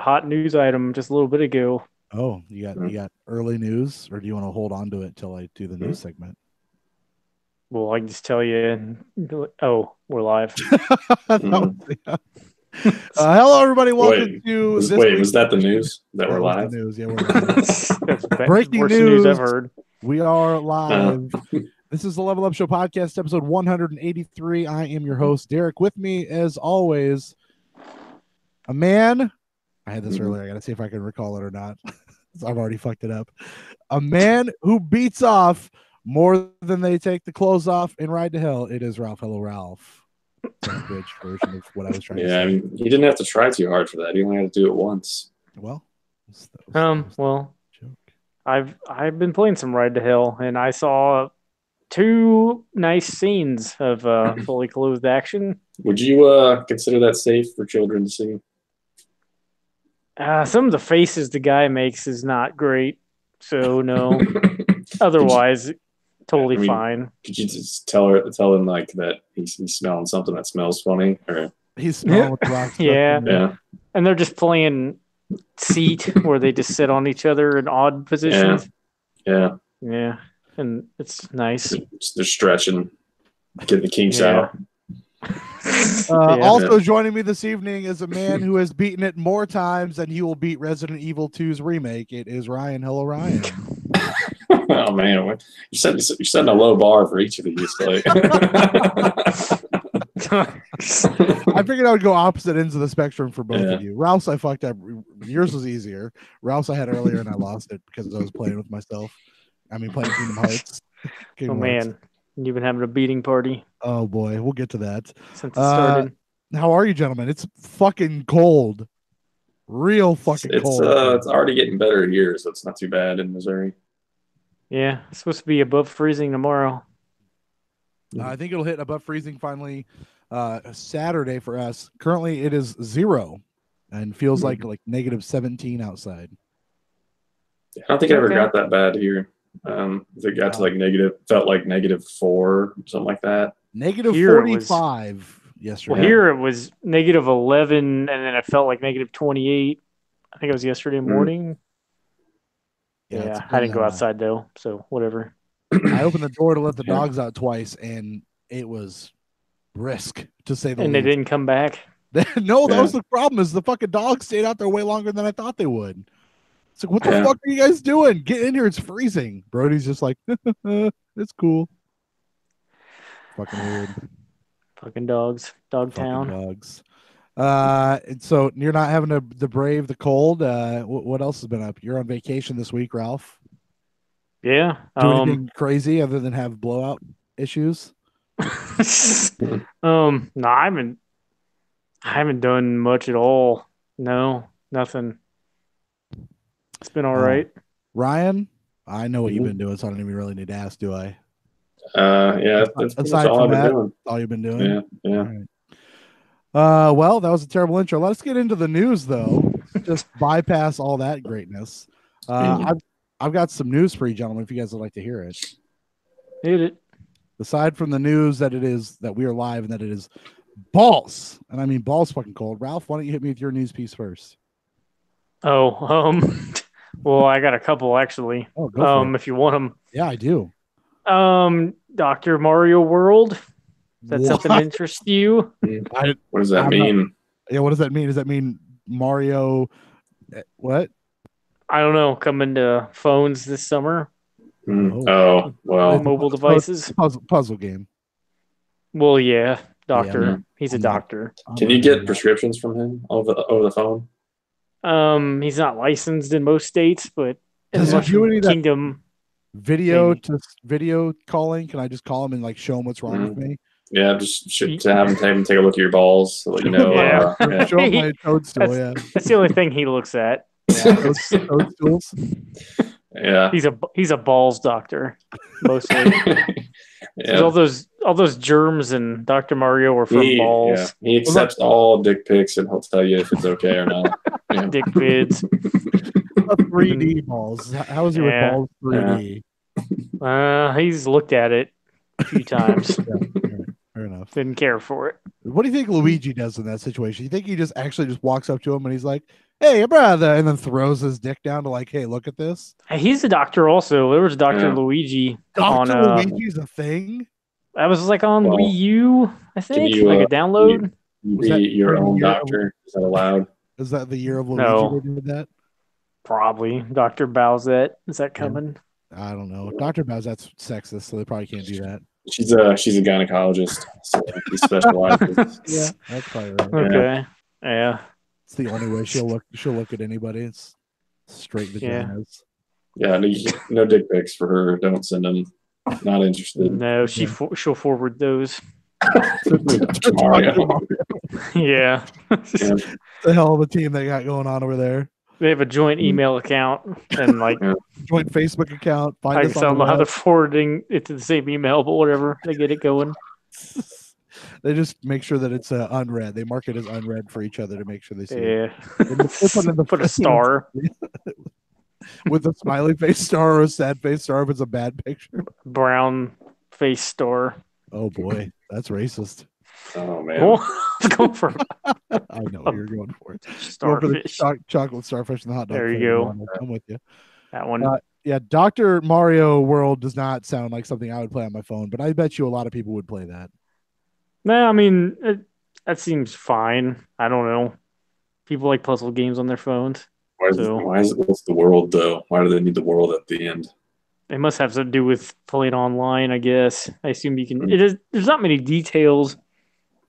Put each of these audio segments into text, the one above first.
hot news item just a little bit ago. Oh, you got early news, or do you want to hold on to it till I do the news segment? Well, I can just tell you. Oh, we're live. Yeah. Hello, everybody. Welcome to this week's was that the news that we're was the live? news. Yeah, we're live. That's Breaking worst news. I've heard. We are live. This is the Level Up Show podcast, episode 183. I am your host, Derrick. With me, as always, a man. I had this earlier. I got to see if I can recall it or not. I've already fucked it up. A man who beats off more than they take the clothes off and ride to hell. It is Ralph. Hello, Ralph. Bridge version of what I was trying to say. I mean, you didn't have to try too hard for that. You only had to do it once. Well, joke. I've been playing some Ride to Hell, and I saw two nice scenes of fully clothed action. Would you consider that safe for children to see? Some of the faces the guy makes is not great, so no. Otherwise, totally fine. Could you just tell him like that he's smelling something that smells funny, or he's smelling with rocks? Yeah. And they're just playing seat where they just sit on each other in odd positions. Yeah, and it's nice. They're stretching, getting the kinks out. Also joining me this evening is a man who has beaten it more times than he will beat Resident Evil 2's remake. It is Ryan. Hello, Ryan. Oh man, you're setting a low bar for each of these. Like. I figured I would go opposite ends of the spectrum for both of you. Ralph's I fucked up. Yours was easier. Ralph's I had earlier and I lost it because I was playing with myself. I mean, playing Kingdom Hearts. Man, you've been having a beating party. Oh boy, we'll get to that since it started. How are you, gentlemen? It's fucking cold. Real fucking cold. It's already getting better here, so it's not too bad in Missouri. Yeah, it's supposed to be above freezing tomorrow. I think it'll hit above freezing finally Saturday for us. Currently, it is 0 and feels like negative 17 outside. I don't think I ever got that bad here. It got to felt like -4, something like that. Negative 45 yesterday. Well, here it was negative 11, and then it felt like negative 28. I think it was yesterday morning. Yeah, I didn't go outside though, so whatever. I opened the door to let the dogs out twice, and it was brisk, to say the least. And they didn't come back? No, that was the problem, is the fucking dogs stayed out there way longer than I thought they would. It's like, what the fuck are you guys doing? Get in here, it's freezing. Brody's just like, it's cool. Fucking weird. Fucking dogs. Dogtown. Dogs. And so you're not having to brave the cold. What else has been up? You're on vacation this week, Ralph. Yeah. Do anything crazy other than have blowout issues? No, I haven't done much at all. No, nothing. It's been all right. Ryan, I know what you've been doing, so I don't even really need to ask, do I? Yeah. That's aside all from I've been that, doing. all you've been doing. Yeah. Right. Well, that was a terrible intro. Let's get into the news, though. Just bypass all that greatness. I've got some news for you, gentlemen, if you guys would like to hear it. Hit it. Aside from the news that we are live and that it is balls, and I mean balls fucking cold. Ralph, why don't you hit me with your news piece first? Oh, well, I got a couple actually. Oh, go for it. If you want them. Yeah, I do. Dr. Mario World. Is that something that interests you? What does that mean? What does that mean? Does that mean Mario? What? I don't know. Coming to phones this summer. Oh, well. Mobile devices. Puzzle game. Well, yeah. Doctor. Yeah, he's a doctor. Can you get prescriptions from him over the phone? He's not licensed in most states, but in the Mushroom Kingdom. Video calling. Can I just call him and like show him what's wrong with me? Yeah, just to have him take a look at your balls so that you know. Show him my toadstool. That's the only thing he looks at. Toadstools. Yeah, he's a balls doctor mostly. All those germs in Dr. Mario are from balls. Yeah. He accepts all dick pics and he'll tell you if it's okay or not. Yeah. Dick vids. 3D balls. How is he with balls 3D? He's looked at it a few times. Fair enough. Didn't care for it. What do you think Luigi does in that situation? You think he just walks up to him and he's like, hey, brother, and then throws his dick down to like, hey, look at this. He's a doctor also. There was Dr. Luigi Dr. on Luigi's a thing. That was like on Wii U, I think, you, like a download. Was that your own doctor? Is that allowed? Is that the year of Luigi No. they did that? Probably. Dr. Bowsette. Is that coming? Yeah. I don't know. Dr. Bowsette's sexist, so they probably can't do that. She's a gynecologist, so he specializes. Yeah, that's probably right. Okay. Yeah. It's the only way she'll look at anybody. It's straight vaginas. Yeah, no dick pics for her. Don't send them. Not interested. No, she'll forward those. Mario. Yeah. The hell of a team they got going on over there. They have a joint email account and like joint Facebook account. I don't know how they're forwarding it to the same email, but whatever. They get it going. They just make sure that it's unread. They mark it as unread for each other to make sure they see it. Yeah. Put a star. With a smiley face star or a sad face star if it's a bad picture. Brown face star. Oh boy, that's racist. Oh man. Let's go for I know what you're going for. Starfish. Chocolate starfish and the hot dog. There you go. I'm with you. That one. Yeah, Dr. Mario World does not sound like something I would play on my phone, but I bet you a lot of people would play that. No, I mean that seems fine. I don't know. People like puzzle games on their phones. What's the world though? Why do they need the world at the end? It must have something to do with playing online, I guess. I assume you can. There's not many details.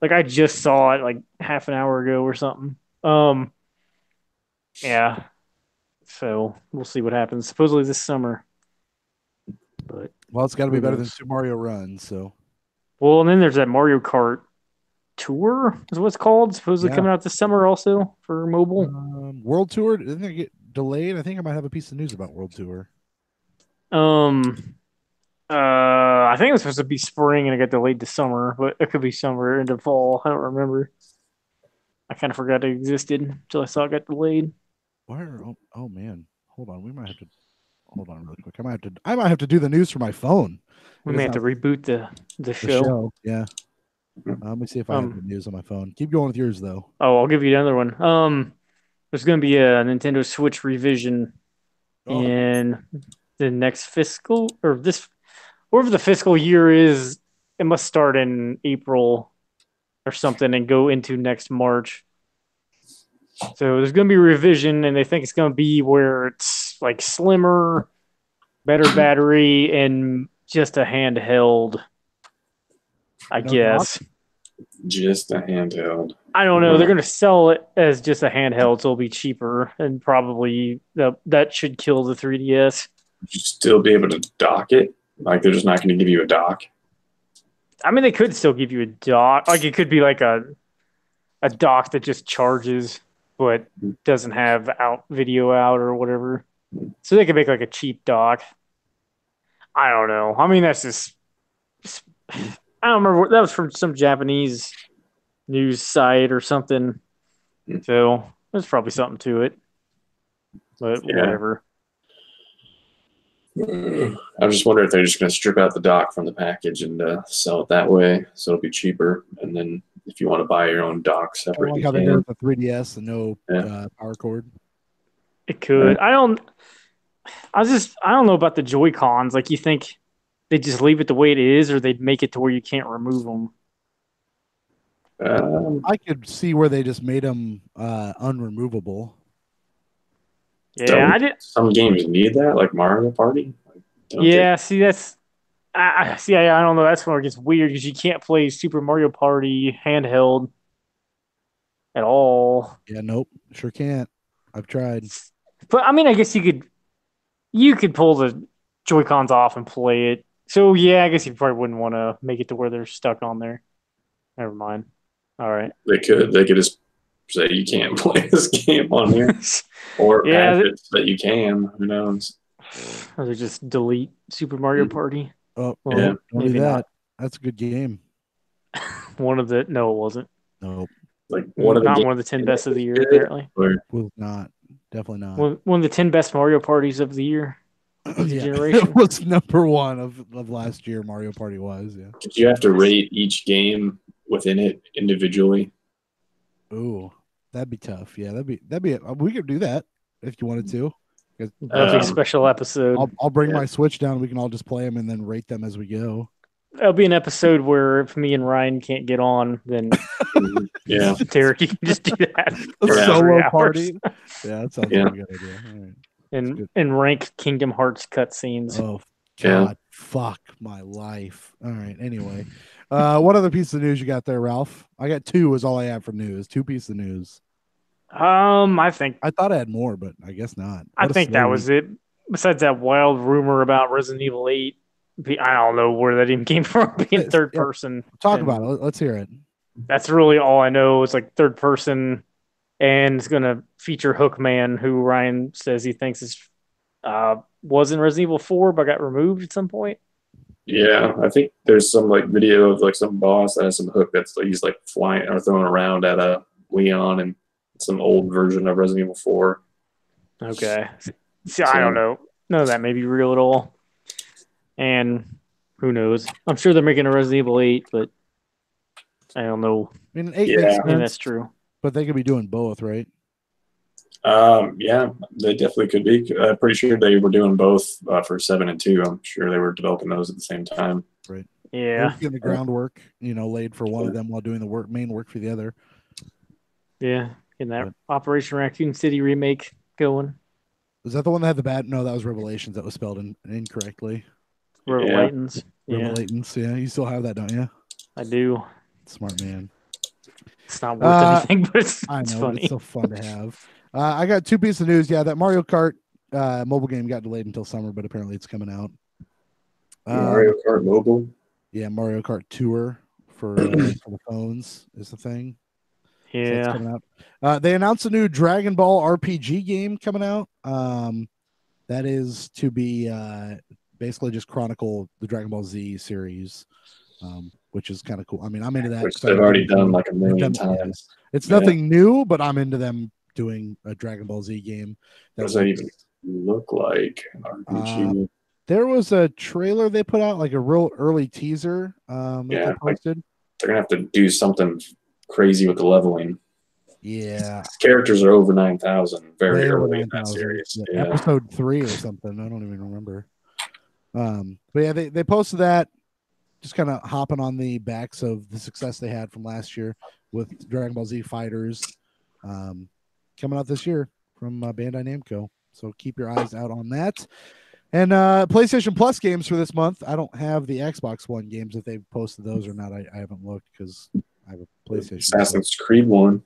Like I just saw it like half an hour ago or something. Yeah. So we'll see what happens. Supposedly this summer. But it's got to be better than Super Mario Run. So. Well, and then there's that Mario Kart Tour is what it's called. Supposedly coming out this summer also for mobile. World Tour, didn't it get delayed? I think I might have a piece of news about World Tour. I think it was supposed to be spring and it got delayed to summer, but it could be summer into fall. I don't remember. I kind of forgot it existed until I saw it got delayed. Oh man, hold on. We might have to hold on really quick. I might have to do the news for my phone. We may have to reboot the show. Yeah. Let me see if I have the news on my phone. Keep going with yours though. Oh, I'll give you another one. There's going to be a Nintendo Switch revision in the next fiscal or this, whatever the fiscal year is. It must start in April or something and go into next March. So there's going to be a revision, and they think it's going to be where it's like slimmer, better battery, and just a handheld. I guess. Just a handheld. I don't know. They're going to sell it as just a handheld, so it'll be cheaper, and probably that should kill the 3DS. You still be able to dock it? Like they're just not going to give you a dock? I mean, they could still give you a dock. Like it could be like a dock that just charges, but doesn't have video out or whatever. So they could make like a cheap dock. I don't know. I mean, that's just I don't remember. That was from some Japanese news site or something. So there's probably something to it. But whatever. I was just wondering if they're just going to strip out the dock from the package and sell it that way, so it'll be cheaper. And then if you want to buy your own dock separate, like how they did with the 3DS and no power cord. It could. I don't know about the Joy-Cons. Like, you think they just leave it the way it is, or they'd make it to where you can't remove them? I could see where they just made them unremovable. Yeah, some games need that, like Mario Party. See, that's. I don't know. That's where it gets weird because you can't play Super Mario Party handheld at all. Yeah, nope, sure can't. I've tried. But I mean, I guess you could pull the Joy-Cons off and play it. So yeah, I guess you probably wouldn't want to make it to where they're stuck on there. Never mind. All right. They could just say you can't play this game on here, or that you can. Who knows? Or they just delete Super Mario Party. Oh, well, don't do that. Not. That's a good game. No, it wasn't. Nope. Like one of the 10 best of the year, apparently. Was not. Definitely not. One of the 10 best Mario parties of the year. Generation. It was number one of last year. Mario Party was. Yeah. Did you have to rate each game within it individually? Ooh. That'd be tough. Yeah, that'd be. We could do that if you wanted to. That'll be a special episode. I'll bring my Switch down. We can all just play them and then rate them as we go. That'll be an episode where if me and Ryan can't get on, then Derrick, you can just do that. A solo party. Yeah, that sounds like a good idea. All right. And rank Kingdom Hearts cutscenes. Oh God, fuck my life. All right. Anyway, what other piece of news you got there, Ralph? I got two. Is all I have for news. Two pieces of news. I thought I had more, but I guess not. I think that was it. Besides that wild rumor about Resident Evil 8, I don't know where that even came from, being third person. Talk about it. Let's hear it. That's really all I know. It's like third person, and it's going to feature Hookman, who Ryan says he thinks was in Resident Evil 4, but got removed at some point. Yeah, I think there's some like video of like some boss that has some hook that's he's like flying or throwing around at a Leon and some old version of Resident Evil 4. Okay. See, I don't know. None of that may be real at all. And who knows? I'm sure they're making a Resident Evil 8, but I don't know. I mean, 8 makes sense, that's true. But they could be doing both, right? Yeah, they definitely could be. I'm pretty sure they were doing both for 7 and 2. I'm sure they were developing those at the same time. Right. Yeah. Getting the groundwork, laid for one of them while doing the main work for the other. Yeah. Getting that Operation Raccoon City remake going. Was that the one that had the bad? No, that was Revelations. That was spelled incorrectly. Revelations. Yeah. Revelations. Yeah. You still have that, don't you? I do. Smart man. It's not worth anything, but it's funny. It's so fun to have. I got two pieces of news. Yeah, that Mario Kart mobile game got delayed until summer, but apparently it's coming out. Mario Kart Mobile? Yeah, Mario Kart Tour for the phones is the thing. Yeah. So that's coming out. They announced a new Dragon Ball RPG game coming out. That is to be basically just chronicle the Dragon Ball Z series, which is kind of cool. I mean, I'm into that. Which they've already done like a million times. It's nothing new, but I'm into them doing a Dragon Ball Z game. What does that even look like? RPG? There was a trailer they put out, like a real early teaser that they posted. They're going to have to do something crazy with the leveling. Yeah. Characters are over 9,000 very early 9, in that series. Yeah. Episode 3 or something. I don't even remember. But yeah, they posted that, just kind of hopping on the backs of the success they had from last year with Dragon Ball Z Fighters coming out this year from Bandai Namco. So keep your eyes out on that. And PlayStation Plus games for this month. I don't have the Xbox One games. If they've posted those or not, I haven't looked because I have a PlayStation. Assassin's Creed one.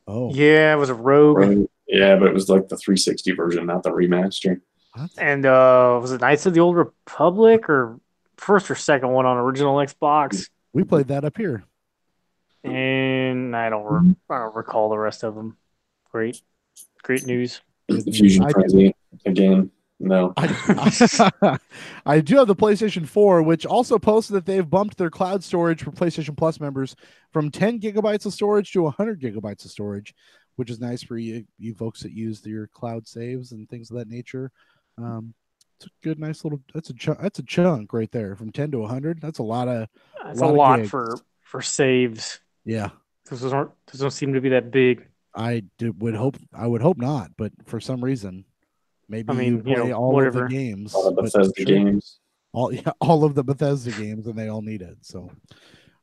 Oh. Yeah, it was a Rogue. Yeah, but it was like the 360 version, not the remaster. What? And was it Knights of the Old Republic or first or second one on original Xbox? We played that up here. And I don't recall the rest of them. Great news. The Fusion Frenzy again. No. I do have the PlayStation 4, which also posted that they've bumped their cloud storage for PlayStation Plus members from 10 gigabytes of storage to 100 gigabytes of storage, which is nice for you folks that use your cloud saves and things of that nature. It's a good, nice little. That's a chunk right there from 10 to 100. That's a lot of. That's a lot for saves. Yeah, those don't seem to be that big. I would hope not, but for some reason, maybe you play all whatever. of the games, all the Bethesda games, all of the Bethesda games, and they all need it. So,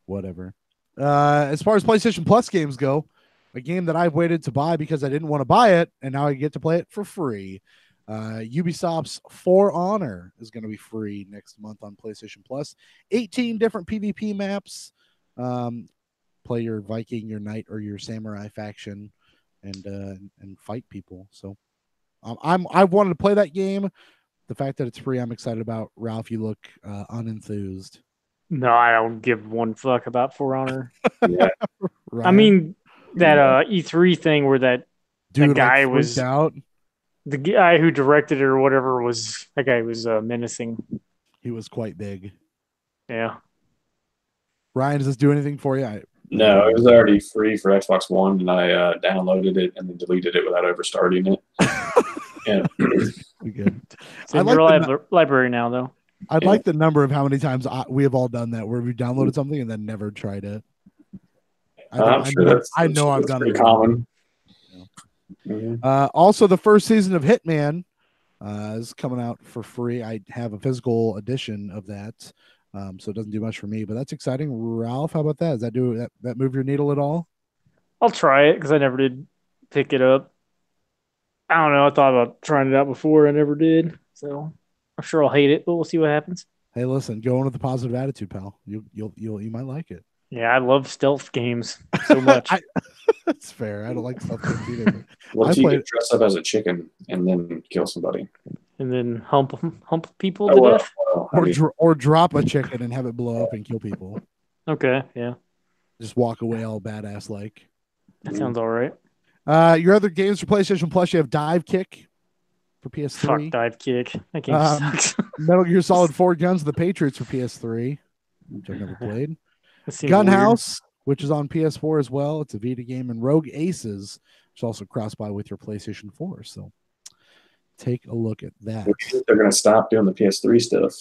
whatever. As far as PlayStation Plus games go, a game that I've waited to buy because I didn't want to buy it, and now I get to play it for free. Ubisoft's For Honor is going to be free next month on PlayStation Plus. 18 different PvP maps. Play your Viking, your knight, or your samurai faction, and fight people. So, I've wanted to play that game. The fact that it's free, I'm excited about. Ralph, you look unenthused. No, I don't give one fuck about For Honor. Yeah. I mean, that E3 thing where that guy was out. The guy who directed it or whatever that guy was menacing. He was quite big. Yeah. Ryan, does this do anything for you? No, it was already free for Xbox One, and I downloaded it and then deleted it without ever starting it. Yeah. Good. It's in your library now, though. I'd like the number of how many times we have all done that, where we downloaded something and then never tried it. I'm sure that's I've done pretty it. common. Also, the first season of Hitman is coming out for free. I have a physical edition of that, so it doesn't do much for me, but that's exciting. Ralph, how about that? Does that move your needle at all? I'll try it because I never did pick it up. I don't know. I thought about trying it out before. I never did. So I'm sure I'll hate it, but we'll see what happens. Hey, listen, go in with a positive attitude, pal. You might like it. Yeah, I love stealth games so much. That's fair. I don't like stealth games either. What if you could dress up as a chicken and then kill somebody? And then hump people to death? Or drop a chicken and have it blow up and kill people. Okay, yeah. Just walk away all badass like. That sounds all right. Your other games for PlayStation Plus, you have Dive Kick for PS3. Fuck Dive Kick. That game sucks. Metal Gear Solid 4 Guns of the Patriots for PS3, which I've never played. Gunhouse, which is on PS4 as well. It's a Vita game. And Rogue Aces, which also cross-buy with your PlayStation 4. So take a look at that. They're going to stop doing the PS3 stuff.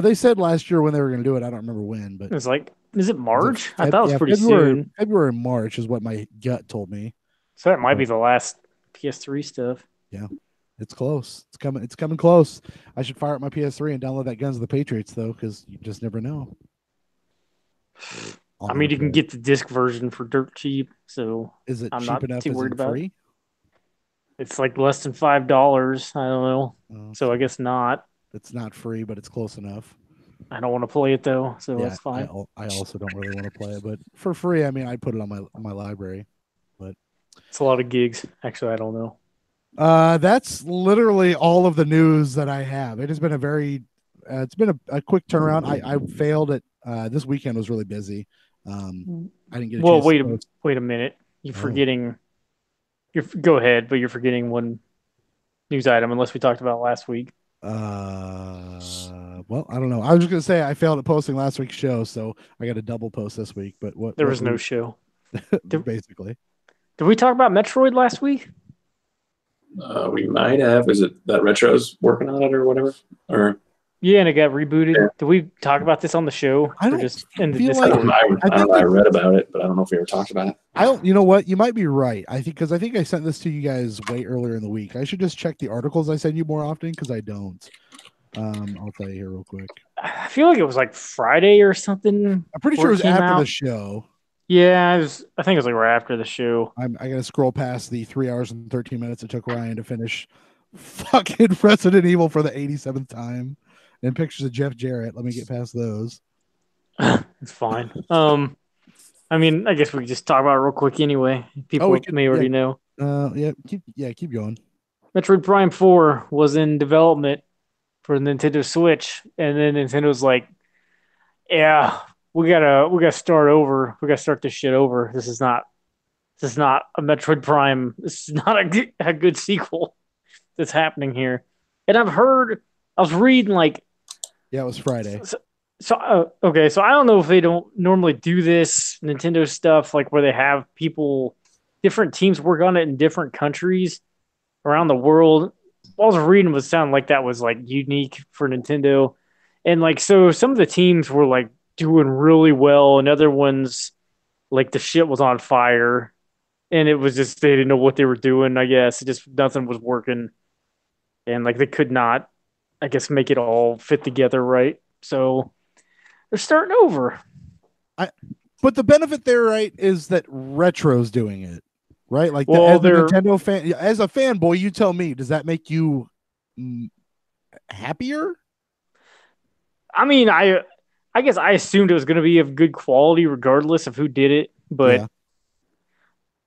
They said last year when they were going to do it. I don't remember when, but it's like, is it March? I thought it was pretty soon. February, March is what my gut told me. So that might be the last PS3 stuff. Yeah, it's close. It's coming close. I should fire up my PS3 and download that Guns of the Patriots though, because you just never know. I mean, you can get the disc version for dirt cheap. So is it I'm cheap not enough? too worried about free? It's like less than $5. I don't know. So I guess not. It's not free, but it's close enough. I don't want to play it though, so that's fine. I also don't really want to play it, but for free, I mean, I'd put it on my library. But it's a lot of gigs. Actually, I don't know. That's literally all of the news that I have. It has been it's been a quick turnaround. I failed it. This weekend was really busy. I didn't get a chance. Well, wait a minute. You're forgetting. Go ahead, but you're forgetting one news item unless we talked about last week. Well, I don't know. I was just gonna say I failed at posting last week's show, so I got a double post this week. But there was no show. Basically. Did we talk about Metroid last week? We might have. Is it that Retro's working on it or whatever? Or yeah, and it got rebooted. Yeah. Did we talk about this on the show? I don't just feel like I read about it, but I don't know if we ever talked about it. I don't. You know what? You might be right. I think I sent this to you guys way earlier in the week. I should just check the articles I send you more often because I don't. I'll tell you here real quick. I feel like it was like Friday or something. I'm pretty sure it was after the show. Yeah, I think it was like right after the show. I got to scroll past the 3 hours and 13 minutes it took Ryan to finish fucking Resident Evil for the 87th time, and pictures of Jeff Jarrett. Let me get past those. It's fine. I mean, I guess we could just talk about it real quick anyway. People may already know. Keep going. Metroid Prime 4 was in development for Nintendo Switch, and then Nintendo's like, "Yeah, we gotta start over. We gotta start this shit over. This is not a Metroid Prime. This is not a good sequel that's happening here." And I was reading like, yeah, it was Friday. Okay, so I don't know if they don't normally do this Nintendo stuff, like where they have different teams work on it in different countries around the world. What I was reading would sound like that was like unique for Nintendo. And like, so some of the teams were like doing really well, and other ones, like the shit was on fire. And it was just, they didn't know what they were doing, I guess. It just, nothing was working. And like, they could not, I guess, make it all fit together right. So they're starting over. But the benefit there, right, is that Retro's doing it. Right, like as a Nintendo fan, as a fanboy, you tell me, does that make you happier? I mean, I guess I assumed it was going to be of good quality, regardless of who did it. But yeah.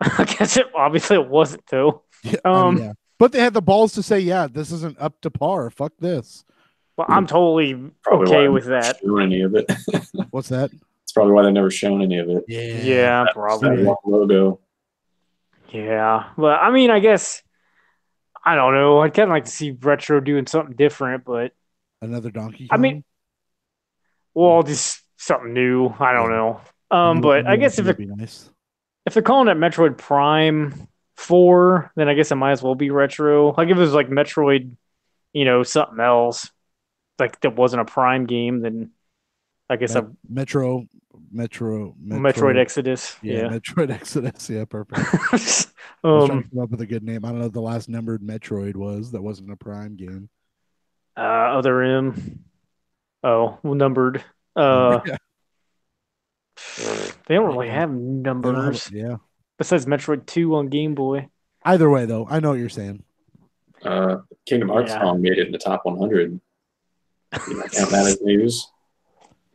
I guess obviously it wasn't, though. Yeah, But they had the balls to say, "Yeah, this isn't up to par. Fuck this." Well, I'm totally okay with that. Any of it? What's that? It's probably why they never shown any of it. Yeah, probably. That logo. Yeah, but I mean, I guess I don't know. I'd kind of like to see Retro doing something different, but another Donkey Kong. I mean, well, just something new. I don't know. But I guess if they're calling it Metroid Prime 4, then I guess it might as well be Retro. Like if it was like Metroid, something else, like that wasn't a Prime game, then I guess Metro Metroid Exodus. Yeah. Metroid Exodus. Yeah, perfect. I was trying to come up with a good name. I don't know what the last numbered Metroid was. That wasn't a Prime game. Other M. Oh, numbered. Yeah. They don't really have numbers. Yeah. Besides Metroid 2 on Game Boy. Either way, though, I know what you're saying. Kingdom Hearts song made it in the top 100. You might count that as news.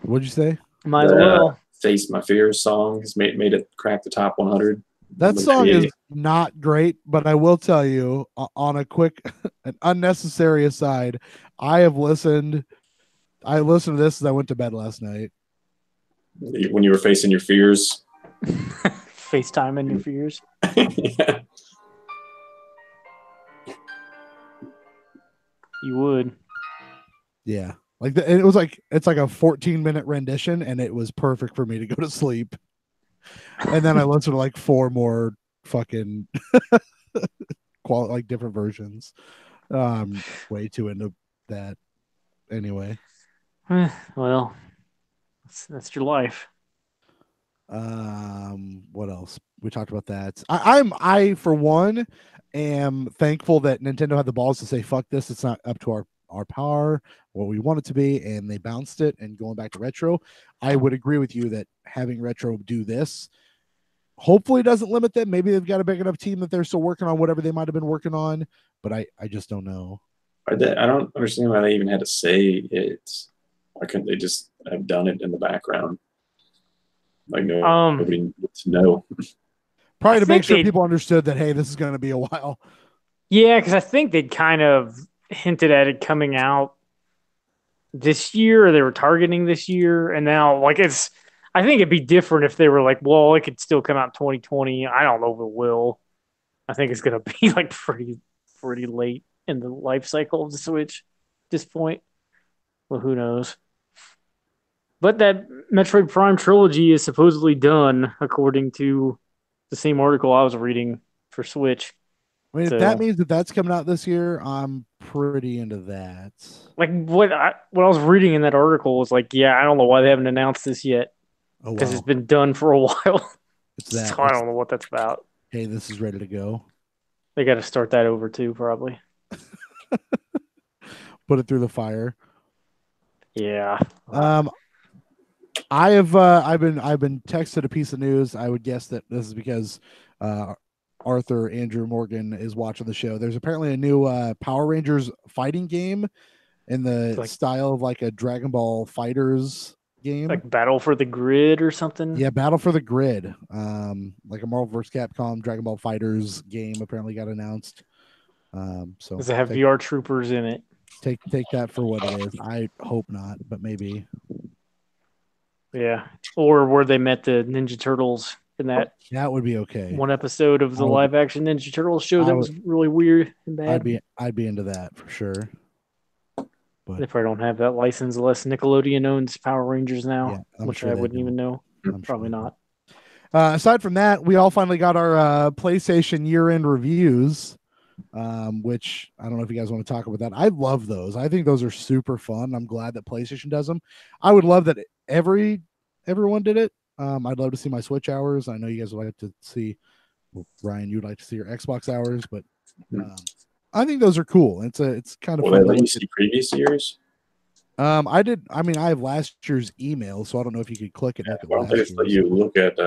What'd you say? Might as well. Face My Fears song has made it crack the top 100. That song is not great, but I will tell you on a quick, an unnecessary aside, I listened to this as I went to bed last night. When you were facing your fears. FaceTime and your fears. Yeah. You would. Yeah. It's like a 14-minute rendition, and it was perfect for me to go to sleep. And then I listened to like 4 more fucking like different versions. Way too into that. Anyway. Well, that's your life. What else? We talked about that. I for one am thankful that Nintendo had the balls to say, fuck this, it's not up to our power, what we want it to be, and they bounced it. And going back to retro, I would agree with you that having retro do this hopefully doesn't limit them. Maybe they've got a big enough team that they're still working on whatever they might have been working on, but I just don't know. I don't understand why they even had to say it. Why couldn't they just have done it in the background? Like nobody needs to know. Probably to make sure people understood that, hey, this is going to be a while. Yeah, because I think they'd kind of hinted at it coming out this year, or they were targeting this year, and now like I think it'd be different if they were like, well, it could still come out in 2020. I don't know if it will. I think it's going to be like pretty late in the life cycle of the Switch at this point. Well, who knows? But that Metroid Prime trilogy is supposedly done, according to the same article I was reading for Switch. I mean, if that means that's coming out this year, I'm pretty into that. Like what I was reading in that article was like, yeah, I don't know why they haven't announced this yet, because it's been done for a while. So I don't know what that's about. Hey, this is ready to go. They got to start that over too, probably. Put it through the fire. Yeah. I've been texted a piece of news. I would guess that this is because Arthur Andrew Morgan is watching the show. There's apparently a new Power Rangers fighting game in the style of like a Dragon Ball Fighters game, like Battle for the Grid or something. Yeah, Battle for the Grid. Like a Marvel vs. Capcom Dragon Ball Fighters game apparently got announced. So does it have VR troopers in it? Take that for what it is. I hope not, but maybe. Yeah, or where they met the Ninja Turtles in that would be okay. One episode of the live action Ninja Turtles show that was really weird and bad. I'd be into that for sure. But they probably don't have that license unless Nickelodeon owns Power Rangers now, which sure I wouldn't even know. Probably not. Aside from that, we all finally got our PlayStation year-end reviews, which I don't know if you guys want to talk about that. I love those. I think those are super fun. I'm glad that PlayStation does them. I would love that everyone did it. I'd love to see my Switch hours. I know you guys would like to see, Ryan, you'd like to see your Xbox hours, but I think those are cool. It's kind of fun. Let you see previous years. I have last year's email, so I don't know if you could click it. Why don't they just let you look at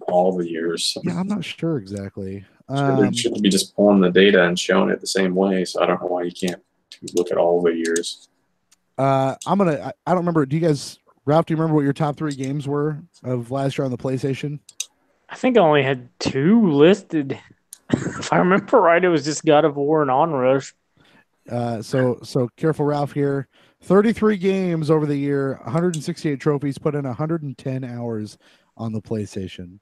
all the years? Yeah, I'm not sure exactly. They shouldn't be just pulling the data and showing it the same way. So I don't know why you can't look at all the years. I don't remember. Do you guys, Ralph, do you remember what your top 3 games were of last year on the PlayStation? I think I only had 2 listed. If I remember right, it was just God of War and Onrush. So careful, Ralph here. 33 games over the year, 168 trophies, put in 110 hours on the PlayStation.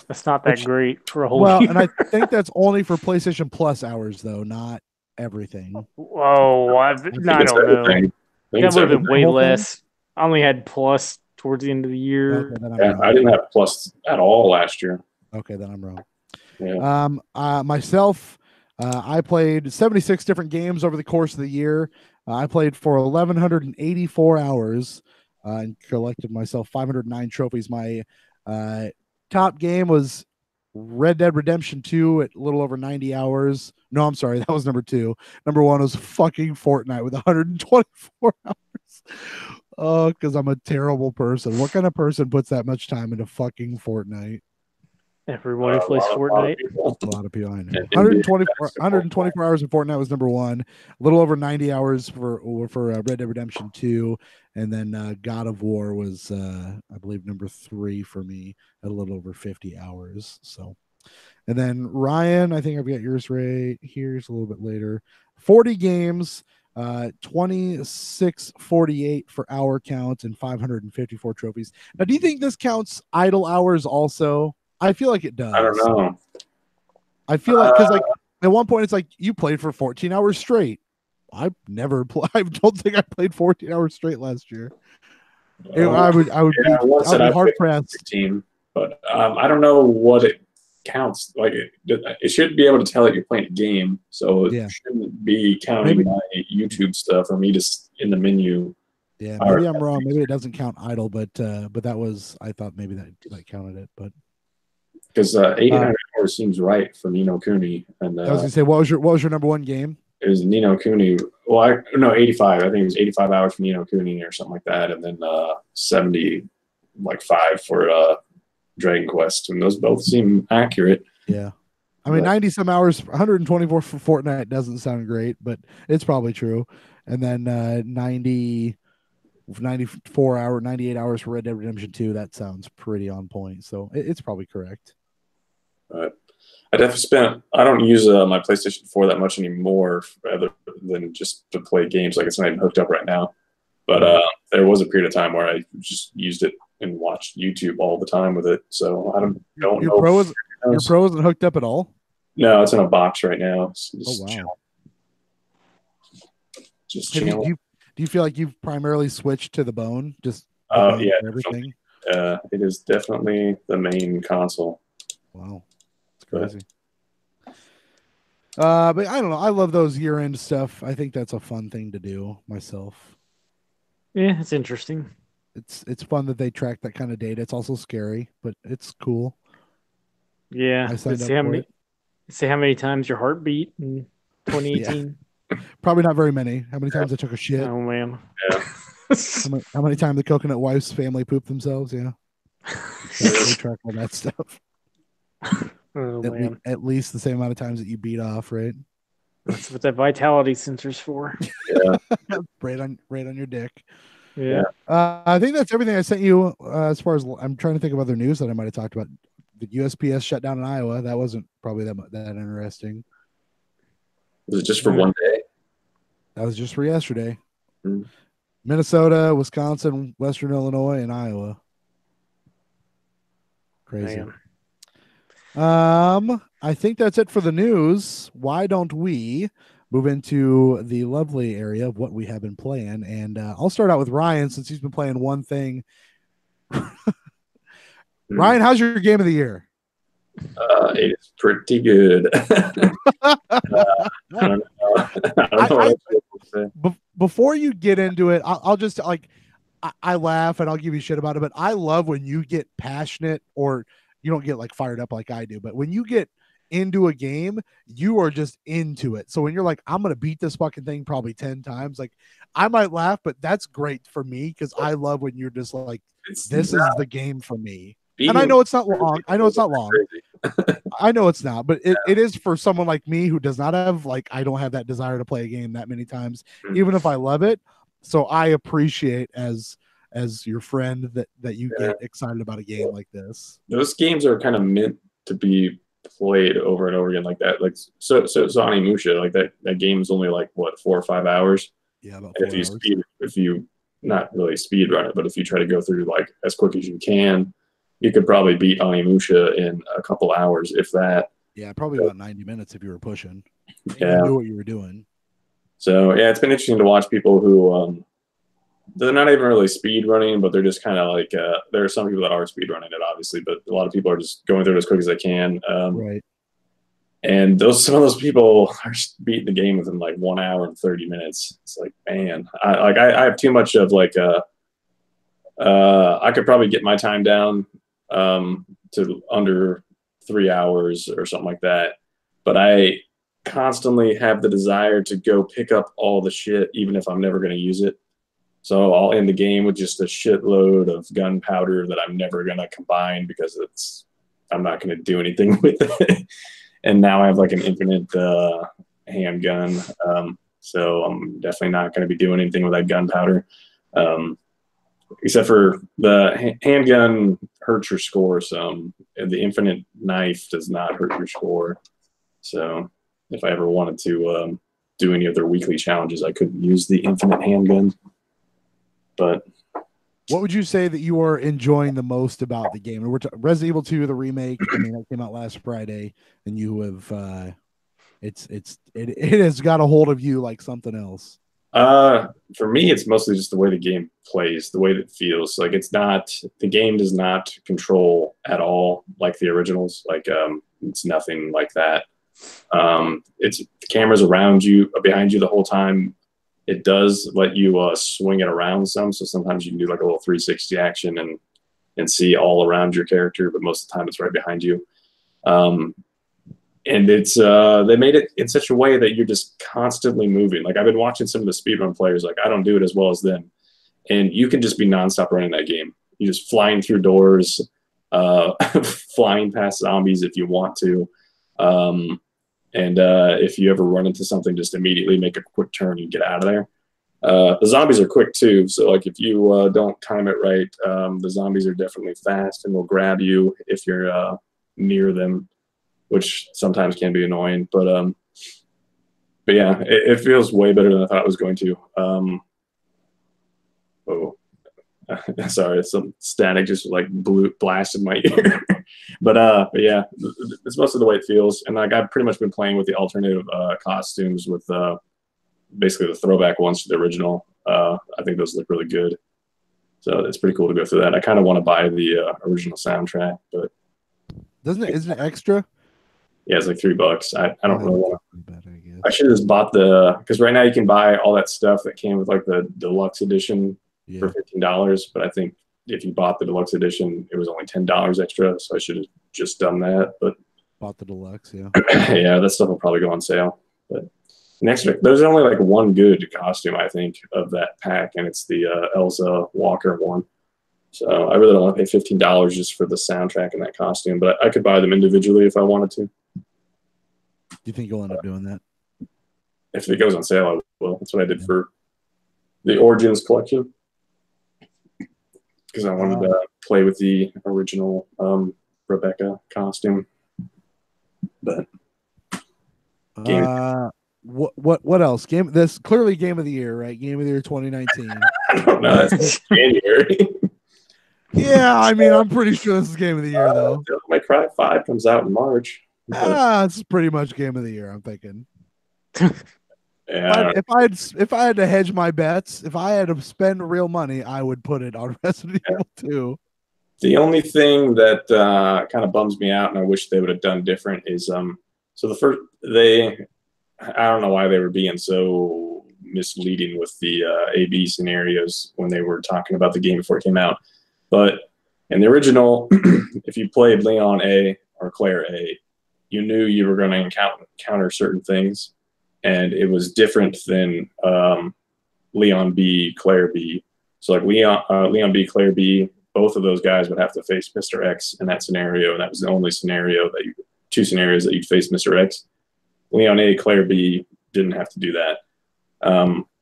That's not that great for a whole year. And I think that's only for PlayStation Plus hours, though, not everything. Oh, I don't know. That would have been way less. I only had Plus towards the end of the year. Okay, I didn't have Plus at all last year. Okay, then I'm wrong. Yeah. Myself, I played 76 different games over the course of the year. I played for 1,184 hours. and collected myself 509 trophies. My top game was Red Dead Redemption 2 at a little over 90 hours. No, I'm sorry, that was number 2. Number 1 was fucking Fortnite with 124 hours. Oh, because I'm a terrible person. What kind of person puts that much time into fucking Fortnite? Everyone who plays Fortnite. A lot of people I know. 124 hours of Fortnite was number 1. A little over 90 hours for Red Dead Redemption 2, and then God of War was I believe number 3 for me at a little over 50 hours. So, and then Ryan, I think I've got yours right here's a little bit later. 40 games, 2648 for hour count, and 554 trophies. Now, do you think this counts idle hours also? I feel like it does. I don't know. I feel like because like at one point it's like you played for 14 hours straight. I don't think I played 14 hours straight last year. I would be hard pressed. Team, but I don't know what it counts. Like it should be able to tell that you're playing a game, so it shouldn't be counting my YouTube stuff or me just in the menu. Yeah, maybe I'm wrong. Maybe it doesn't count idle, but that was I thought maybe that counted it, but. Because 800 hours seems right for Ni no Kuni. And I was gonna say, what was your number 1 game? It was Ni no Kuni. Well, 85. I think it was 85 hours for Ni no Kuni or something like that, and then 75 for Dragon Quest, and those both seem accurate. Yeah, I mean, 90 some hours, 124 for Fortnite doesn't sound great, but it's probably true. And then 94 hour, 98 hours for Red Dead Redemption 2. That sounds pretty on point. So it's probably correct. I definitely I don't use my PlayStation 4 that much anymore rather than just to play games. Like it's not even hooked up right now. But there was a period of time where I just used it and watched YouTube all the time with it. So I don't know. Your Pro isn't hooked up at all? No, it's in a box right now. Oh, wow. Just chilling. Do you feel like you've primarily switched to the bone? Just yeah, everything. It is definitely the main console. Wow, it's crazy. But I don't know. I love those year-end stuff. I think that's a fun thing to do myself. Yeah, it's interesting. It's fun that they track that kind of data. It's also scary, but it's cool. Yeah, see how many times your heart beat in 2018. Probably not very many. How many times I took a shit? Oh man. Yeah. how many times the coconut wife's family pooped themselves? Yeah. They track all that stuff. Oh man. At least the same amount of times that you beat off, right? That's what that vitality sensor's for. Yeah. right on your dick. Yeah. I think that's everything I sent you. As far as I'm trying to think of other news that I might have talked about. The USPS shut down in Iowa. That wasn't probably that interesting. Was it just for one day? That was just for yesterday. Mm-hmm. Minnesota, Wisconsin, Western Illinois, and Iowa. Crazy. Man. I think that's it for the news. Why don't we move into the lovely area of what we have been playing? And I'll start out with Ryan since he's been playing one thing. Ryan, how's your game of the year? It's pretty good. I don't know. Before you get into it, I'll just I laugh and I'll give you shit about it, but I love when you get passionate, or you don't get like fired up like I do, but when you get into a game, you are just into it. So when you're like, I'm going to beat this fucking thing probably 10 times, like I might laugh, but that's great for me because I love when you're just like, this is the game for me. And I know it's not long. I know it's not long. I know it's not, but it is for someone like me who does not have, like, I don't have that desire to play a game that many times, even if I love it. So I appreciate as your friend that you get excited about a game like this. Those games are kind of meant to be played over and over again like that. Like so Onimusha, like that game is only like what 4 or 5 hours. Yeah, about 4 hours. If you not really speed run it, but if you try to go through like as quick as you can, you could probably beat Onimusha in a couple hours, if that. Yeah, probably about 90 minutes if you were pushing. Yeah, you knew what you were doing. So yeah, it's been interesting to watch people who they're not even really speed running, but they're just kind of like there are some people that are speed running it, obviously, but a lot of people are just going through it as quick as they can. Right. And some of those people are just beating the game within like 1 hour and 30 minutes. It's like, man, I have too much of like I could probably get my time down to under 3 hours or something like that. But I constantly have the desire to go pick up all the shit, even if I'm never going to use it. So I'll end the game with just a shitload of gunpowder that I'm never going to combine because I'm not going to do anything with it. And now I have like an infinite handgun. So I'm definitely not going to be doing anything with that gunpowder. Except for the handgun hurts your score some. And the infinite knife does not hurt your score. So if I ever wanted to do any of their weekly challenges, I couldn't use the infinite handgun. But what would you say that you are enjoying the most about the game? Resident Evil 2, the remake. I mean, that came out last Friday, and you have it has got a hold of you like something else. For me, it's mostly just the way the game plays, the way that it feels. Like the game does not control at all like the originals. Like it's nothing like that. It's the camera's around you, behind you the whole time. It does let you swing it around some, so sometimes you can do like a little 360 action and see all around your character, but most of the time it's right behind you. And it's they made it in such a way that you're just constantly moving. Like I've been watching some of the speedrun players, like I don't do it as well as them, and you can just be nonstop running that game. You're just flying through doors, flying past zombies if you want to. And if you ever run into something, just immediately make a quick turn and get out of there. The zombies are quick too, so like if you don't time it right, the zombies are definitely fast and will grab you if you're near them, which sometimes can be annoying. But yeah, it feels way better than I thought it was going to. Sorry, some static just like blasted my ear. But yeah, it's mostly the way it feels. And like I've pretty much been playing with the alternative costumes with basically the throwback ones to the original. I think those look really good. So it's pretty cool to go through that. I kind of want to buy the original soundtrack, but isn't it extra? Yeah, it's like $3. I don't really want to. I should have just bought because right now you can buy all that stuff that came with like the deluxe edition for $15. But I think if you bought the deluxe edition, it was only $10 extra. So I should have just done that. But bought the deluxe, yeah. Yeah, that stuff will probably go on sale. But there's only like one good costume, I think, of that pack, and it's the Elsa Walker one. So I really don't want to pay $15 just for the soundtrack and that costume, but I could buy them individually if I wanted to. Do you think you'll end up doing that? If it goes on sale, I will. That's what I did for the Origins collection, because I wanted to play with the original Rebecca costume. But what else? This clearly game of the year, right? Game of the year 2019. I don't know. It's January. Yeah, I mean, I'm pretty sure this is game of the year, though. My Cry 5 comes out in March. It's pretty much game of the year, I'm thinking. Yeah. If I had to hedge my bets, if I had to spend real money, I would put it on Resident Evil 2. The only thing that kind of bums me out, and I wish they would have done different, is so the first I don't know why they were being so misleading with the A/B scenarios when they were talking about the game before it came out. But in the original, if you played Leon A or Claire A, you knew you were going to encounter certain things, and it was different than Leon B, Claire B. So like Leon B, Claire B, both of those guys would have to face Mr. X in that scenario, and that was the only two scenarios that you'd face Mr. X. Leon A, Claire B didn't have to do that.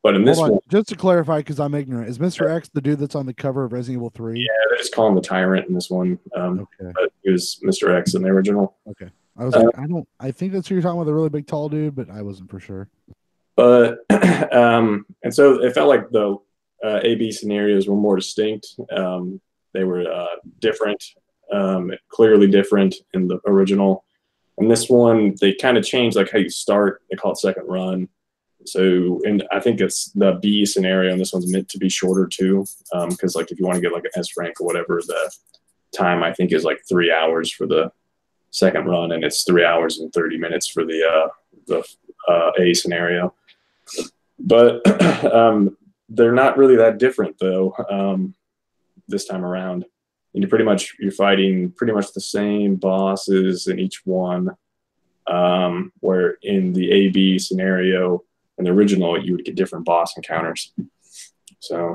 But in this one, just to clarify, because I'm ignorant, is Mr. X the dude that's on the cover of Resident Evil 3? Yeah, they just call him the Tyrant in this one. Okay. But he was Mr. X in the original. Okay. I was I think that's who you're talking about, the really big tall dude, but I wasn't for sure. But and so it felt like the A/B scenarios were more distinct. They were different, clearly different in the original. And this one, they kind of changed like how you start. They call it second run. So, and I think it's the B scenario, and this one's meant to be shorter too, because like if you want to get like an S rank or whatever, the time I think is like 3 hours for the second run, and it's 3 hours and 30 minutes for the A scenario. But they're not really that different though. this time around. And you're fighting pretty much the same bosses in each one. Where in the AB scenario, in the original, you would get different boss encounters. So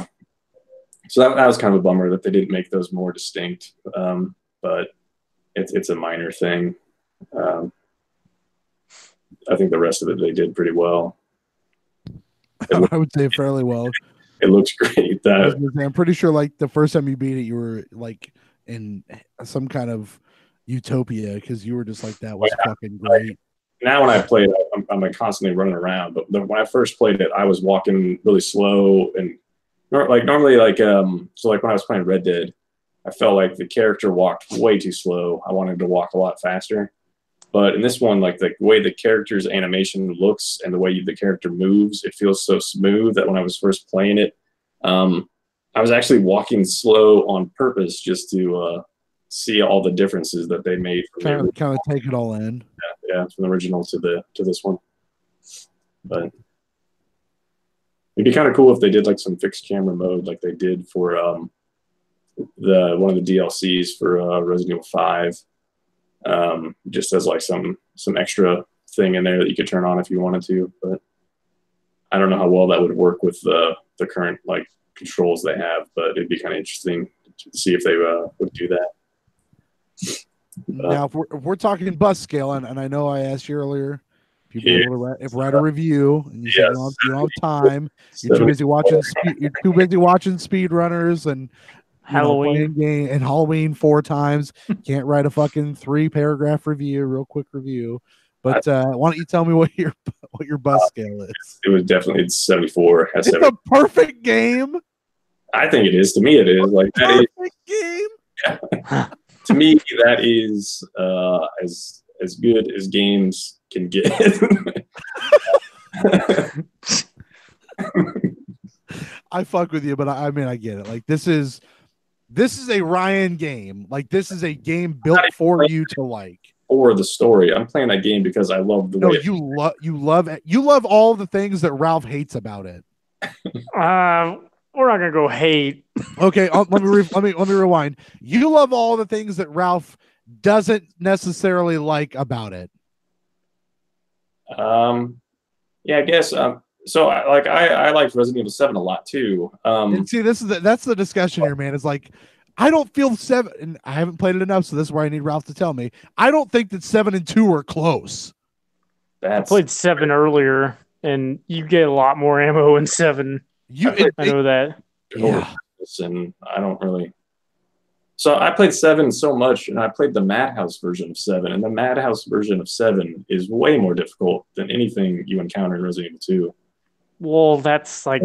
that was kind of a bummer that they didn't make those more distinct. But it's a minor thing. I think the rest of it they did pretty well. I would say fairly well. It looks great. I'm pretty sure like the first time you beat it, you were like in some kind of utopia because you were just like, that was fucking great. Now when I play it, I'm like constantly running around. But when I first played it, I was walking really slow and normally so like when I was playing Red Dead, I felt like the character walked way too slow. I wanted to walk a lot faster. But in this one, like the way the character's animation looks and the way the character moves, it feels so smooth that when I was first playing it, I was actually walking slow on purpose just to see all the differences that they made. Kind of take it all in. Yeah, from the original to this one. But it'd be kind of cool if they did like some fixed camera mode, like they did for one of the DLCs for Resident Evil 5. Just as like some extra thing in there that you could turn on if you wanted to, but I don't know how well that would work with the current like controls they have, but it'd be kind of interesting to see if they would do that. Now, if we're talking bus scale, and I know I asked you earlier if you'd be able to write a review, and you said you don't have time, you're too busy watching speed runners and Halloween game and Halloween 4 times. Can't write a fucking 3-paragraph review, real quick review. But why don't you tell me what your bus scale is? It was definitely 74. It's a perfect game. I think it is. To me, it is like that perfect game. Yeah. To me, that is as good as games can get. I fuck with you, but I mean I get it. Like this is a Ryan game. Like this is a game built for you to like. Or the story. I'm playing that game because I love the way. No, you love all the things that Ralph hates about it. We're not gonna go hate. Okay, let me rewind. You love all the things that Ralph doesn't necessarily like about it. Yeah, I guess. So I liked Resident Evil 7 a lot too. And see, that's the discussion here, man. It's like I don't feel 7, and I haven't played it enough, so this is where I need Ralph to tell me. I don't think that 7 and 2 are close. I played 7 earlier, and you get a lot more ammo in 7. I know that. Yeah. And I don't really. So I played 7 so much, and I played the Madhouse version of 7, and the Madhouse version of 7 is way more difficult than anything you encounter in Resident Evil 2. Well, that's like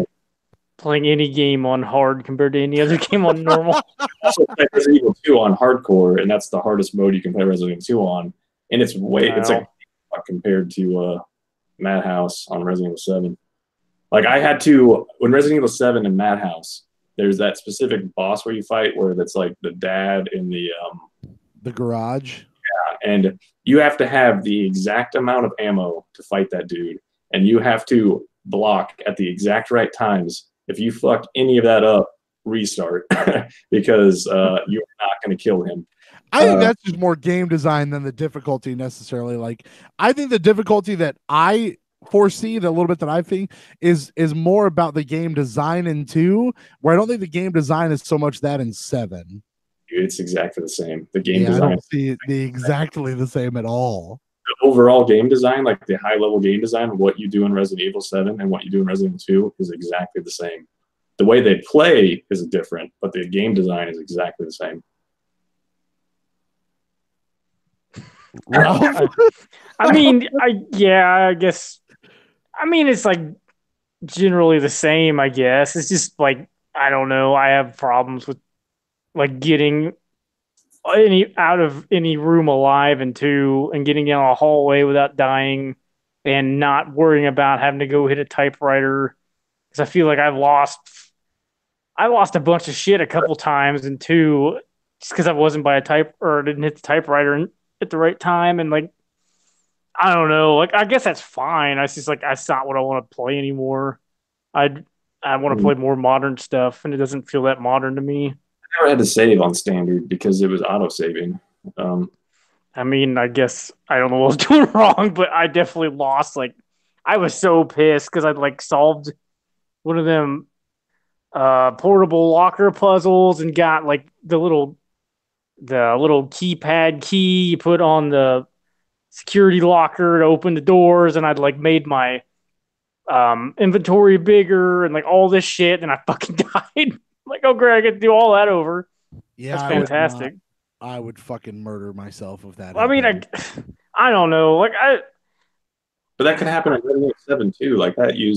playing any game on hard compared to any other game on normal. I also played Resident Evil 2 on hardcore, and that's the hardest mode you can play Resident Evil 2 on, and it's like compared to Madhouse on Resident Evil 7. Like I had to when Resident Evil 7 and Madhouse. There's that specific boss where you fight where that's like the dad in the garage. Yeah, and you have to have the exact amount of ammo to fight that dude, and you have to block at the exact right times. If you fuck any of that up, restart because you're not going to kill him. I think that's just more game design than the difficulty necessarily. Like I think the difficulty that I foresee, the little bit that I think is more about the game design in 2, where I don't think the game design is so much that in 7. It's exactly the same. The game design. I don't see it exactly the same at all. The overall game design, like the high level game design, what you do in Resident Evil 7 and what you do in Resident Evil 2 is exactly the same. The way they play is different, but the game design is exactly the same. I mean, I guess. I mean, it's like generally the same, I guess. It's just like, I don't know. I have problems with like getting out of any room alive in 2 and getting down a hallway without dying and not worrying about having to go hit a typewriter. Because I feel like I lost a bunch of shit a couple times in 2 just because I wasn't by a or didn't hit the typewriter at the right time. And like, I don't know. Like, I guess that's fine. It's just like that's not what I want to play anymore. I want to play more modern stuff, and it doesn't feel that modern to me. never had to save on standard because it was auto saving. I mean, I guess I don't know what I was doing wrong, but I definitely lost. Like, I was so pissed because I'd like solved one of them portable locker puzzles and got like the little keypad key you put on the security locker to open the doors, and I'd like made my inventory bigger and like all this shit, and I fucking died. Like, oh great, I get to do all that over. Yeah, That's fantastic. I would fucking murder myself if that I mean, happened. I don't know. Like But that could happen in Resident Evil 7 too. Like that you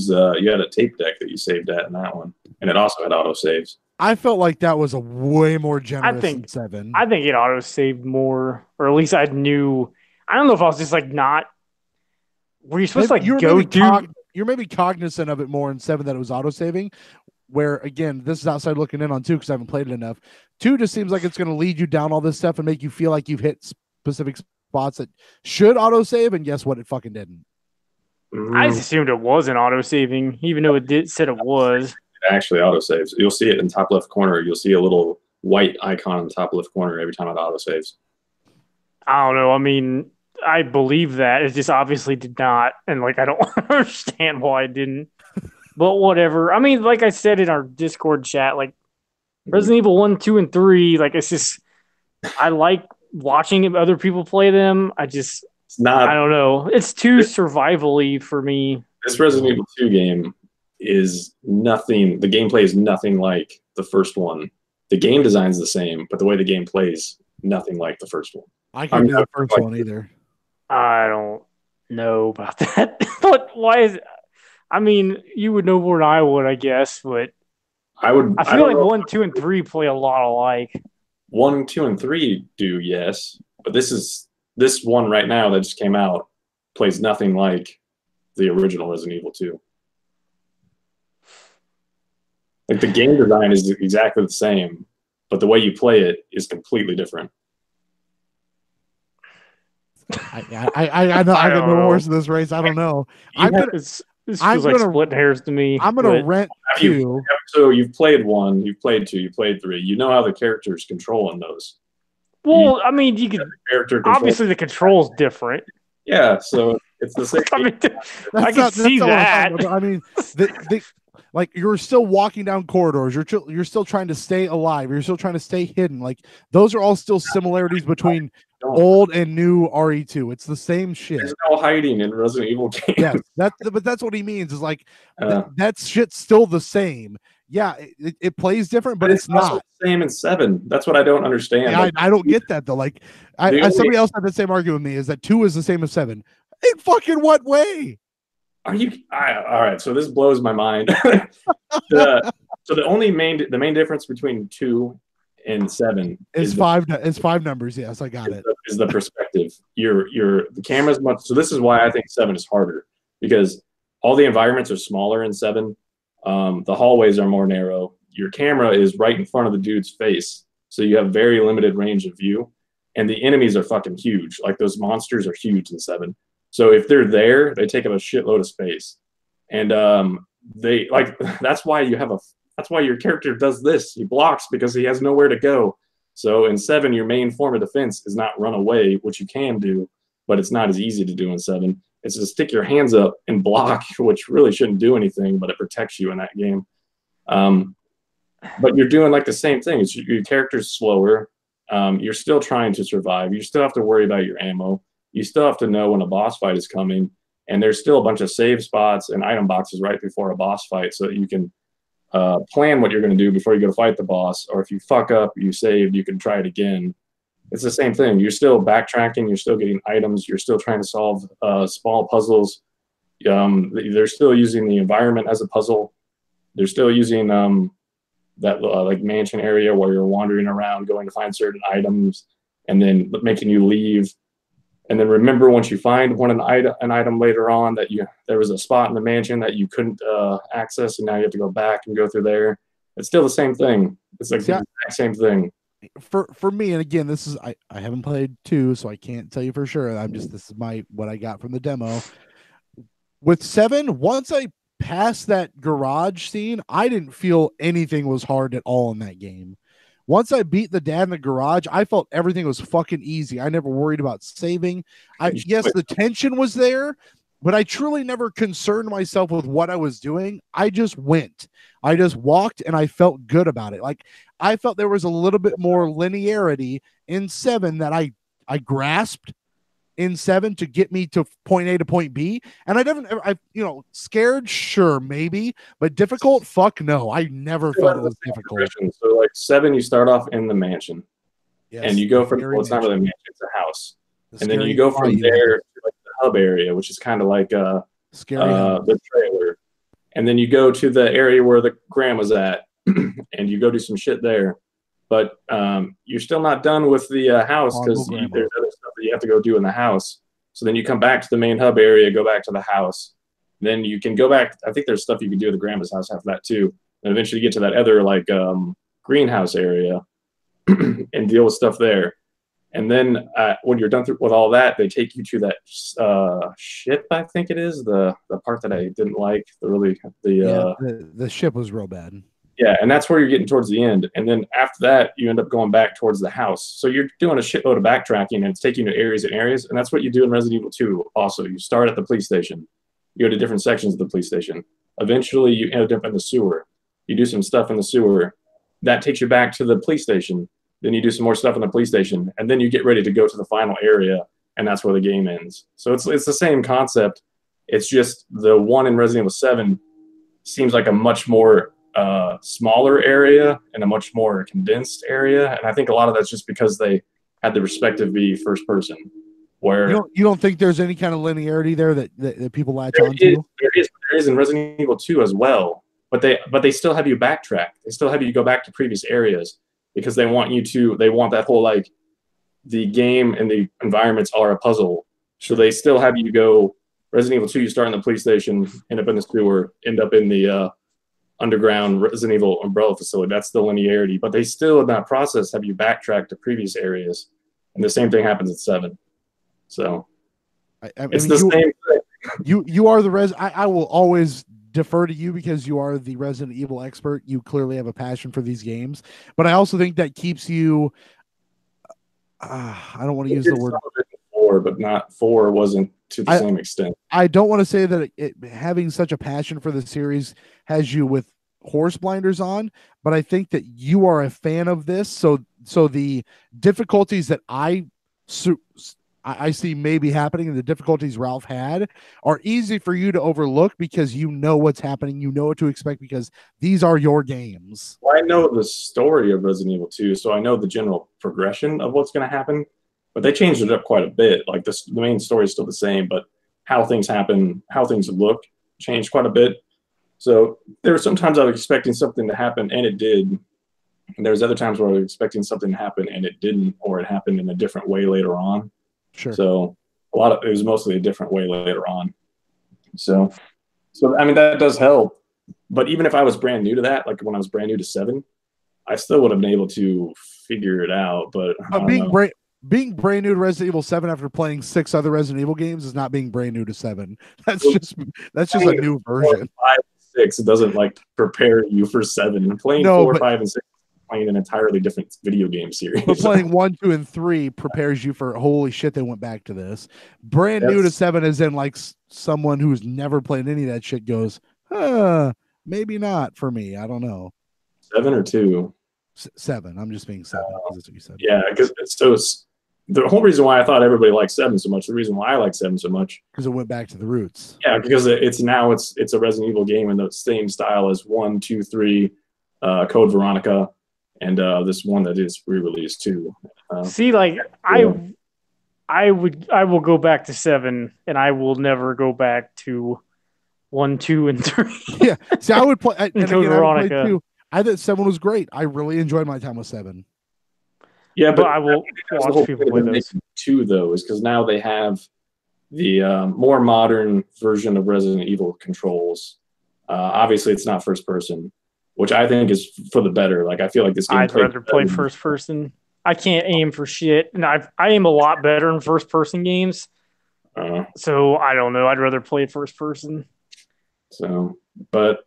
had a tape deck that you saved at in that one. And it also had auto saves. I felt like that was a way more generous than 7. I think it auto saved more, or at least I knew. I don't know if I was just like not. Were you supposed to like go do? You're maybe cognizant of it more in 7 that it was auto saving. Where again, this is outside looking in on 2 because I haven't played it enough. 2 just seems like it's going to lead you down all this stuff and make you feel like you've hit specific spots that should auto save, and guess what? It fucking didn't. I just assumed it wasn't auto saving, even though said it was. It actually auto saves. You'll see it in top left corner. You'll see a little white icon in the top left corner every time it auto saves. I don't know. I mean, I believe that. It just obviously did not. And like, I don't understand why it didn't. But whatever. I mean, like I said in our Discord chat, like Resident Evil 1, 2, and 3, like it's just, I like watching other people play them. I don't know. It's too survival-y for me. This Resident Evil 2 game is nothing. The gameplay is nothing like the first one. The game design's the same, but the way the game plays, nothing like the first one. I can't do the first one either. I don't know about that. But why is it? I mean, you would know more than I would, I guess, but I feel like 1, 2, and 3 play a lot alike. 1, 2, and 3 do, yes. But this one right now that just came out plays nothing like the original Resident Evil 2. Like the game design is exactly the same, but the way you play it is completely different. I know I got no worse in this race. I don't know. This feels like splitting hairs to me. I'm gonna rent 2. So you've played 1, you've played 2, you played 3. You know how the characters control in those. Well, I mean, you could obviously the control's different. Yeah, so it's the same. I mean, I can see that. I mean, like you're still walking down corridors. You're still trying to stay alive. You're still trying to stay hidden. Like those are all still similarities between old and new RE2. It's the same shit. There's no hiding in Resident Evil games. Yeah, but that's what he means. Is like that shit's still the same. Yeah, it plays different, but it's not the same in 7. That's what I don't understand. Yeah, like, I don't get that though. Like, somebody else had the same argument with me. Is that 2 is the same as 7? In fucking what way? Are you all right? So this blows my mind. So the main difference between 2 and 7 is 5. It's 5 numbers. Yes, I got it. Is the perspective? The camera's much. So this is why I think 7 is harder, because all the environments are smaller in 7. The hallways are more narrow. Your camera is right in front of the dude's face, so you have very limited range of view, and the enemies are fucking huge. Like those monsters are huge in 7. So if they're there, they take up a shitload of space, and they like that's why your character does this. He blocks because he has nowhere to go. So in 7, your main form of defense is not run away, which you can do, but it's not as easy to do in 7. It's to stick your hands up and block, which really shouldn't do anything, but it protects you in that game. But you're doing like the same thing. Your character's slower. You're still trying to survive. You still have to worry about your ammo. You still have to know when a boss fight is coming. And there's still a bunch of save spots and item boxes right before a boss fight so that you can plan what you're going to do before you go to fight the boss. Or if you fuck up, you saved, you can try it again. It's the same thing. You're still backtracking. You're still getting items. You're still trying to solve small puzzles. They're still using the environment as a puzzle. They're still using that like mansion area where you're wandering around, going to find certain items, and then making you leave. And then remember, once you find an item later on that there was a spot in the mansion that you couldn't access, and now you have to go back and go through there. It's still the same thing. It's like the exact same thing. For me, and again, this is I haven't played 2, so I can't tell you for sure. This is what I got from the demo. With 7, once I passed that garage scene, I didn't feel anything was hard at all in that game. once I beat the dad in the garage, I felt everything was fucking easy. I never worried about saving. Yes, the tension was there, but I truly never concerned myself with what I was doing. I just went. I just walked and I felt good about it. Like I felt there was a little bit more linearity in 7 that I grasped in 7 to get me to point A to point B. And scared, sure, maybe, but difficult, fuck no. I never felt it was difficult. So like 7, you start off in the mansion. Yes, and you go from, well, it's not really a mansion, it's a house. And then you go from there to like the hub area, which is kind of like the trailer. And then you go to the area where the grandma's at, and you go do some shit there. But you're still not done with the house because there's other stuff that you have to go do in the house. So then you come back to the main hub area, go back to the house. Then you can go back. I think there's stuff you can do at the grandma's house after that too. And eventually get to that other like greenhouse area and deal with stuff there. And then when you're done with all that, they take you to that ship. I think it is the part that I didn't like. The ship was real bad. Yeah, and that's where you're getting towards the end. And then after that, you end up going back towards the house. So you're doing a shitload of backtracking, and it's taking you to areas and areas. And that's what you do in Resident Evil 2 also. You start at the police station. You go to different sections of the police station. Eventually, you end up in the sewer. You do some stuff in the sewer. That takes you back to the police station. Then you do some more stuff in the police station. And then you get ready to go to the final area, and that's where the game ends. So it's the same concept. It's just the one in Resident Evil 7 seems like a much more smaller area and a much more condensed area, and I think a lot of that's just because they had the respective be first person. Where you don't think there's any kind of linearity there that people latch onto? There is in Resident Evil 2 as well, but they still have you backtrack. They still have you go back to previous areas because they want that whole like the game and the environments are a puzzle. So they still have you go Resident Evil 2. You start in the police station, end up in the sewer, end up in the underground Resident Evil umbrella facility. That's the linearity, but they still in that process have you backtrack to previous areas, and the same thing happens at 7. So it's the same thing. You are the I will always defer to you because you are the Resident Evil expert. You clearly have a passion for these games, but I also think that keeps you. I don't want to use the word 4, but not 4 wasn't to the same extent. I don't want to say that having such a passion for the series has you with horse blinders on, but I think that you are a fan of this. So the difficulties that I see maybe happening and the difficulties Ralph had are easy for you to overlook because you know what's happening. You know what to expect because these are your games. Well, I know the story of Resident Evil 2, so I know the general progression of what's going to happen. But they changed it up quite a bit. Like the main story is still the same, but how things happen, how things look, changed quite a bit. So there were some times I was expecting something to happen, and it did. And there was other times where I was expecting something to happen, and it didn't, or it happened in a different way later on. Sure. So it was mostly a different way later on. So I mean that does help. But even if I was brand new to that, like when I was brand new to 7, I still would have been able to figure it out. But being brand new to Resident Evil 7 after playing 6 other Resident Evil games is not being brand new to 7. That's just a new version. 5 and 6 doesn't like prepare you for 7. Playing 4, 5, and 6 playing an entirely different video game series. But playing 1, 2, and 3 prepares you for holy shit, they went back to this. Brand new to 7 is in like someone who's never played any of that shit goes, maybe not for me. I don't know. 7 or 2? 7. I'm just being 7 because that's what you said. Yeah, because the whole reason why I thought everybody liked 7 so much, the reason why I like 7 so much, because it went back to the roots. Yeah, because it's a Resident Evil game in the same style as 1, 2, 3, Code Veronica, and this one that is re-released too. See, like I will go back to 7, and I will never go back to 1, 2, and 3. Yeah, see, I would play. And Code Veronica. I thought 7 was great. I really enjoyed my time with 7. Yeah, but I will watch people play those. 2 though is because now they have the more modern version of Resident Evil controls. Obviously, it's not first person, which I think is for the better. Like I feel like this game. I'd rather play first person. I can't aim for shit, and I aim a lot better in first person games. So I don't know. I'd rather play first person. So, but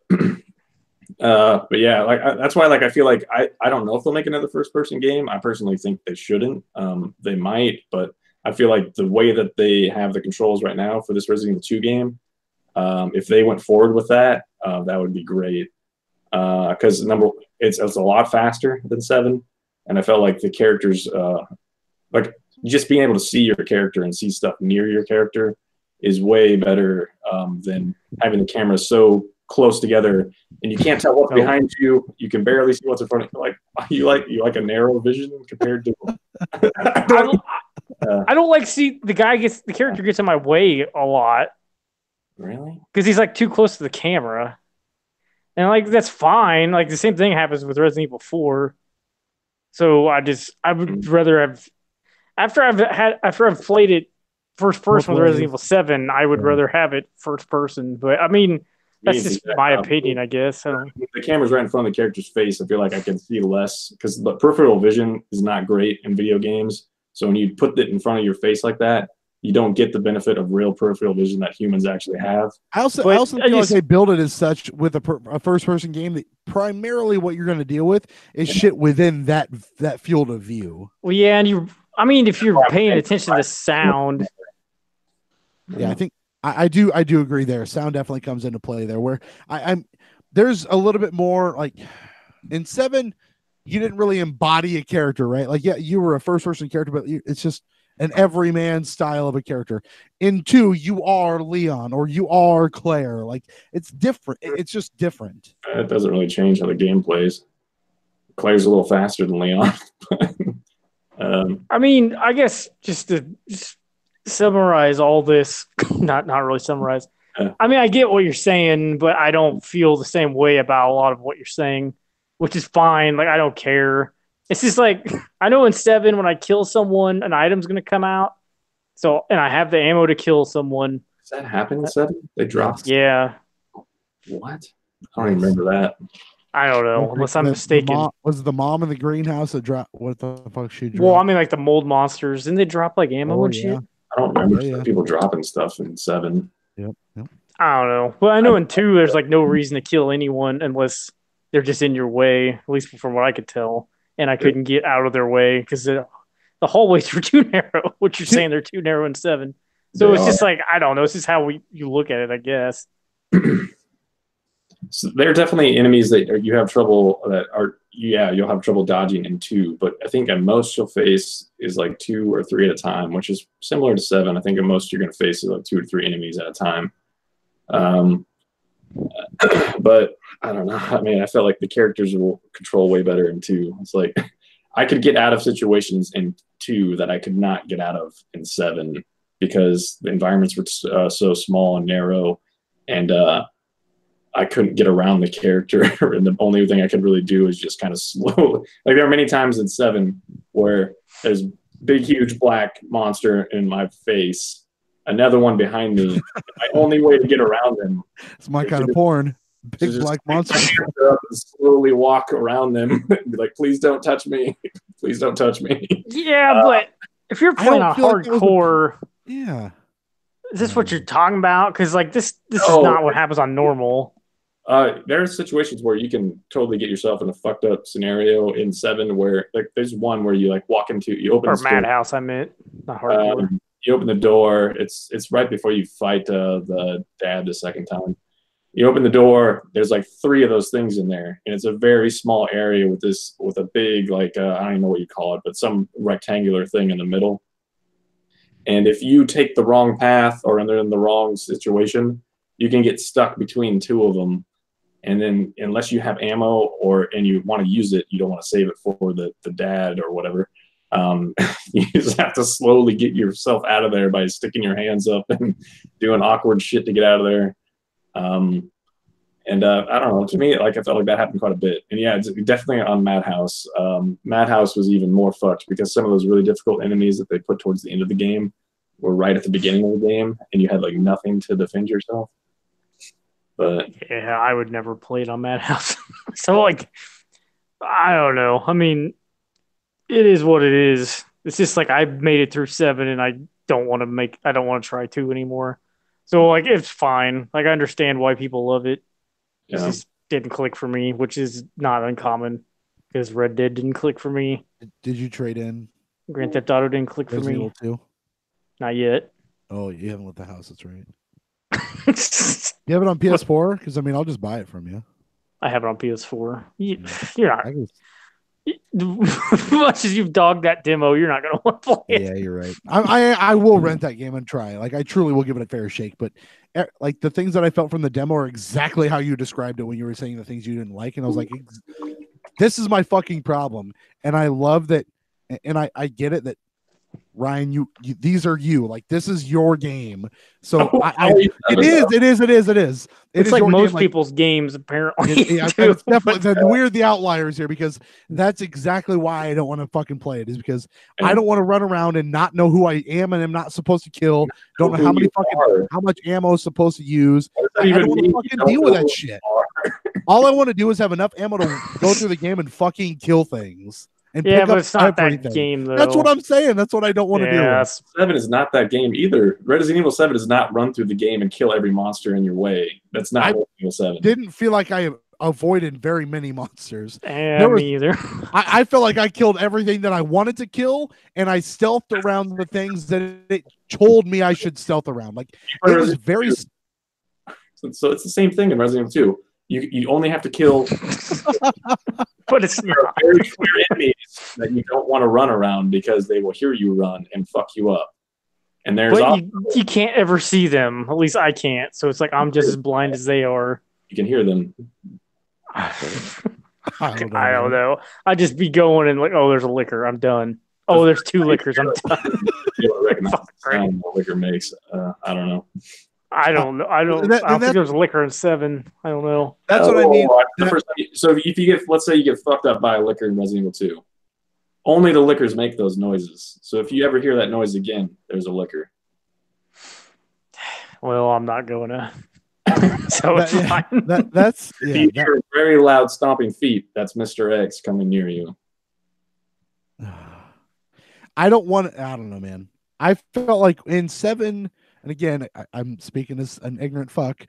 But yeah, like that's why, like, I feel like I don't know if they'll make another first person game. I personally think they shouldn't. They might, but I feel like the way that they have the controls right now for this Resident Evil 2 game, if they went forward with that, that would be great. Because it's a lot faster than 7, and I felt like the characters, like just being able to see your character and see stuff near your character is way better than having the camera so close together and you can't tell what's behind you. You can barely see what's in front of you. Like a narrow vision compared to. I don't like see the character gets in my way a lot. Really? Because he's like too close to the camera, and like that's fine. Like the same thing happens with Resident Evil 4. So I would rather have after I've played it first person with Resident Evil 7, I would rather have it first person. But I mean, that's just my opinion, I guess. The camera's right in front of the character's face. I feel like I can see less because the peripheral vision is not great in video games. So when you put it in front of your face like that, you don't get the benefit of real peripheral vision that humans actually have. I also feel like they build it as such with a first-person game that primarily what you're going to deal with is shit within that field of view. Well, yeah, and if you're paying attention to the sound. Yeah, I think I do agree there. Sound definitely comes into play there. Where I'm there's a little bit more like in 7, you didn't really embody a character, right? Like, yeah, you were a first-person character, but it's just an everyman style of a character. In 2, you are Leon or you are Claire. Like, it's different. It's just different. It doesn't really change how the game plays. Claire's a little faster than Leon. I mean, I guess just to summarize all this, not really summarize. I mean, I get what you're saying, but I don't feel the same way about a lot of what you're saying, which is fine. Like, I don't care. It's just like, I know in 7, when I kill someone, an item's going to come out. So, and I have the ammo to kill someone. Does that happen in 7? They dropped? Yeah. What? I don't even remember that. I don't know, unless I'm mistaken. Was the mom in the greenhouse that dropped? What the fuck she dropped? Well, I mean, like the mold monsters. Didn't they drop like ammo and shit? I don't remember people dropping stuff in 7. Yep. I don't know. Well, I know in 2, there's like no reason to kill anyone unless they're just in your way, at least from what I could tell. And I couldn't get out of their way because the hallways were too narrow. What you're saying, they're too narrow in 7. So it's just like, I don't know. It's just how you look at it, I guess. So there are definitely enemies that you have trouble you'll have trouble dodging in 2. But I think at most you'll face is like 2 or 3 at a time, which is similar to 7. I think at most you're going to face is like 2 or 3 enemies at a time. But I don't know. I mean, I felt like the characters will control way better in 2. It's like I could get out of situations in 2 that I could not get out of in 7 because the environments were so small and narrow, and I couldn't get around the character. And the only thing I could really do is just kind of slow. Like, there are many times in 7 where there's big, huge black monster in my face, another one behind me. My only way to get around them. It's my kind of porn. Big black monster. Slowly walk around them and be like, please don't touch me. Please don't touch me. Yeah, but if you're playing a hardcore, yeah, is this what you're talking about? Because like this is not what happens on normal. There are situations where you can totally get yourself in a fucked up scenario in 7 where, like, there's one where you like walk into, you open or Madhouse, I meant, not hardcore. You open the door. It's right before you fight the dad the second time. You open the door. There's like 3 of those things in there, and it's a very small area with a big, like, I don't even know what you call it, but some rectangular thing in the middle. And if you take the wrong path or they're in the wrong situation, you can get stuck between 2 of them. And then unless you have ammo and you want to use it, you don't want to save it for the dad or whatever. You just have to slowly get yourself out of there by sticking your hands up and doing awkward shit to get out of there. I don't know. To me, like, I felt like that happened quite a bit. And yeah, it's definitely on Madhouse. Madhouse was even more fucked because some of those really difficult enemies that they put towards the end of the game were right at the beginning of the game, and you had like nothing to defend yourself. But yeah, I would never play it on Madhouse. So like, I don't know. I mean, it is what it is. It's just like I made it through 7, and I don't want to try 2 anymore. So like, it's fine. Like, I understand why people love it. It's just didn't click for me, which is not uncommon because Red Dead didn't click for me. Did you trade in Grand Theft Auto didn't click for Resident me. Evil 2? Not yet. Oh, you haven't left the house. That's right. You have it on PS4? Because I mean, I'll just buy it from you. I have it on PS4. You're not. I can- As much as you've dogged that demo, you're not going to want to play it. Yeah, you're right. I will rent that game and try. Like, I truly will give it a fair shake. But like the things that I felt from the demo are exactly how you described it when you were saying the things you didn't like, and I was like, this is my fucking problem. And I love that, and I get it that Ryan, you these are you. Like, this is your game. So it is. It's like most people's games, apparently. It's definitely we're the outliers here, because that's exactly why I don't want to fucking play it. Is because I don't want to run around and not know who I am and am not supposed to kill. Don't know how much ammo is supposed to use. I don't want to fucking deal with that shit. All I want to do is have enough ammo to go through the game and fucking kill things. And yeah, but it's not everything. That game, though. That's what I'm saying. That's what I don't want to do. 7 is not that game either. Resident Evil 7 does not run through the game and kill every monster in your way. That's not Resident Evil 7. Didn't feel like I avoided very many monsters. Me either. I felt like I killed everything that I wanted to kill, and I stealthed around the things that it told me I should stealth around. Like, it was very... So it's the same thing in Resident Evil 2. You only have to kill... But it's not. Very clear enemies that you don't want to run around because they will hear you run and fuck you up. And there's you can't ever see them. At least I can't. So it's like I'm just as blind as they are. You can hear them. I don't know. I just be going and like, oh, there's a liquor. I'm done. Oh, there's 2 liquors. I'm done. You don't recognize the sound the liquor makes. I don't know. I don't know. I don't think there's liquor in 7. I don't know. That's what I mean. So if you let's say you get fucked up by a liquor in Resident Evil 2, only the liquors make those noises. So if you ever hear that noise again, there's a liquor. Well, I'm not going to. So it's fine. That's if you hear very loud stomping feet, that's Mr. X coming near you. I don't know, man. I felt like in 7. And again, I'm speaking as an ignorant fuck.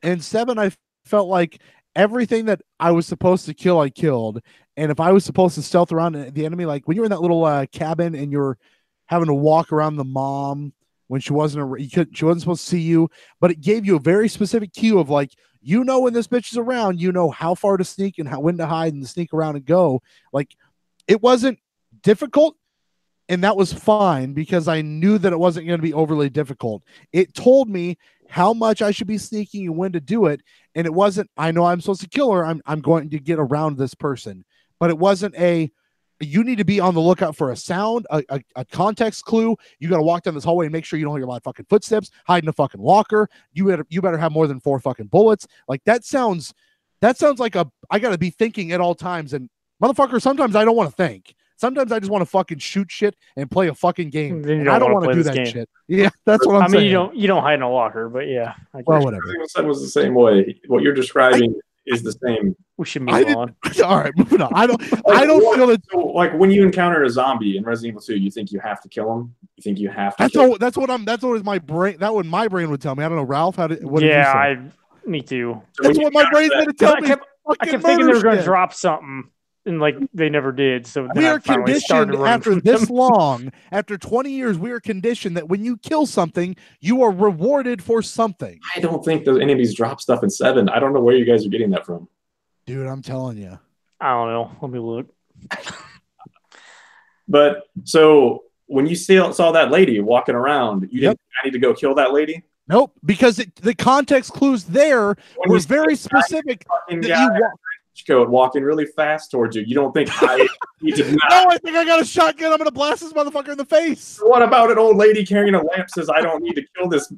In 7, I felt like everything that I was supposed to kill, I killed. And if I was supposed to stealth around the enemy, like when you were in that little cabin and you're having to walk around the mom when she wasn't supposed to see you, but it gave you a very specific cue of like, when this bitch is around, how far to sneak and when to hide and to sneak around and go. Like, it wasn't difficult. And that was fine because I knew that it wasn't going to be overly difficult. It told me how much I should be sneaking and when to do it. And it wasn't, I know I'm supposed to kill her. I'm going to get around this person. But it wasn't you need to be on the lookout for a sound, a context clue. You got to walk down this hallway and make sure you don't hear a lot of fucking footsteps, hide in a fucking locker. You better have more than 4 fucking bullets. Like, that sounds like I got to be thinking at all times. And motherfucker, sometimes I don't want to think. Sometimes I just want to fucking shoot shit and play a fucking game. And I don't want to do that shit. Yeah, that's what I'm saying. You don't hide in a locker, but yeah. Well, whatever. That was the same way. What you're describing is the same. We should move on. All right, moving on. I don't feel it. So, like, when you encounter a zombie in Resident Evil 2, you think you have to kill him? You think you have to? That's what my brain would tell me. I don't know, Ralph. What did you say? Me too. That's what my brain's going to tell me. I kept thinking they were going to drop something. And like they never did. So we are conditioned after this long, after 20 years, we are conditioned that when you kill something, you are rewarded for something. I don't think those enemies drop stuff in 7. I don't know where you guys are getting that from. Dude, I'm telling you. I don't know. Let me look. But so when you saw that lady walking around, you didn't I need to go kill that lady? Nope, because the context clues there were very specific. Walking really fast towards you. You don't think I need to not? No, I think I got a shotgun. I'm gonna blast this motherfucker in the face. What about an old lady carrying a lamp says I don't need to kill this?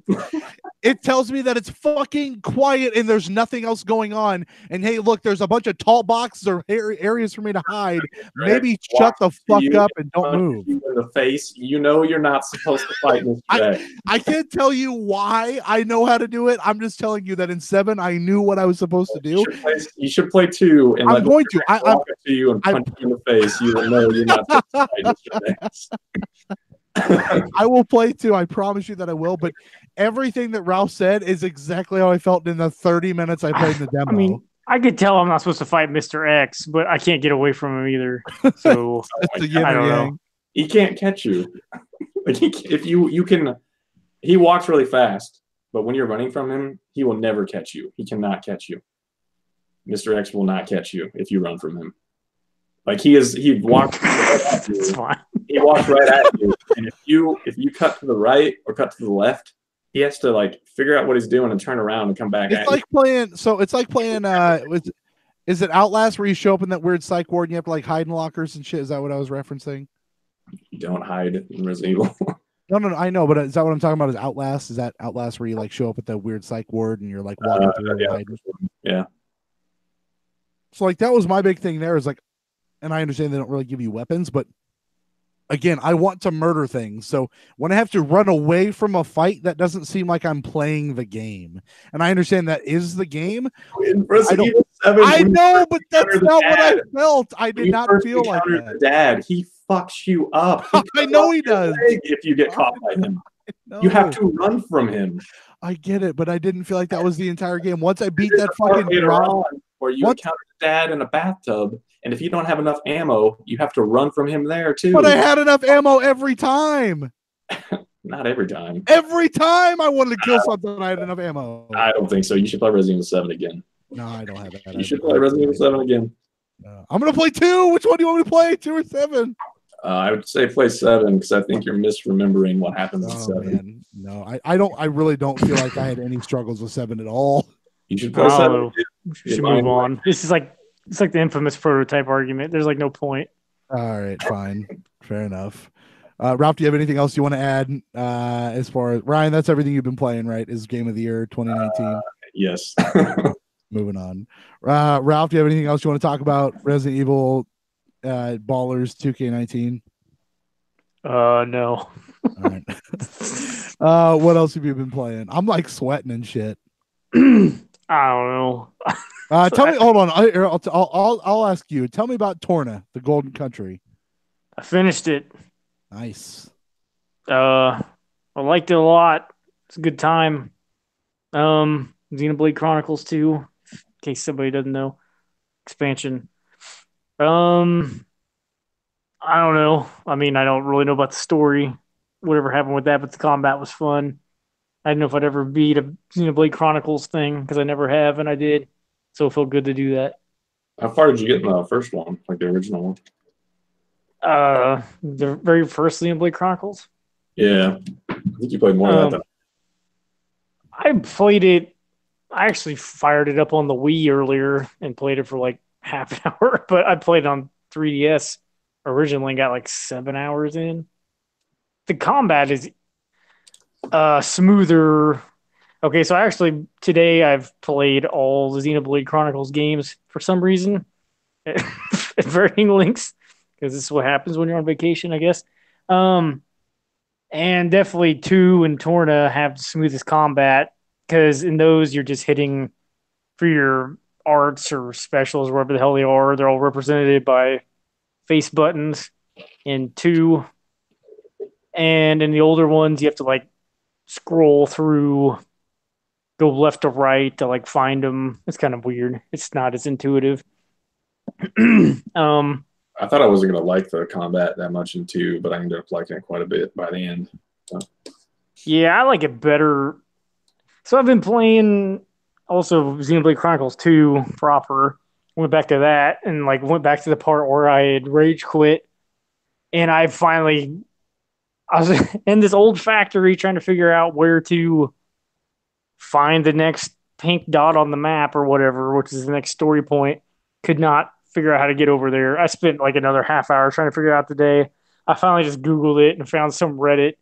It tells me that it's fucking quiet and there's nothing else going on. And hey, look, there's a bunch of tall boxes or areas for me to hide. Maybe shut the fuck up and don't move. You in the face. You're not supposed to fight this today. I can't tell you why I know how to do it. I'm just telling you that in 7 I knew what I was supposed to do. You should play 2. And I'm going to. I'm walk up to you and punch you in the face. You will know you're not supposed to fight this I will play 2. I promise you that I will. But everything that Ralph said is exactly how I felt in the 30 minutes I played in the demo. I could tell I'm not supposed to fight Mr. X, but I can't get away from him either. So It's the yin I or don't know. yang. He can't catch you. Like if you can, he walks really fast, but when you're running from him, he will never catch you. He cannot catch you. Mr. X will not catch you if you run from him. Like he walks right at you. It's fine. He walks right at you, and if you cut to the right or cut to the left, he has to like figure out what he's doing and turn around and come back. It's like playing. So it's like playing. Is it Outlast where you show up in that weird psych ward and you have to like hide in lockers and shit? Is that what I was referencing? You don't hide in Resident Evil. No, I know, but is that what I'm talking about? Is Outlast? Is that Outlast where you like show up at the weird psych ward and you're like walking through and hiding? Yeah. So like that was my big thing there is like, and I understand they don't really give you weapons, but again, I want to murder things. So when I have to run away from a fight, that doesn't seem like I'm playing the game. And I understand that is the game. I know, but that's not what I felt. I did not feel like that. The dad, he fucks you up. I know he does. If you get caught by him, you have to run from him. I get it, but I didn't feel like that was the entire game. Once I beat that fucking drop, where you encounter the dad in a bathtub, and if you don't have enough ammo, you have to run from him there too. But I had enough ammo every time. Not every time. Every time I wanted to kill something, I had enough ammo. I don't think so. You should play Resident Evil 7 again. No, I don't have that. You should play Resident Evil 7 again. I'm going to play 2. Which one do you want me to play? 2 or 7? I would say play 7 because I think you're misremembering what happens in 7. Man. No, I don't. I really don't feel like I had any struggles with 7 at all. You should play 7. We should move on. This is like it's like the infamous prototype argument. There's like no point. All right, fine, fair enough. Ralph, do you have anything else you want to add? As far as Ryan, that's everything you've been playing, right? Is Game of the Year 2019? Yes. Moving on. Ralph, do you have anything else you want to talk about? Resident Evil Ballers 2K19? No. All right. What else have you been playing? I'm like sweating and shit. I don't know. Tell me. Hold on. I'll ask you. Tell me about Torna, the Golden Country. I finished it. Nice. I liked it a lot. It's a good time. Xenoblade Chronicles 2, in case somebody doesn't know. Expansion. I don't know. I mean, I don't really know about the story, whatever happened with that, but the combat was fun. I didn't know if I'd ever beat a Xenoblade Chronicles thing because I never have, and I did. So it felt good to do that. How far did you get in the first one, like the original one? The very first Xenoblade Chronicles? Yeah. I think you played more of that. I played it. I actually fired it up on the Wii earlier and played it for like half an hour, but I played it on 3DS originally and got like 7 hours in. The combat is smoother. Okay, so actually today I've played all the Xenoblade Chronicles games for some reason at varying lengths because this is what happens when you're on vacation, I guess. And definitely 2 and Torna have the smoothest combat because in those you're just hitting for your arts or specials, wherever the hell they are. They're all represented by face buttons in 2. And in the older ones, you have to like scroll through, go left to right to like find them. It's kind of weird. It's not as intuitive. I thought I wasn't going to like the combat that much in 2, but I ended up liking it quite a bit by the end. So. Yeah, I like it better. So I've been playing also Xenoblade Chronicles 2 proper. Went back to that and like went back to the part where I had rage quit. And I was in this old factory trying to figure out where to find the next pink dot on the map or whatever, which is the next story point. Could not figure out how to get over there. I spent like another half hour trying to figure it out today. I finally just Googled it and found some Reddit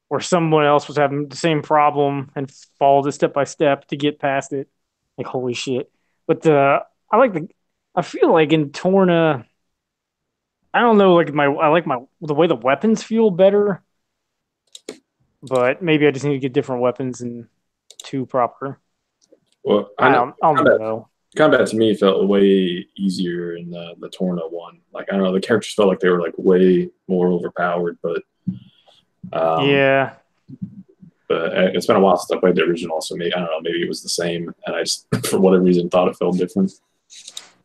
where someone else was having the same problem and followed it step by step to get past it. Like, holy shit. But I feel like in Torna, I don't know, like the way the weapons feel better. But maybe I just need to get different weapons and 2 proper. Well, I don't know. Combat to me felt way easier in the Torna one. Like, I don't know, the characters felt like they were like way more overpowered, but yeah. But it's been a while since I played the original, so maybe I don't know. Maybe it was the same, and I just for whatever reason thought it felt different.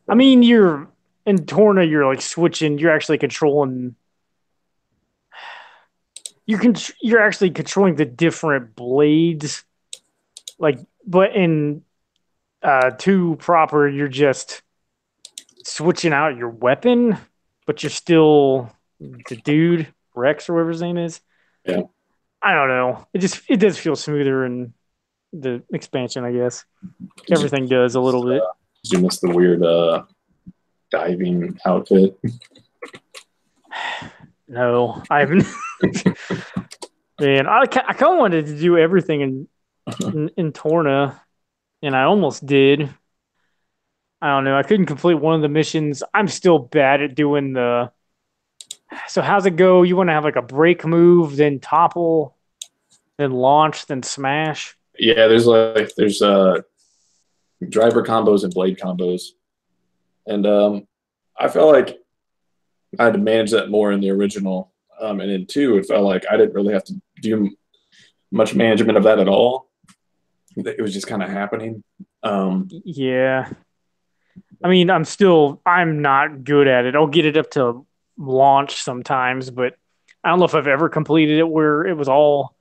I mean, you're in Torna. You're like switching. You're actually controlling. You're actually controlling the different blades. Like, but in 2 proper, you're just switching out your weapon, but you're still the dude Rex or whatever his name is. Yeah. I don't know. It does feel smoother in the expansion, I guess. Everything does a little bit. Did you miss the weird diving outfit? No, I haven't. Man, I kind of wanted to do everything in Torna, and I almost did. I don't know. I couldn't complete one of the missions. I'm still bad at doing the. So how's it go? You want to have like a break move, then topple, then launch, then smash. Yeah, there's driver combos and blade combos, and I felt like I had to manage that more in the original, and in 2, it felt like I didn't really have to do much management of that at all. It was just kind of happening. Yeah. I mean, I'm not good at it. I'll get it up to launch sometimes, but I don't know if I've ever completed it where it was all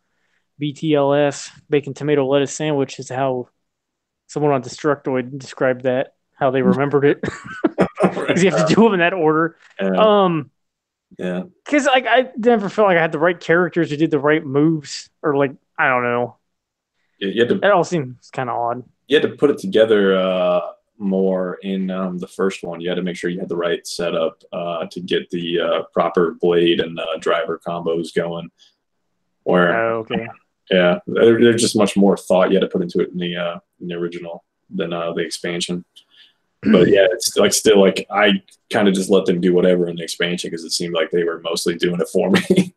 BTLS, bacon, tomato, lettuce sandwich is how someone on Destructoid described that, how they remembered it. Because you have to do them in that order. Yeah. Because like I never felt like I had the right characters who did the right moves, or like I don't know. You had to. That all seems kind of odd. You had to put it together more in the first one. You had to make sure you had the right setup to get the proper blade and driver combos going. Okay. Yeah, there's just much more thought you had to put into it in the original than the expansion. But yeah, it's like still like I kind of just let them do whatever in the expansion because it seemed like they were mostly doing it for me.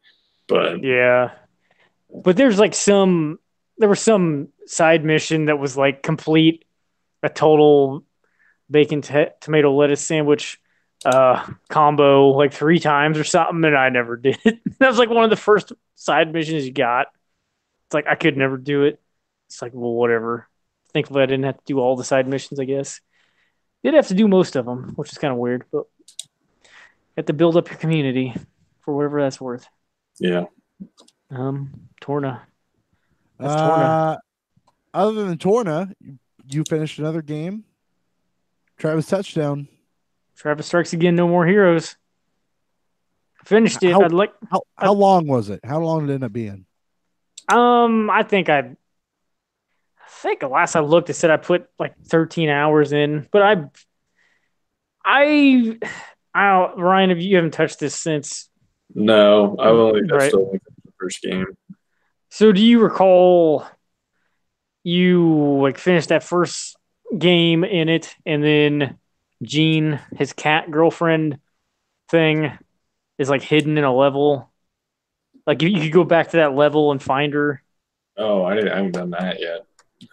But yeah, but there was some side mission that was like complete a total bacon tomato lettuce sandwich combo like 3 times or something, and I never did it. That was like one of the first side missions you got. It's like I could never do it. It's like, well, whatever. Thankfully, I didn't have to do all the side missions, I guess. Did have to do most of them, which is kind of weird, but you have to build up your community for whatever that's worth. Yeah. Torna. That's Torna. Other than Torna, you finished another game. Travis touchdown. Travis strikes again. No more heroes. Finished it. How long was it? How long did it end up being? I think last I looked, it said I put like 13 hours in, but I don't, Ryan, you haven't touched this since. No, I've only touched the first game. So do you recall you like finished that first game in it, and then Jean, his cat girlfriend thing, is like hidden in a level? Like you could go back to that level and find her. Oh, I haven't done that yet.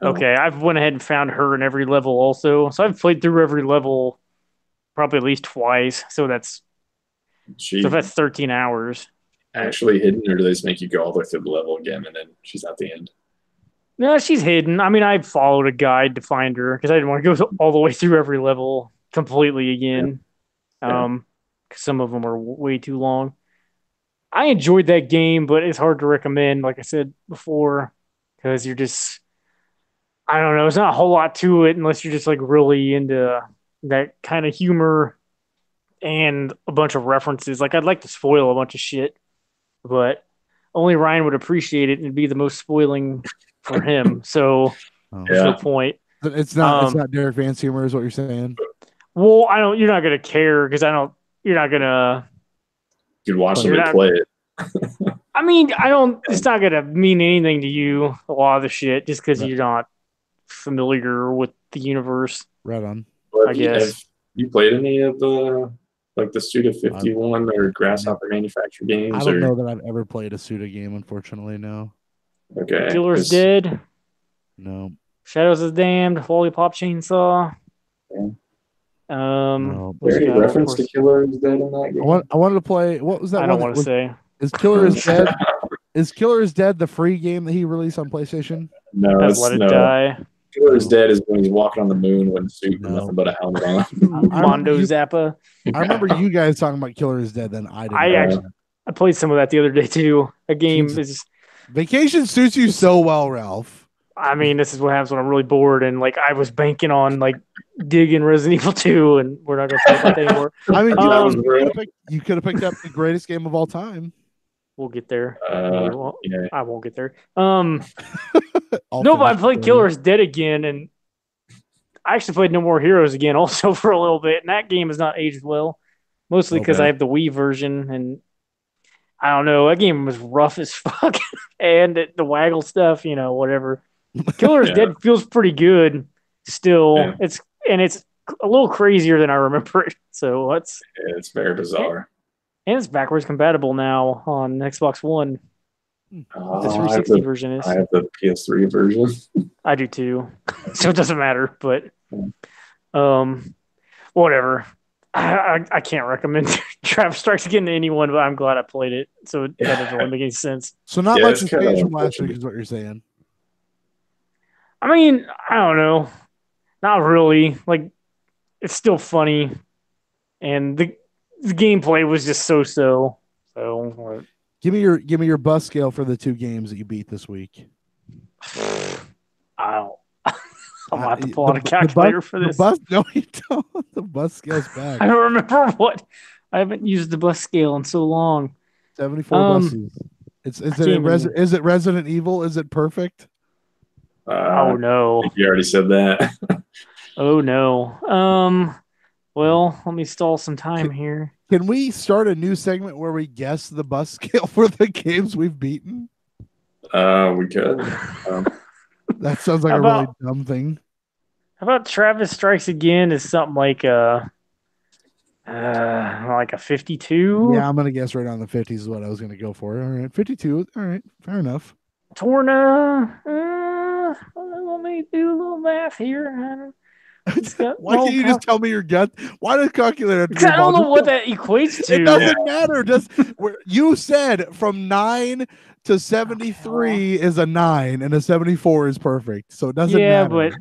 Oh. Okay, I've went ahead and found her in every level also. So I've played through every level probably at least twice. So that's 13 hours. Actually hidden, or do they just make you go all the way through the level again and then she's at the end? No, she's hidden. I mean, I followed a guide to find her because I didn't want to go all the way through every level completely again. Yeah. Because some of them are way too long. I enjoyed that game, but it's hard to recommend, like I said before, because you're just, I don't know, there's not a whole lot to it unless you're just like really into that kind of humor and a bunch of references. Like I'd like to spoil a bunch of shit, but only Ryan would appreciate it and it'd be the most spoiling for him. So there's no point. It's not Derrick Vance humor is what you're saying. Well, you're not gonna care because you're not gonna. You'd watch somebody play it. I mean, it's not gonna mean anything to you, a lot of the shit, just because you're not familiar with the universe. Right on. I guess. Have you played any of the the Suda 51 or Grasshopper Manufacturer games? I don't know that I've ever played a Suda game, unfortunately. No. Okay. Killer's Dead. No. Shadows of the Damned. Lollipop Chainsaw. Yeah. No. Is there any reference to Killer is Dead in that game? I wanted to play. What was that? I don't want to say. Is Killer is Dead? Is Killer is Dead the free game that he released on PlayStation? No, I've it's let it no. die. Killer is Dead is when he's walking on the moon with a suit No. and nothing but a helmet on. Mondo Zappa. I remember you guys talking about Killer is Dead. Then I didn't. I played some of that the other day too. A game is. Vacation suits you so well, Ralph. I mean, this is what happens when I'm really bored, and like I was banking on like digging Resident Evil 2, and we're not going to talk about that anymore. I mean, that you could have picked up the greatest game of all time. We'll get there. Yeah. I won't get there. No, but I played Killer is Dead again, and I actually played No More Heroes again also for a little bit, and that game has not aged well, mostly because I have the Wii version, and I don't know, that game was rough as fuck, and the waggle stuff, whatever. Killer is Dead feels pretty good still. Yeah. It's a little crazier than I remember it, so it's very bizarre. And it's backwards compatible now on Xbox One. The 360 version is. I have the PS3 version. I do too, so it doesn't matter. But whatever. I can't recommend Travis Strikes Again to anyone, but I'm glad I played it. So that doesn't really make any sense. So not much has changed from last week, is what you're saying. I mean, I don't know. Not really. Like, it's still funny, and the gameplay was just so-so. So give me your bus scale for the 2 games that you beat this week. I'm gonna have to pull out a calculator for this. No, you don't. The bus scale's back. I don't remember what. I haven't used the bus scale in so long. 74 buses. Is it Resident Evil? Is it perfect? Oh no! I think you already said that. Oh no. Well, let me stall some time here. Can we start a new segment where we guess the bus scale for the games we've beaten? We could. That sounds like a really dumb thing. How about Travis Strikes Again is something like a 52? Yeah, I'm gonna guess right on the 50s is what I was gonna go for. All right, 52. All right, fair enough. Torna. Let me do a little math here. Why can't you just tell me your gut? Why does calculator have to be I don't know what that equates to. It doesn't matter. You said from 9 to 73 is a 9 and a 74 is perfect. So it doesn't matter. Yeah, but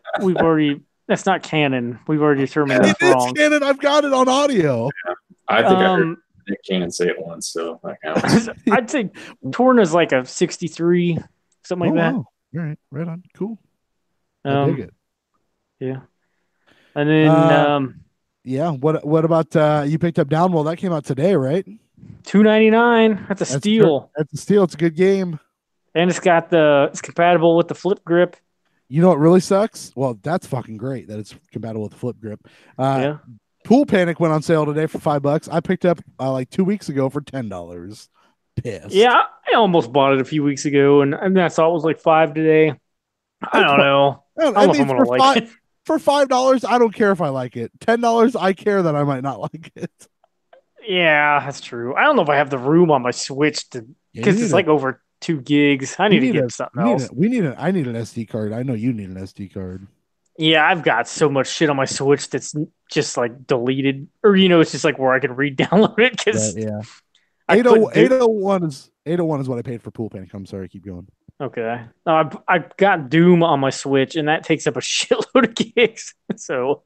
that's not canon. We've already determined that's wrong. It's canon. I've got it on audio. Yeah. I think I heard Nick Cannon say it once, so that counts. I'd say Torna's like a 63, something like that. Wow. All right, right on. Cool. I dig it. Yeah. And then yeah, what about you picked up Downwell? That came out today, right? $2.99. That's a steal. That's a steal. It's a good game. And it's compatible with the flip grip. You know what really sucks? Well, that's fucking great that it's compatible with the flip grip. Yeah. Pool Panic went on sale today for $5. I picked up like 2 weeks ago for $10. Pissed. Yeah, I almost bought it a few weeks ago, and I saw it was like $5 today. I don't know. I don't know if I'm gonna like it. For $5, I don't care if I like it. $10, I care that I might not like it. Yeah, that's true. I don't know if I have the room on my Switch because it's like over 2 gigs. I need to get something else. I need an SD card. I know you need an SD card. Yeah, I've got so much shit on my Switch that's just like deleted, or it's just like where I can re-download it. Because 801 is what I paid for Pool Panic. I'm sorry, keep going. Okay. No, I got Doom on my Switch, and that takes up a shitload of gigs. So,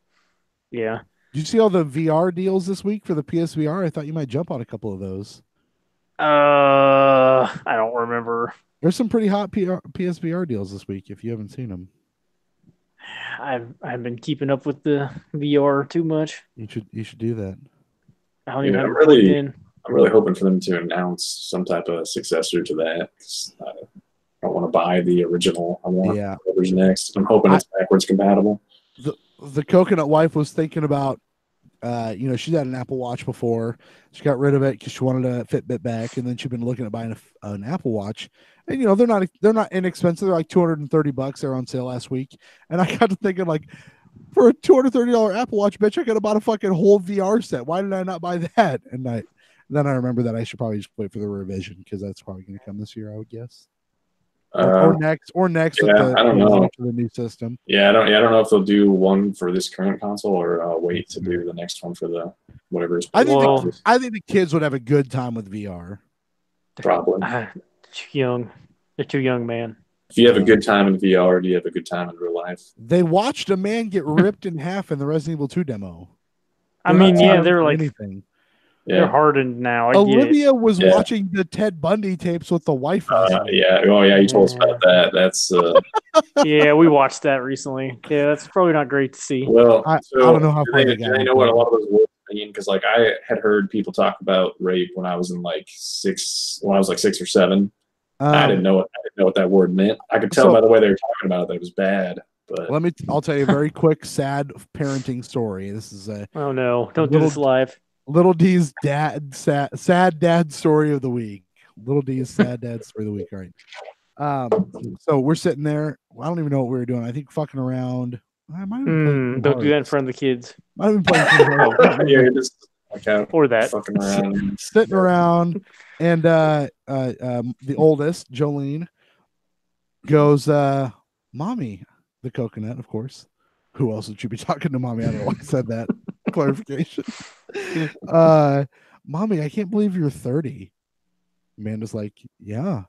yeah. Did you see all the VR deals this week for the PSVR? I thought you might jump on a couple of those. I don't remember. There's some pretty hot PSVR deals this week if you haven't seen them. I've been keeping up with the VR too much. You should do that. I don't even have it plugged in. I'm really hoping for them to announce some type of successor to that. I don't want to buy the original. I want whatever's next. I'm hoping it's backwards compatible. The coconut wife was thinking about, she's had an Apple Watch before. She got rid of it because she wanted a Fitbit back, and then she'd been looking at buying an Apple Watch. And they're not inexpensive. They're like $230. They're on sale last week, and I got to thinking like, for a $230 Apple Watch, bitch, I could have bought a fucking whole VR set. Why did I not buy that? And then I remember that I should probably just wait for the revision because that's probably going to come this year, I would guess. Or next. Yeah, I don't know. For the new system. Yeah, I don't know if they'll do one for this current console or wait to do the next one for the whatever. I think the kids would have a good time with VR. Probably. Too young. They're too young, man. If you have a good time in VR, do you have a good time in real life? They watched a man get ripped in half in the Resident Evil 2 demo. I mean, yeah, they're like anything. They're Yeah. hardened now. Olivia was watching the Ted Bundy tapes with the wife. Yeah. Oh, yeah. You told us about that. That's. Yeah, we watched that recently. Yeah, that's probably not great to see. Well, I don't know how far do they know what a lot of those words mean? Because like I had heard people talk about rape when I was like 6 or 7. I didn't know what that word meant. I could tell by the way they were talking about it that it was bad. But I'll tell you a very quick, sad parenting story. This is oh no, don't do this live. Little D's sad dad story of the week. Little D's sad dad story of the week. All right. So we're sitting there. I don't even know what we were doing. I think fucking around. I might have been don't do that in front of the kids. Might have been playing. Yeah, just or that fucking around, sitting around, and the oldest, Jolene, goes, "Mommy," the coconut, of course. Who else would you be talking to, Mommy? I don't know why I said that. Clarification. Mommy, I can't believe you're 30. Amanda's like, yeah.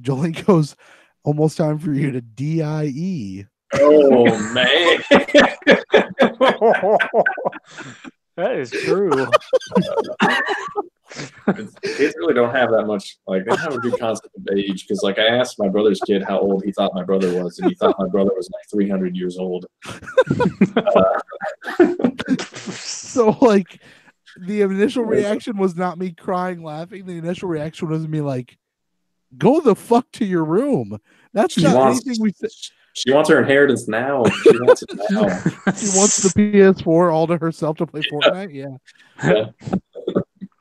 Jolene goes, almost time for you to DIE. Oh man. That is true. Kids really don't have that much. Like they don't have a good concept of age. Because like I asked my brother's kid how old he thought my brother was, and he thought my brother was like 300 years old. So like, the initial reaction was not me crying, laughing. The initial reaction was me like, "Go the fuck to your room." That's not anything we said. She wants her inheritance now. She wants it now. She wants the PS4 all to herself to play Fortnite. Yeah.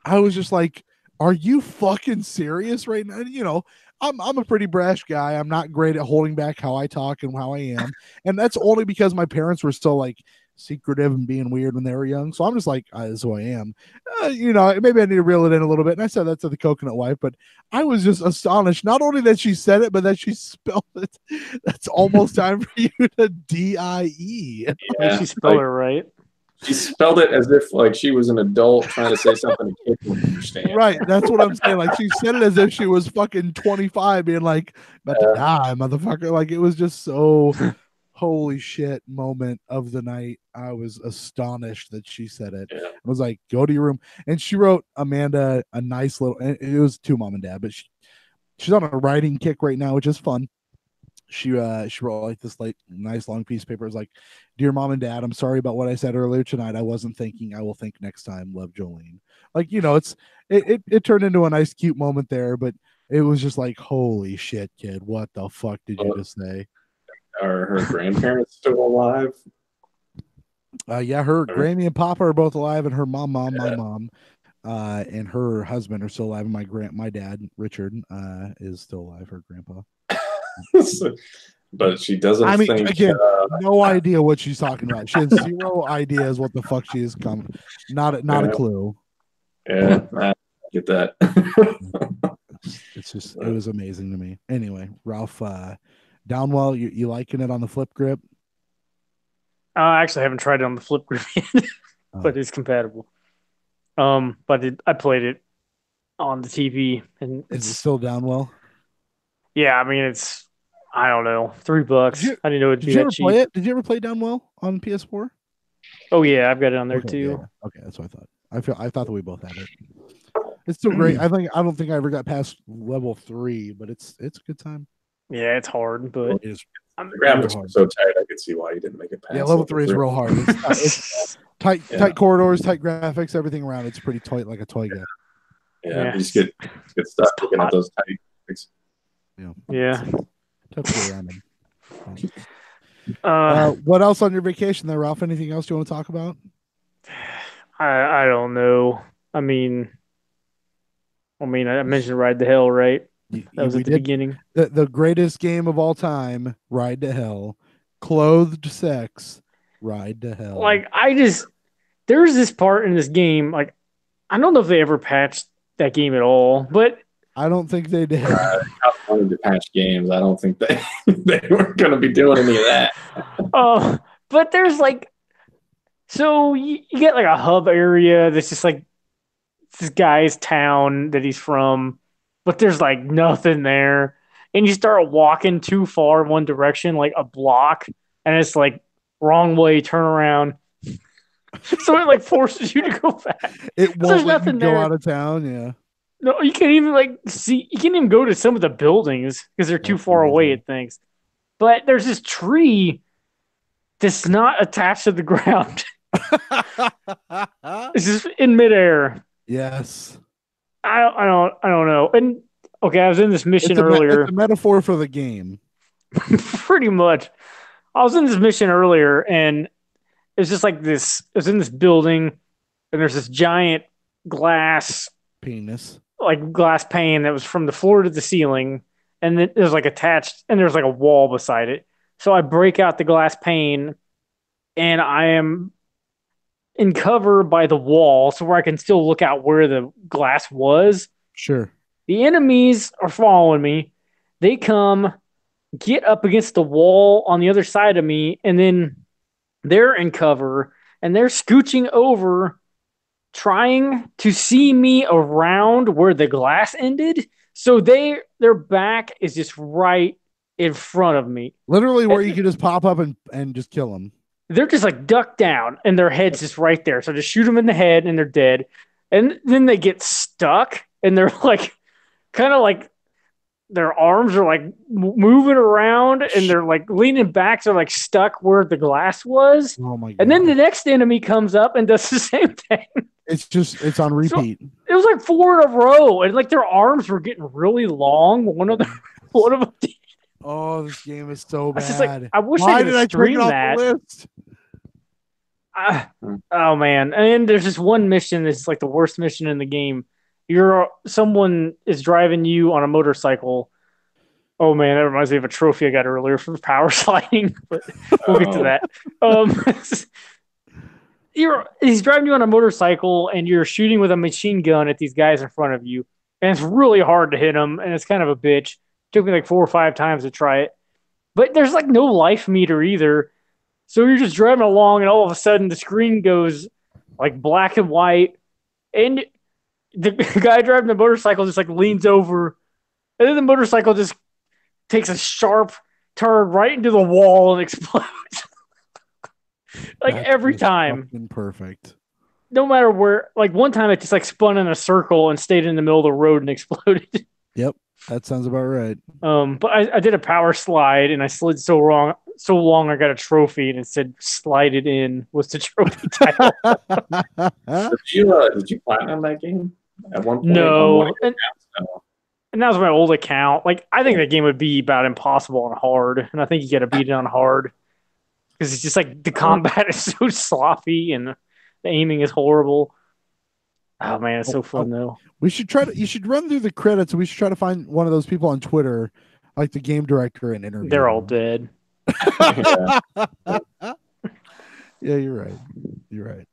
I was just like, "Are you fucking serious right now?" You know, I'm a pretty brash guy. I'm not great at holding back how I talk and how I am, and that's only because my parents were still like secretive and being weird when they were young. So I'm just like, this is who I am. You know, maybe I need to reel it in a little bit. And I said that to the coconut wife, but I was just astonished. Not only that she said it, but that she spelled it. That's almost time for you to DIE. Yeah, she spelled it right. She spelled it as if like she was an adult trying to say something a kid would understand. Right. That's what I'm saying. Like she said it as if she was fucking 25 being like, about to die, motherfucker. Like it was just so holy shit moment of the night. I was astonished that she said it. Yeah. I was like, go to your room. And she wrote Amanda a nice little, it was to mom and dad, but she's on a writing kick right now, which is fun. She wrote like this like nice long piece of paper. It was like, "Dear Mom and Dad, I'm sorry about what I said earlier tonight. I wasn't thinking. I will think next time. Love, Jolene." Like, you know, it turned into a nice cute moment there, but it was just like, holy shit, kid, what the fuck did you just say? Are her grandparents still alive? Yeah, her Grammy and Papa are both alive, and her my mom, and her husband are still alive. And my dad, Richard, is still alive. Her grandpa. But she doesn't. I mean, think, again, no idea what she's talking about. She has zero ideas what the fuck she is coming. Not a clue. Yeah, I get that. It's just it was amazing to me. Anyway, Ralph, Downwell, you liking it on the flip grip? I actually haven't tried it on the flip grip yet, but it's compatible. But I played it on the TV, and is it still Downwell? Yeah, I mean I don't know, $3. I didn't know it'd be that cheap. Play it? Did you ever play Downwell on PS4? Oh yeah, I've got it on there too. Yeah. Okay, that's what I thought. I thought that we both had it. It's still great. I don't think I ever got past level 3, but it's a good time. Yeah, it's hard, but the graphics are so tight. I could see why you didn't make it past. Yeah, level 3 is real hard. It's tight corridors, tight graphics, everything around. It's pretty tight, like a toy gun. Yeah, you just get stuck looking at those tight graphics. Yeah. Tough to get around them. What else on your vacation there, Ralph? Anything else you want to talk about? I don't know. I mean, I mentioned Ride to Hell, right? That was at the beginning. The greatest game of all time, Ride to Hell. Clothed sex, Ride to Hell. Like, there's this part in this game, like, I don't know if they ever patched that game at all, but I don't think they did. I wanted to patch games. I don't think they weren't going to be doing any of that. But there's like, so you get like a hub area that's just like this guy's town that he's from, but there's like nothing there. And you start walking too far in one direction, like a block, and it's like wrong way, turn around. So it like forces you to go back. It There's won't let you nothing go there. out of town. Yeah. No, you can't even like see. You can't even go to some of the buildings because they're too That's far away. amazing. It thinks. But there's this tree that's not attached to the ground. It's just in midair. Yes. I don't know. And okay, I was in this mission It's earlier. a metaphor for the game. Pretty much. I was in this mission earlier, and it's just like this. I was in this building, and there's this giant glass, Penis. like glass pane that was from the floor to the ceiling, and then it was like attached, and there's like a wall beside it. So I break out the glass pane, and I am in cover by the wall, so where I can still look out where the glass was. Sure. The enemies are following me. They come, get up against the wall on the other side of me, and then they're in cover and they're scooching over, trying to see me around where the glass ended. So their back is just right in front of me. Literally where you can just pop up and just kill them. They're just like ducked down and their head's just right there. So just shoot them in the head and they're dead. And then they get stuck and they're like, kind of like their arms are like moving around and they're like leaning back. So like stuck where the glass was. Oh my God. And then the next enemy comes up and does the same thing. It's on repeat. So it was like 4 in a row. And like their arms were getting really long. One of them Oh, this game is so bad. I was just like, I wish Why I did could I take stream it off that. the list? Oh man! And there's this one mission that's like the worst mission in the game. Someone is driving you on a motorcycle. Oh man, that reminds me of a trophy I got earlier for power sliding. But we'll get to that. He's driving you on a motorcycle, and you're shooting with a machine gun at these guys in front of you, and it's really hard to hit them, and it's kind of a bitch. Took me like 4 or 5 times to try it, but there's like no life meter either. So you're just driving along, and all of a sudden the screen goes like black and white, and the guy driving the motorcycle just like leans over, and then the motorcycle just takes a sharp turn right into the wall and explodes. Like That's every time. Perfect. No matter where, like one time it just like spun in a circle and stayed in the middle of the road and exploded. Yep, that sounds about right. But I did a power slide and I slid so long I got a trophy and it said "slided in" was the trophy title. Did you platinum that game at one point? No, and that was my old account. Like I think that game would be about impossible on hard, and I think you got to beat it on hard because it's just like the combat is so sloppy and the aiming is horrible. Oh man, it's so fun though. We should try to. You should run through the credits. We should try to find one of those people on Twitter, like the game director, and interview. They're all dead. Yeah, you're right. You're right.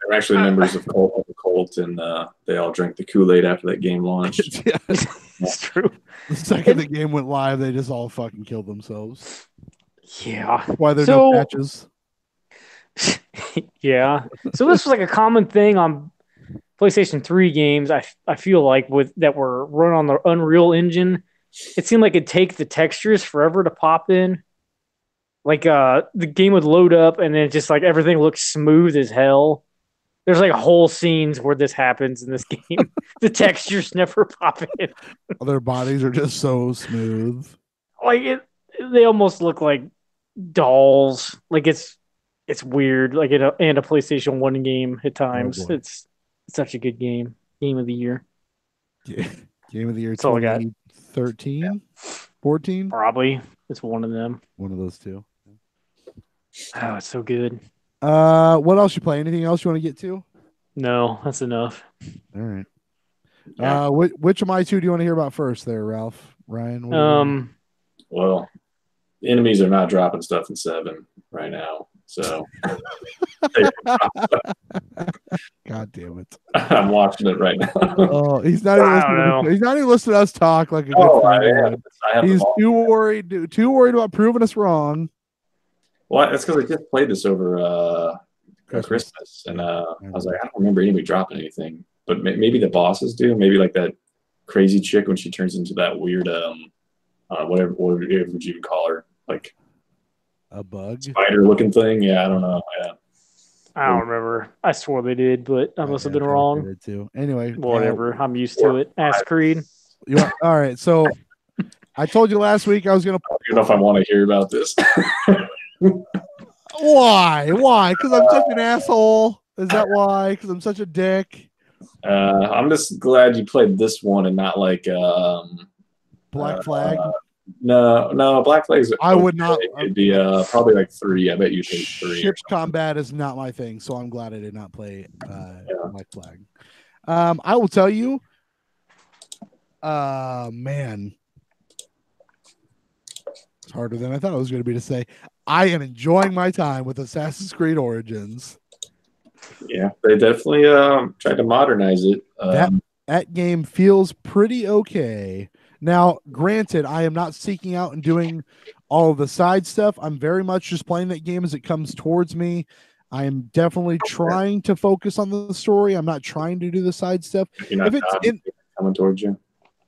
They're actually members of Colt, and they all drank the Kool-Aid after that game launched. Yeah. It's true. The second the game went live, they just all fucking killed themselves. Yeah. Why there's no patches? Yeah. So this was like a common thing on PlayStation 3 games. I feel like that were run on the Unreal Engine. It seemed like it'd take the textures forever to pop in. Like the game would load up and then just like everything looks smooth as hell. There's like whole scenes where this happens in this game. The textures never pop in. Their bodies are just so smooth. Like they almost look like dolls. Like it's weird. Like and a PlayStation 1 game at times. It's such a good game. Game of the year. Yeah. Game of the year 2013, 14? Probably. It's one of them. One of those two. Oh, it's so good. What else you play? Anything else you want to get to? No, that's enough. All right. Yeah. Which of my two do you want to hear about first there, Ralph? Ryan? Well, the enemies are not dropping stuff in 7 right now. So God damn it. I'm watching it right now. Oh, he's not even listening to us talk like a good friend. He's too worried about proving us wrong. Well, that's because I just played this over Christmas, and I was like, I don't remember anybody dropping anything. but maybe the bosses do. Maybe like that crazy chick when she turns into that weird whatever would you even call her, like A bug. spider looking thing. Yeah, I don't know. Yeah. I don't remember. I swore they did, but I must have been wrong. Too. Anyway, whatever. I'm used to it. Ask Creed. All right, so I told you last week I was gonna. I don't know if I want to hear about this. Why? Why? Because I'm such an asshole. Is that why? Because I'm such a dick. I'm just glad you played this one and not like Black Flag. No, Black Flag's. I would not. It'd be probably like 3. I bet you'd hate 3. Ships combat is not my thing, so I'm glad I did not play Black Flag. I will tell you, man, it's harder than I thought it was going to be to say. I am enjoying my time with Assassin's Creed Origins. Yeah, they definitely tried to modernize it. That game feels pretty okay. Now, granted, I am not seeking out and doing all of the side stuff. I'm very much just playing that game as it comes towards me. I am definitely trying to focus on the story. I'm not trying to do the side stuff. You're not dodging anything coming towards you.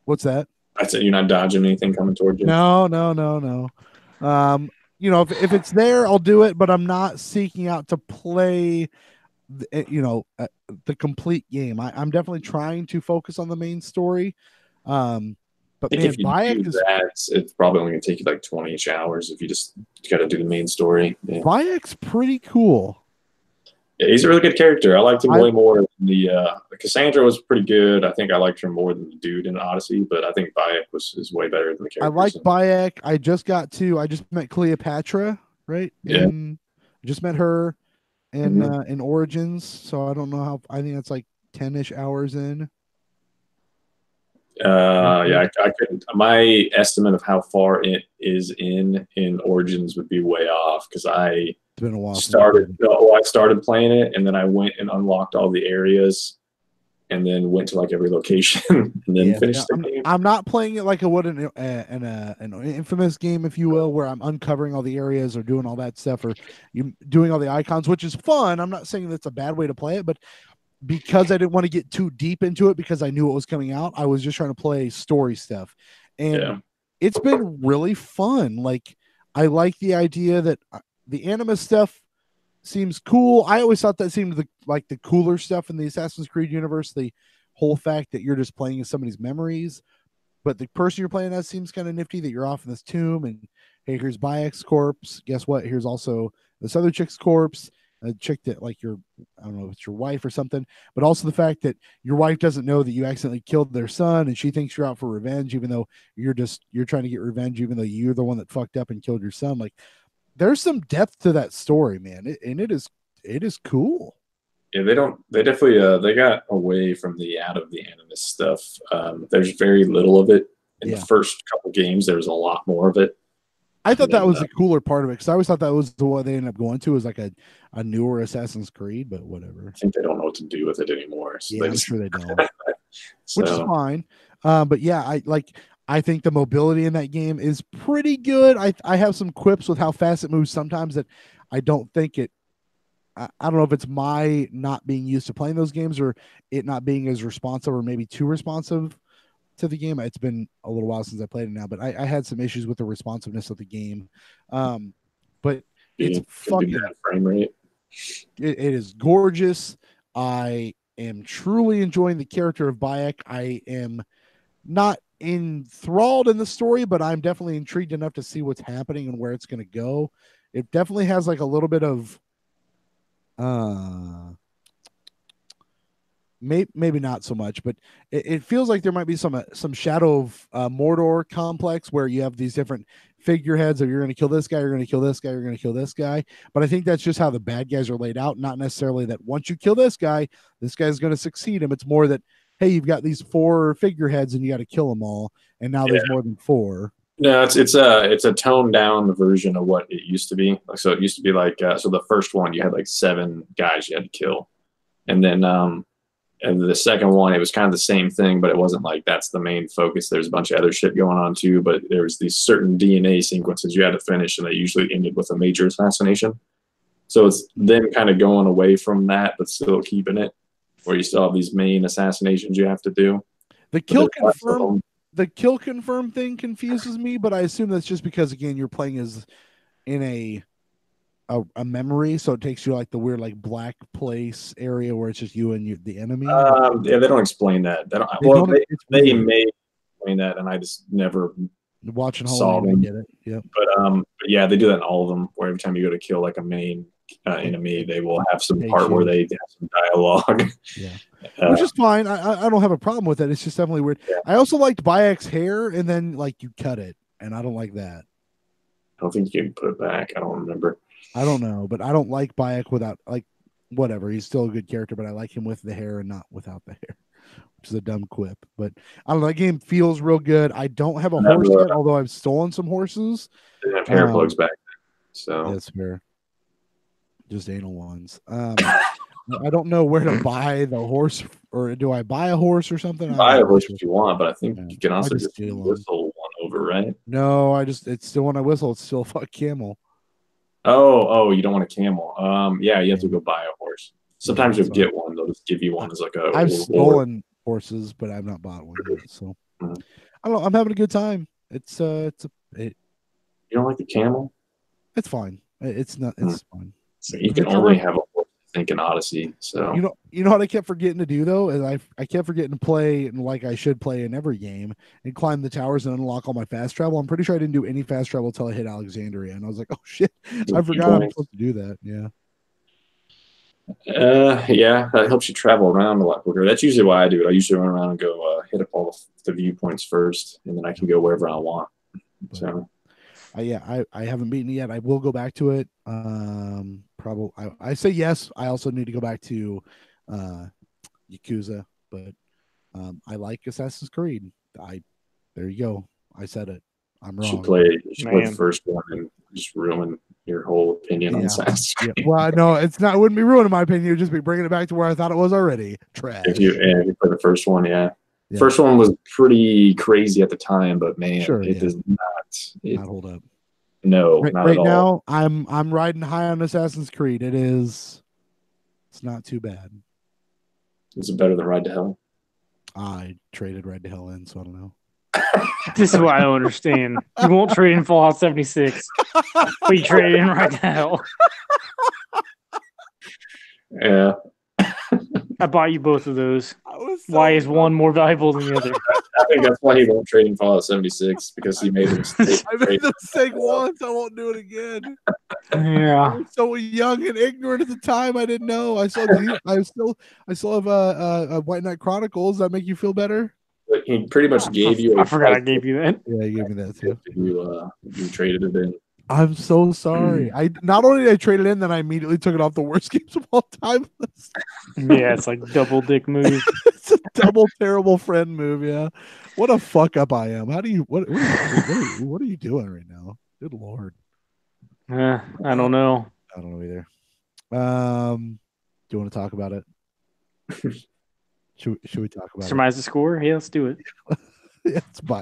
What's that? I said you're not dodging anything coming towards you. No. If it's there, I'll do it, but I'm not seeking out to play the complete game. I'm definitely trying to focus on the main story. But man, if you do that, it's probably only going to take you like 20-ish hours if you just got to do the main story. Yeah. Bayek's pretty cool. Yeah, he's a really good character. I liked him way more than the Cassandra was pretty good. I think I liked her more than the dude in Odyssey, but I think Bayek is way better than the character. I like Bayek. I just met Cleopatra, right? Yeah. I just met her in Origins, so I don't know how. I think that's like 10-ish hours in. Yeah, I couldn't. My estimate of how far it is in Origins would be way off because I been a while. I started playing it, and then I went and unlocked all the areas, and then went to like every location, and then finished the game. I'm not playing it like I would an Infamous game, if you will, where I'm uncovering all the areas or doing all that stuff, or doing all the icons, which is fun. I'm not saying that's a bad way to play it, but because I didn't want to get too deep into it because I knew it was coming out, I was just trying to play story stuff, and it's been really fun. Like, I like the idea that the Animus stuff seems cool. I always thought that seemed like the cooler stuff in the Assassin's Creed universe. The whole fact that you're just playing as somebody's memories, but the person you're playing as seems kind of nifty, that you're off in this tomb and hey, here's Bayek's corpse. Guess what? Here's also this other chick's corpse. A chick that I don't know if it's your wife or something, but also the fact that your wife doesn't know that you accidentally killed their son and she thinks you're out for revenge, even though you're trying to get revenge, even though you're the one that fucked up and killed your son. Like, there's some depth to that story, man. It is cool. Yeah, they definitely they got away from the out of the Animus stuff. There's very little of it in the first couple games. There was a lot more of it. I thought that was the cooler part of it because I always thought that was the one they ended up going to, was like a newer Assassin's Creed, but whatever. I think they don't know what to do with it anymore. So I'm sure they don't, which is fine. But yeah, I think the mobility in that game is pretty good. I have some quips with how fast it moves sometimes that I don't think it. I don't know if it's my not being used to playing those games or it not being as responsive or maybe too responsive to the game. It's been a little while since I played it now, but I had some issues with the responsiveness of the game. But it's fucking frame rate. It is gorgeous. I am truly enjoying the character of Bayek. I am not enthralled in the story, but I'm definitely intrigued enough to see what's happening and where it's going to go. It definitely has like a little bit of maybe not so much, but it feels like there might be some Shadow of Mordor complex where you have these different figureheads of you're going to kill this guy, you're going to kill this guy, you're going to kill this guy. But I think that's just how the bad guys are laid out, not necessarily that once you kill this guy's going to succeed him. It's more that, hey, you've got these 4 figureheads and you got to kill them all, and now there's more than 4. No, it's a toned down version of what it used to be. So it used to be like so the first one you had like 7 guys you had to kill, and then and the second one it was kind of the same thing, but it wasn't like that's the main focus. There's a bunch of other shit going on too, but there was these certain DNA sequences you had to finish, and they usually ended with a major assassination. So it's them kind of going away from that, but still keeping it. where you still have these main assassinations you have to do. The kill confirm. The kill confirm thing confuses me, but I assume that's just because again you're playing as in a memory, so it takes you like the weird like black place area where it's just you and the enemy. Yeah, they don't explain that. They may explain that, and I just never watching saw them. Get it? Yep. But yeah, they do that in all of them. Where every time you go to kill like a main enemy, they will have some part where they have some dialogue. Yeah, which is fine. I don't have a problem with it. It's just definitely weird. Yeah. I also liked Bayek's hair, and then like you cut it, and I don't like that. I don't think you can put it back. I don't remember. I don't know, but I don't like Bayek without like whatever. He's still a good character, but I like him with the hair and not without the hair, which is a dumb quip. But I don't know. That game feels real good. I don't have a horse yet, although I've stolen some horses. They didn't have hair plugs back then, so that's fair. Just anal ones. I don't know where to buy the horse, or do I buy a horse or something? Buy a horse if you want, but I think you can also just whistle one over, right? No, it's still when I whistle, it's still a fuck camel. Oh, you don't want a camel. Yeah, you have to go buy a horse. Sometimes you'll get one; they'll just give you one as like a. I've stolen horses, but I've not bought one yet. So I don't know. I'm having a good time. You don't like the camel? It's fine. It's not. It's fine. So you can only have a horse, I think, in Odyssey. So you know what I kept forgetting to do though, is I kept forgetting to play like I should play in every game and climb the towers and unlock all my fast travel. I'm pretty sure I didn't do any fast travel until I hit Alexandria, and I was like, oh shit, I forgot I'm supposed to do that. Yeah. Yeah, that helps you travel around a lot quicker. That's usually why I do it. I usually run around and go hit up all the viewpoints first, and then I can go wherever I want. So. I haven't beaten it yet. I will go back to it. Probably. I say yes. I also need to go back to Yakuza, but I like Assassin's Creed. There you go. I said it. I'm wrong. You should play the first one and just ruin your whole opinion on Assassin's Creed. Yeah. Well, no, it's not. It wouldn't be ruining my opinion. It would just be bringing it back to where I thought it was already. Trash. If you play the first one, yeah. First one was pretty crazy at the time, but man, it does not hold up. No, not at all. Now I'm riding high on Assassin's Creed. It's not too bad. Is it better than Ride to Hell? I traded Ride to Hell in, so I don't know. This is what I don't understand. You won't trade in Fallout 76, but you trade in Ride to Hell. Yeah. I bought you both of those. Why is one more valuable than the other? I think that's why he won't trade in Fallout 76, because he made a mistake. I made the mistake once. I won't do it again. Yeah. I was so young and ignorant at the time. I didn't know. I still have a White Knight Chronicles. Does that make you feel better? But he pretty much gave you. I forgot I gave you that. Yeah, he gave me that too. You traded it in. I'm so sorry. I not only did I trade it in, then I immediately took it off the worst games of all time list. Yeah, it's like double dick move. It's a double terrible friend move. Yeah, what a fuck up I am. How do you what are you doing right now? Good lord. I don't know. I don't know either. Do you want to talk about it? Should we talk about Surmise the score? Yeah, let's do it. Yeah,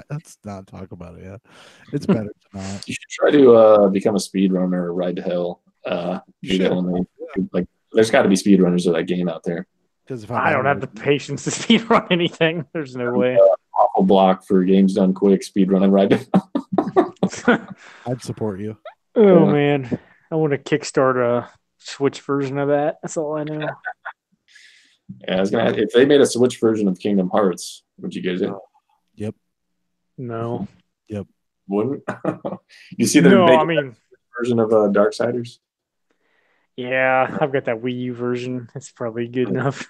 let's not talk about it. Yeah, it's better to not. You should try to become a speedrunner or Ride to Hell. There's got to be speedrunners of that game out there. Because I don't have the patience to speedrun anything. There's no way. Awful block for games done quick. Speedrunning Ride to Hell. I'd support you. Oh man, I want to kickstart a Switch version of that. That's all I know. Yeah, if they made a Switch version of Kingdom Hearts, would you get it? Yep. No. Yep. Wouldn't? You see the version of Darksiders? Yeah, I've got that Wii U version. It's probably good enough.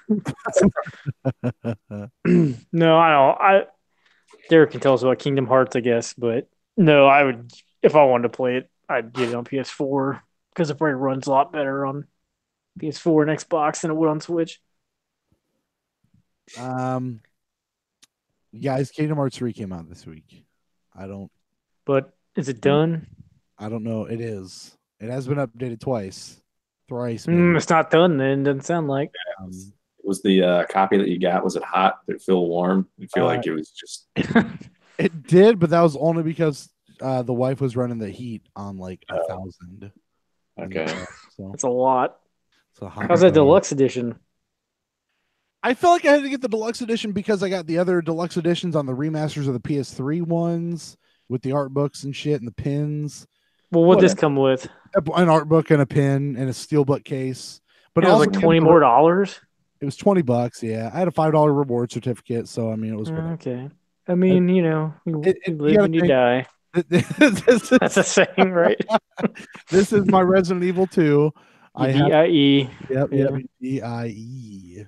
No, I don't. Derrick can tell us about Kingdom Hearts, I guess, but no, I would, if I wanted to play it, I'd get it on PS4 because it probably runs a lot better on PS4 and Xbox than it would on Switch. Guys, Kingdom Hearts 3 came out this week. But is it done? I don't know. It is. It has been updated thrice. It's not done then. Doesn't sound like. Was the copy that you got, was it hot? Did it feel warm? I feel like it was just. It did, but that was only because the wife was running the heat on like 1,000. Okay. So that's a lot. How's that deluxe edition? I felt like I had to get the deluxe edition because I got the other deluxe editions on the remasters of the PS3 ones with the art books and shit and the pins. Well, what this come with? An art book and a pin and a steelbook case. But it was like $20 more. It was $20. Yeah, I had a $5 reward certificate, so I mean, it was okay. I mean, you know, you live and you die. That's a saying, right? This is my Resident Evil 2. DIE. Yep, DIE.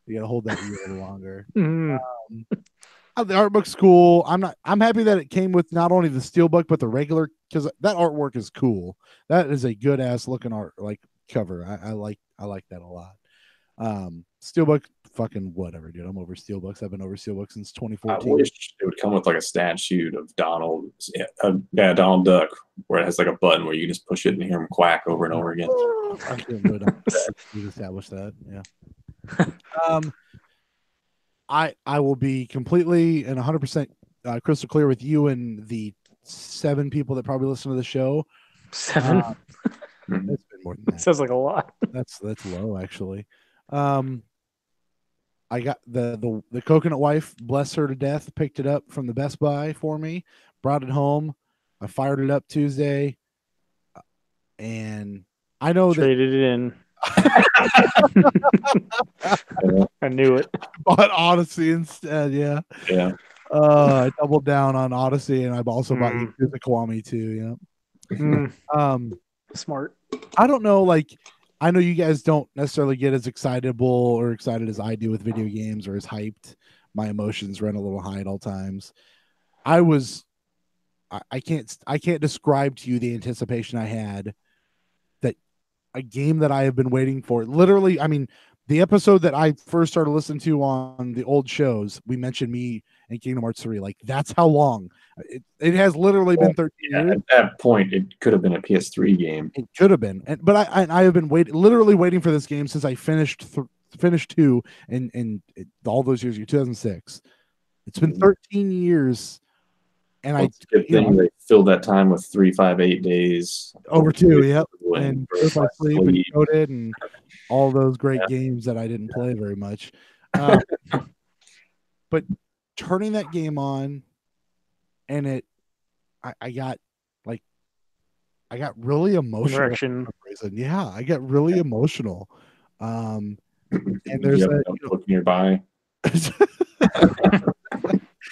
You gotta hold that E a little longer. The art book's cool. I'm happy that it came with not only the steelbook but the regular, because that artwork is cool. That is a good ass looking art like cover. I like that a lot. Steelbook, fucking whatever, dude. I'm over steelbooks. I've been over steelbooks since 2014. I wish it would come with like a statue of Donald, Donald Duck, where it has like a button where you can just push it and hear him quack over and over again. I can't believe we established that. Yeah. I will be completely and 100% crystal clear with you and the 7 people that probably listen to the show. 7? It's been more than that. Sounds like a lot. That's low, actually. I got the coconut wife, bless her to death, picked it up from the Best Buy for me, brought it home. I fired it up Tuesday, and I know traded it in. I knew it. Bought Odyssey instead. Yeah. I doubled down on Odyssey, and I've also bought the Kiwami too. Yeah. Smart. I don't know, like, I know you guys don't necessarily get as excitable or excited as I do with video games, or as hyped. My emotions run a little high at all times. I can't describe to you the anticipation I had that a game that I have been waiting for. Literally, I mean, the episode that I first started listening to on the old shows, we mentioned me and Kingdom Hearts 3. Like, that's how long. It has literally been 13 years. At that point, it could have been a PS3 game. It could have been. But I have been literally waiting for this game since I finished 2 and all those years, 2006. It's been 13 years. And they filled that time with 358 days over 2. Yep. And Birth by Sleep and Coded and all those great games that I didn't play very much. But turning that game on, and I got really emotional. Yeah, I got really emotional. And there's a book nearby.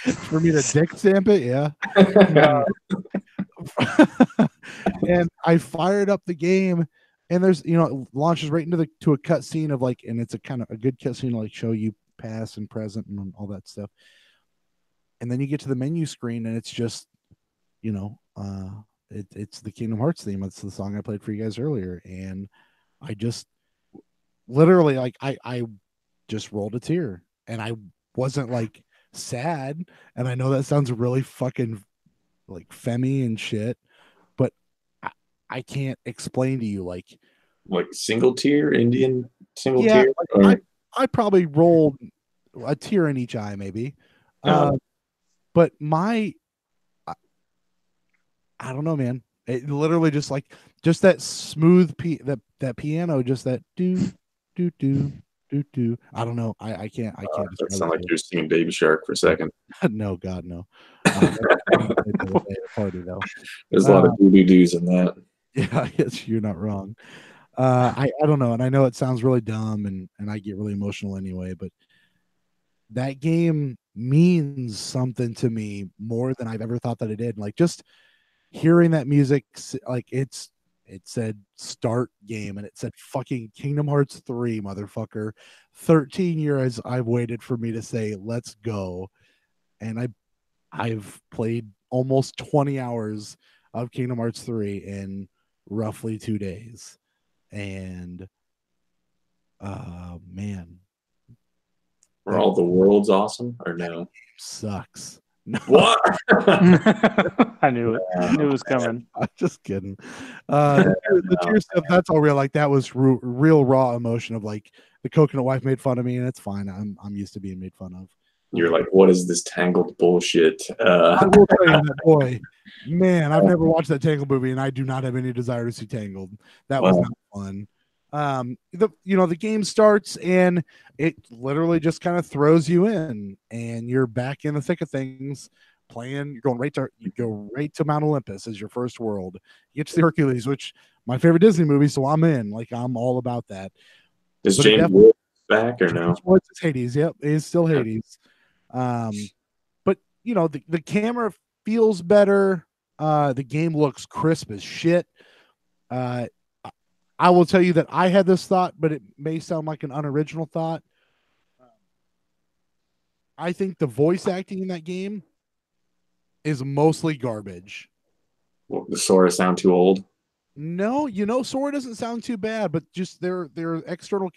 For me to dick stamp it, yeah. And I fired up the game, and there's it launches right into a cutscene of like, and it's a kind of a good cutscene to like show you past and present and all that stuff. And then you get to the menu screen, and it's just, it's the Kingdom Hearts theme. It's the song I played for you guys earlier, and I just literally like I just rolled a tear, and I wasn't like sad, and I know that sounds really fucking like femmy and shit, but I can't explain to you like single tear, Indian single tear. Like, I probably rolled a tear in each eye, maybe. But I don't know, man. It literally just that smooth that piano, just that do do do do do. I don't know. I can't. It sounds like you're singing Baby Shark for a second. No, God, no. Party though. There's a lot of doo-doo-doos in that. Yeah, you're not wrong. I don't know, and I know it sounds really dumb, and I get really emotional anyway, but that game means something to me more than I've ever thought that it did. Like, just hearing that music, like it said start game, and it said fucking Kingdom Hearts 3, motherfucker. 13 years I've waited for me to say let's go, and I've played almost 20 hours of Kingdom Hearts 3 in roughly 2 days, and man, were all the worlds awesome or no? Sucks. No. What? I knew it. I knew it was coming. I'm just kidding. The tear stuff, that's all real. Like, that was real raw emotion of like the coconut wife made fun of me, and it's fine. I'm used to being made fun of. You're like, what is this Tangled bullshit? I will tell you that, boy, man, I've never watched that Tangled movie, and I do not have any desire to see Tangled. That was not fun. The game starts and it literally just kind of throws you in, and you're back in the thick of things. Playing, you go right to Mount Olympus as your first world. You get to the Hercules, which my favorite Disney movie, so I'm in. Like, I'm all about that. Is James Woods back or no? Woods is Hades. Yep, it is still Hades. But the camera feels better. The game looks crisp as shit. I will tell you that I had this thought, but it may sound like an unoriginal thought. I think the voice acting in that game is mostly garbage. Well, the Sora sound too old? No, Sora doesn't sound too bad, but just their external,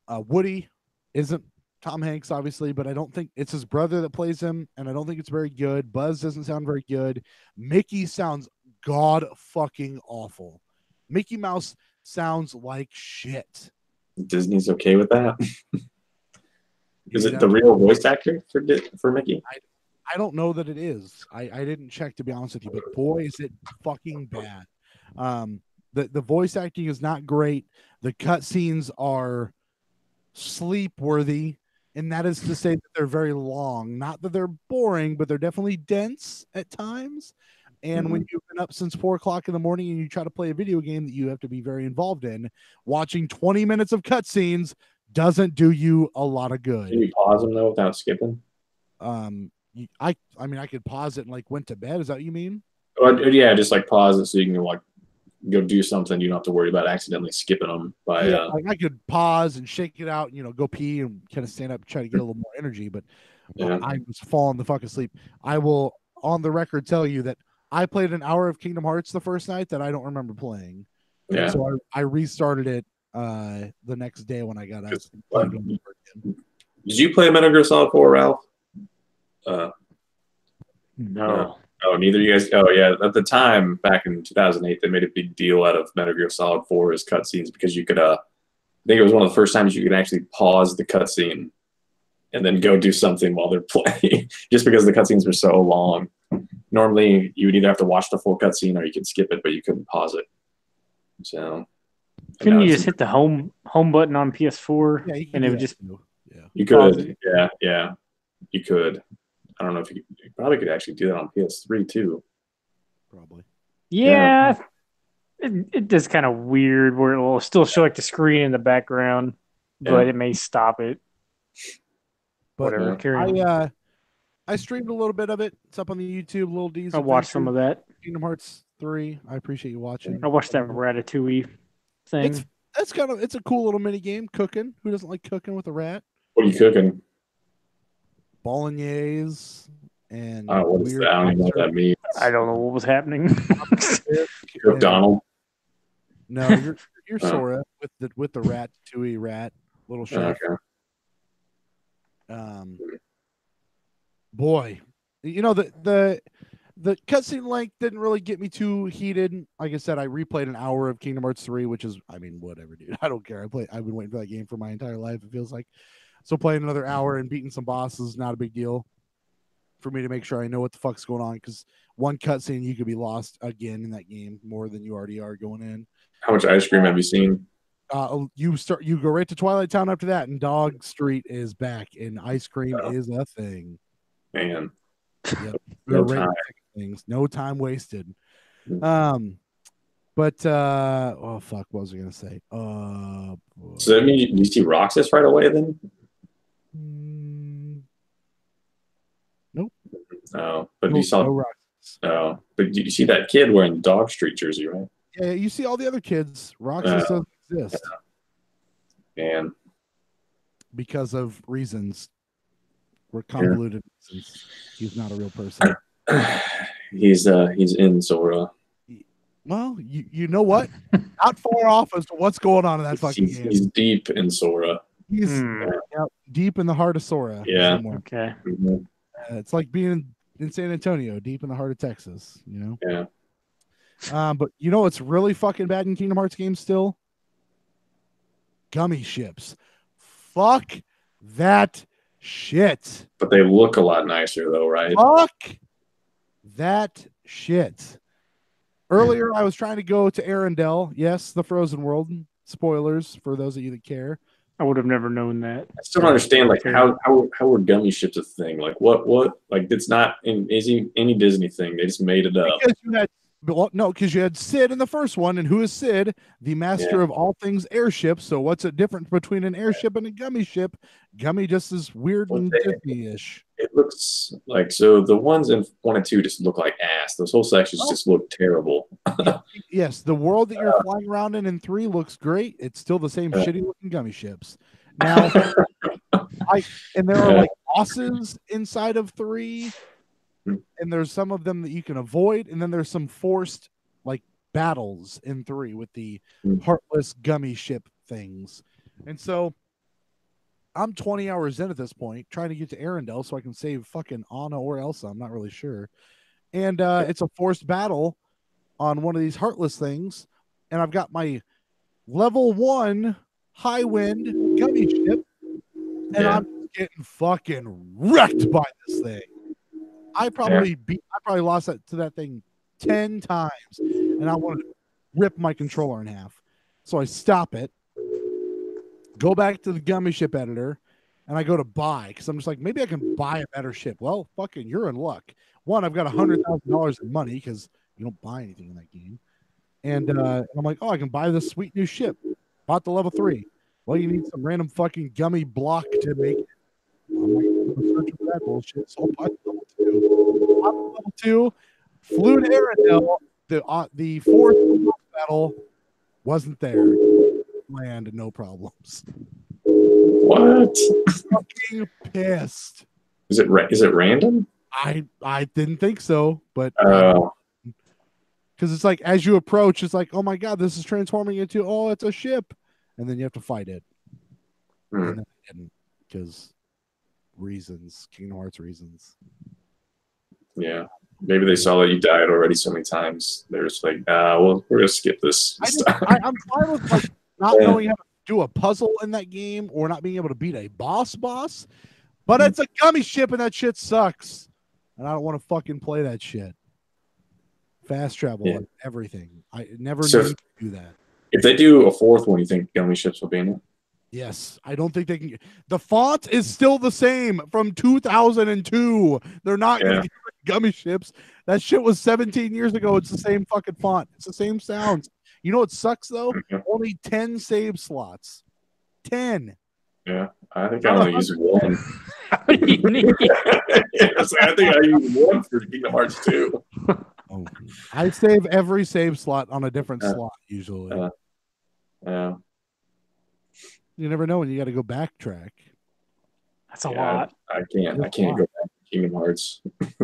Woody isn't Tom Hanks, obviously, but I don't think it's his brother that plays him, and I don't think it's very good. Buzz doesn't sound very good. Mickey sounds god fucking awful. Mickey Mouse sounds like shit. Disney's okay with that? Is it the real voice actor for Mickey? I don't know that it is. I didn't check, to be honest with you, but boy, is it fucking bad. The voice acting is not great. The cutscenes are sleep worthy, and that is to say that they're very long. Not that they're boring, but they're definitely dense at times. And when you've been up since 4 o'clock in the morning and you try to play a video game that you have to be very involved in, watching 20 minutes of cutscenes doesn't do you a lot of good. Can you pause them though without skipping? I could pause it and like went to bed. Is that what you mean? Yeah, just like pause it so you can like go do something. You don't have to worry about accidentally skipping them. Like I could pause and shake it out, go pee and kind of stand up and try to get a little more energy. But I was falling the fuck asleep. I will, on the record, tell you that I played an hour of Kingdom Hearts the first night that I don't remember playing. Yeah. So I restarted it the next day when I got up. Did you play Metal Gear Solid 4, Ralph? No. Oh, neither of you guys. Oh, yeah. At the time, back in 2008, they made a big deal out of Metal Gear Solid 4's cutscenes because you could, I think it was one of the first times you could actually pause the cutscene and then go do something while they're playing, just because the cutscenes were so long. Normally, you would either have to watch the full cutscene or you could skip it, but you couldn't pause it. So, couldn't you just hit the home button on PS4 and it would just? Yeah, you could. Yeah, you could. I don't know if you probably could actually do that on PS3 too. Probably. Yeah. It does kind of weird where it will still show like the screen in the background, but it may stop it. But I streamed a little bit of it. It's up on the YouTube. Little D's. I'll watch some of that. Kingdom Hearts 3. I appreciate you watching. I watched that Ratatouille thing. It's a cool little mini game. Cooking. Who doesn't like cooking with a rat? What are you cooking? Bolognese and what is that? I don't even know what that means. I don't know what was happening. You're Donald. No, you're Sora with the Ratatouille rat, little chef. Okay. Boy, the cutscene length didn't really get me too heated. Like I said, I replayed an hour of Kingdom Hearts 3, which is, whatever, dude. I don't care. I've been waiting for that game for my entire life, it feels like. So playing another hour and beating some bosses is not a big deal for me to make sure I know what the fuck's going on, because one cutscene you could be lost again in that game more than you already are going in. How much ice cream have you seen? You go right to Twilight Town after that, and Dog Street is back, and ice cream is a thing. Man, yep. No time wasted. But oh fuck, what was I gonna say? So that means you see Roxas right away then? Nope. Oh, but you saw Roxas. Oh, but you see that kid wearing the Dog Street jersey, right? Yeah, you see all the other kids. Roxas doesn't exist. Man. Because of reasons. We're convoluted reasons. He's not a real person. He's in Sora. Well, you know what? Not far off as to what's going on in that fucking game. He's deep in Sora. He's deep in the heart of Sora. Yeah. Somewhere. Okay. It's like being in San Antonio, deep in the heart of Texas. Yeah. But what's really fucking bad in Kingdom Hearts games still? Gummy ships. Fuck that shit. But they look a lot nicer though, right? Fuck that shit. Earlier, I was trying to go to Arendelle. Yes, the Frozen World. Spoilers for those of you that care. I would have never known that. I still don't understand like how were gummy ships a thing? Like what like it's not in any Disney thing. They just made it up. Because you had Sid in the first one, and who is Sid? The master of all things airships. So what's the difference between an airship and a gummy ship? Gummy just is weird and Disney-ish. It looks like so the ones in 1 and 2 just look like ass. Those whole sections just look terrible. Yes, the world that you're flying around in 3 looks great. It's still the same shitty looking gummy ships. Now, and there are like bosses inside of 3, and there's some of them that you can avoid, and then there's some forced like battles in 3 with the heartless gummy ship things. And so I'm 20 hours in at this point, trying to get to Arendelle so I can save fucking Anna or Elsa. I'm not really sure. And it's a forced battle on one of these heartless things, and I've got my level 1 high wind gummy ship, and I'm getting fucking wrecked by this thing. I probably lost to that thing 10 times, and I wanted to rip my controller in half. So I stop it, go back to the gummy ship editor, and I go to buy, because I'm just like, maybe I can buy a better ship. Well, fucking, you're in luck. One, I've got $100,000 in money because you don't buy anything in that game. And I'm like, oh, I can buy this sweet new ship. Bought the level 3. Well, you need some random fucking gummy block to make it. I'm like, I'm searching for that bullshit. So I'll buy level 2. Bought level 2, flew to Arendelle. The fourth battle wasn't there. Land, no problems. What? Fucking pissed. Is it random? I didn't think so, but because it's like as you approach, it's like, oh my god, this is transforming into it's a ship, and then you have to fight it. And then I didn't, because reasons, Kingdom Hearts reasons. Yeah, maybe they saw that you died already so many times. They're just like, well, we're gonna skip this. I'm fine with like not knowing how to do a puzzle in that game or not being able to beat a boss, but it's a gummy ship and that shit sucks, and I don't want to fucking play that shit. Fast travel and everything. I never knew to do that. If they do a 4th one, you think gummy ships will be in it? Yes, I don't think they can. The font is still the same from 2002. They're not going to get gummy ships. That shit was 17 years ago. It's the same fucking font. It's the same sounds. You know what sucks though? Only 10 save slots. 10. Yeah, I think I only use 1. How do you need? Yes, I think I use 1 for Kingdom Hearts 2. I save every save slot on a different slot usually. Yeah. You never know when you got to go backtrack. That's a lot. I can't go back to Kingdom Hearts.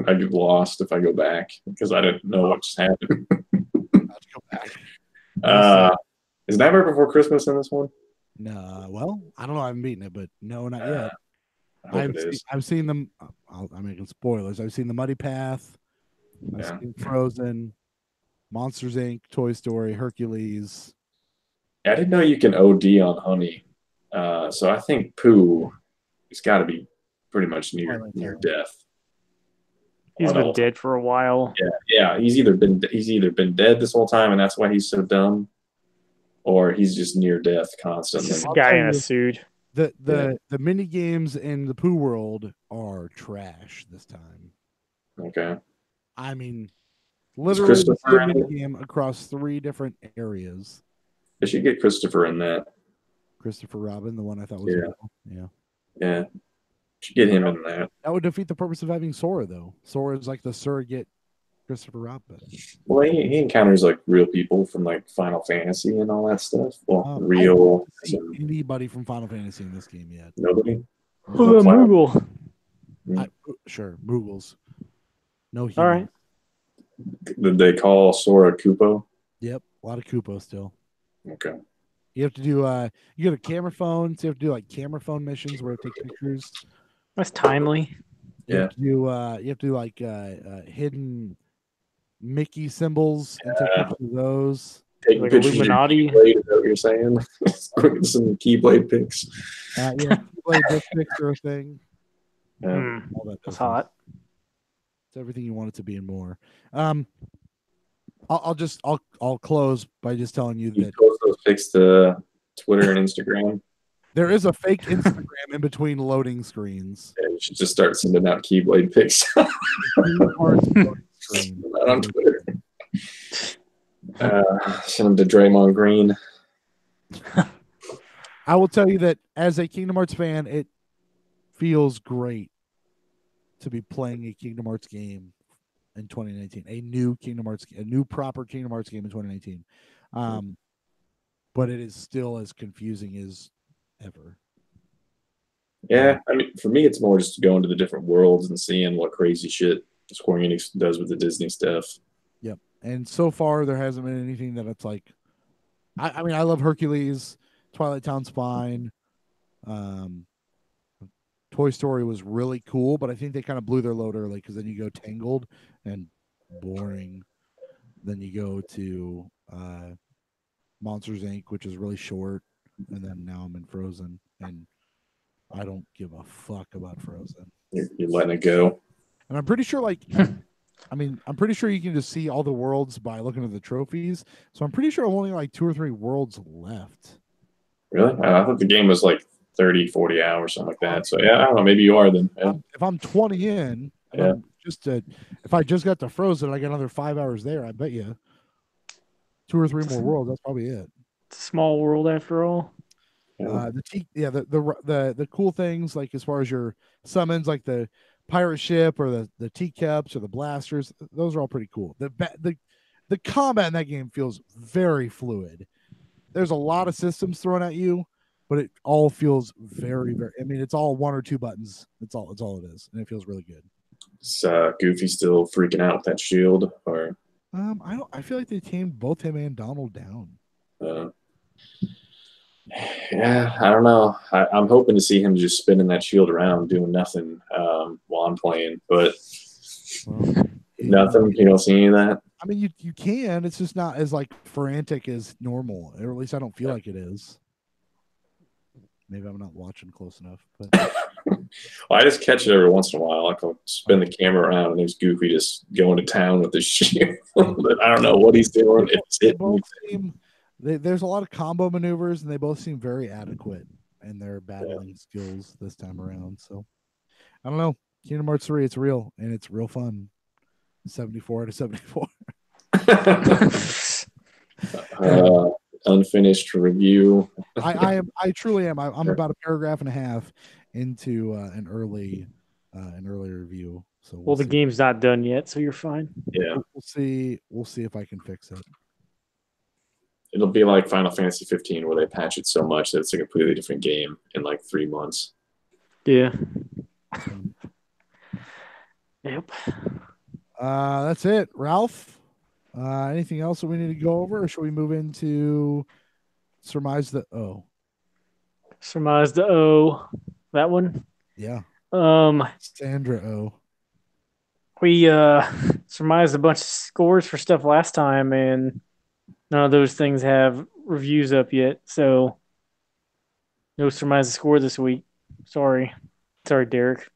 I get lost if I go back because I didn't know what just happened. Let's go back. Is Nightmare Before Christmas in this one? No. Well, I don't know. I haven't beaten it, but no, not yet. I've seen them. I'm making spoilers. I've seen the Muddy Path. I've seen Frozen, Monsters Inc., Toy Story, Hercules. I didn't know you can OD on honey. So I think Pooh has got to be pretty much near death. He's been dead for a while. Yeah. He's either been dead this whole time, and that's why he's so dumb, or he's just near death constantly. This guy in a suit. The mini games in the Pooh world are trash this time. Okay. I mean, literally the same mini game across 3 different areas. They should get Christopher in that. Christopher Robin, the one I thought was cool. Yeah. Should get him in that. That would defeat the purpose of having Sora, though. Sora is like the surrogate Christopher Robin. Well, he encounters like real people from like Final Fantasy and all that stuff. Well, I real. haven't seen anybody from Final Fantasy in this game yet. Nobody. Moogle. Sure, Moogles. No humans. All right. Did they call Sora Koopo? Yep, a lot of Koopo still. Okay. You have to do you get a camera phone, so you have to do like camera phone missions where it take pictures. That's timely. You have to do like hidden Mickey symbols and take pictures of those. Take like pictures Illuminati. of Keyblade, is that what you're saying? Some Keyblade pics. Keyblade pics are a thing. That's hot. It's everything you want it to be and more. I'll close by just telling you You that post those pics to Twitter and Instagram. there is a fake Instagram in between loading screens. Yeah, you should just start sending out Keyblade pics. Kingdom Hearts loading screen. Not on Twitter. Send them to Draymond Green. I will tell you that as a Kingdom Hearts fan, it feels great to be playing a Kingdom Hearts game in 2019. A new proper Kingdom Hearts game in 2019. But it is still as confusing as ever. Yeah, I mean, for me, it's more just going to the different worlds and seeing what crazy shit Square Enix does with the Disney stuff. Yep. And so far, there hasn't been anything that it's like. I mean, I love Hercules. Twilight Town's fine. Toy Story was really cool, but I think they kind of blew their load early because then you go Tangled and boring. Then you go to Monsters Inc., which is really short, and then now I'm in Frozen, and I don't give a fuck about Frozen. You're letting it go. And I'm pretty sure, I'm pretty sure you can just see all the worlds by looking at the trophies. So I'm pretty sure only like 2 or 3 worlds left. Really? I thought the game was like 30, 40 hours, something like that. So, yeah, I don't know. Maybe you are then. Yeah. If I'm 20 in, yeah. If I just got to Frozen, I got another 5 hours there. I bet you 2 or 3 more worlds. That's probably it. It's a small world after all. Yeah. The cool things, like as far as your summons, like the pirate ship or the teacups or the blasters, those are all pretty cool. The combat in that game feels very fluid. There's a lot of systems thrown at you, but it all feels very, very. I mean, it's all 1 or 2 buttons. It's all it is, and it feels really good. Is Goofy still freaking out with that shield, or? I feel like they tamed both him and Donald down. Yeah, I don't know. I'm hoping to see him just spinning that shield around, doing nothing while I'm playing, but nothing. You don't see any of that. I mean, you can. It's just not as like frantic as normal, or at least I don't feel like it is. Maybe I'm not watching close enough, but well, I just catch it every once in a while. I'll spin the camera around, and there's Goofy just going to town with his shield. I don't know what he's doing. There's a lot of combo maneuvers, and they both seem very adequate in their battling skills this time around. So I don't know. Kingdom Hearts 3, it's real, and it's real fun. 74 out of 74. Unfinished review. I truly am. I'm about a paragraph and a half into an early review. So well, the game's not done yet, so you're fine. Yeah, we'll see. We'll see if I can fix it. It'll be like Final Fantasy 15, where they patch it so much that it's a completely different game in like 3 months. Yeah. Yep. That's it, Ralph. Anything else that we need to go over, or should we move into Surmise the O? Surmise the O. That one? Yeah. Sandra O. We surmised a bunch of scores for stuff last time, and none of those things have reviews up yet, so no surmise the score this week. Sorry, Derrick.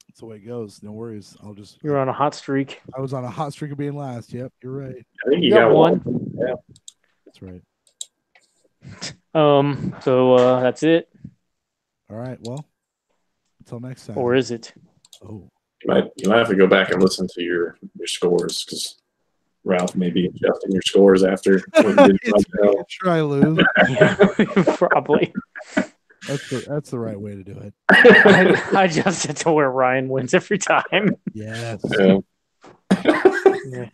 That's the way it goes. No worries. You're on a hot streak. I was on a hot streak of being last. Yep, you're right. I think you got one. Yeah, that's right. So that's it. All right. Well, until next time. Or is it? Oh, you might have to go back and listen to your scores, because Ralph may be adjusting your scores after. Try lose. Probably. That's the right way to do it. I adjust it to where Ryan wins every time. Yes. Yeah. That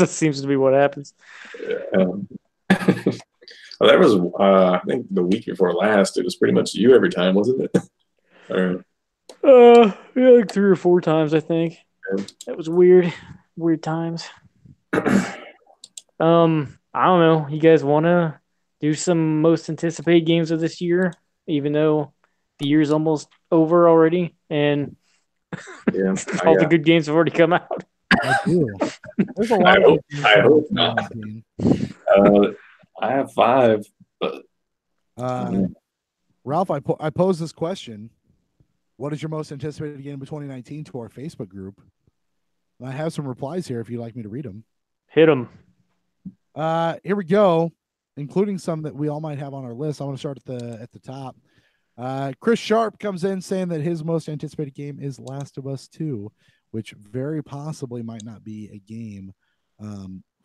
seems to be what happens. Well, that was I think the week before last. It was pretty much you every time, wasn't it? Yeah, like 3 or 4 times, I think. Yeah. That was weird times. I don't know. You guys want to do some most anticipated games of this year, even though the year's almost over already, and all the good games have already come out. I do. There's a lot. I hope not. I have 5, but Ralph, I posed this question: what is your most anticipated game of 2019 to our Facebook group? I have some replies here if you'd like me to read them. Hit him. Here we go, including some that we all might have on our list. I want to start at the top. Chris Sharp comes in saying that his most anticipated game is Last of Us 2, which very possibly might not be a game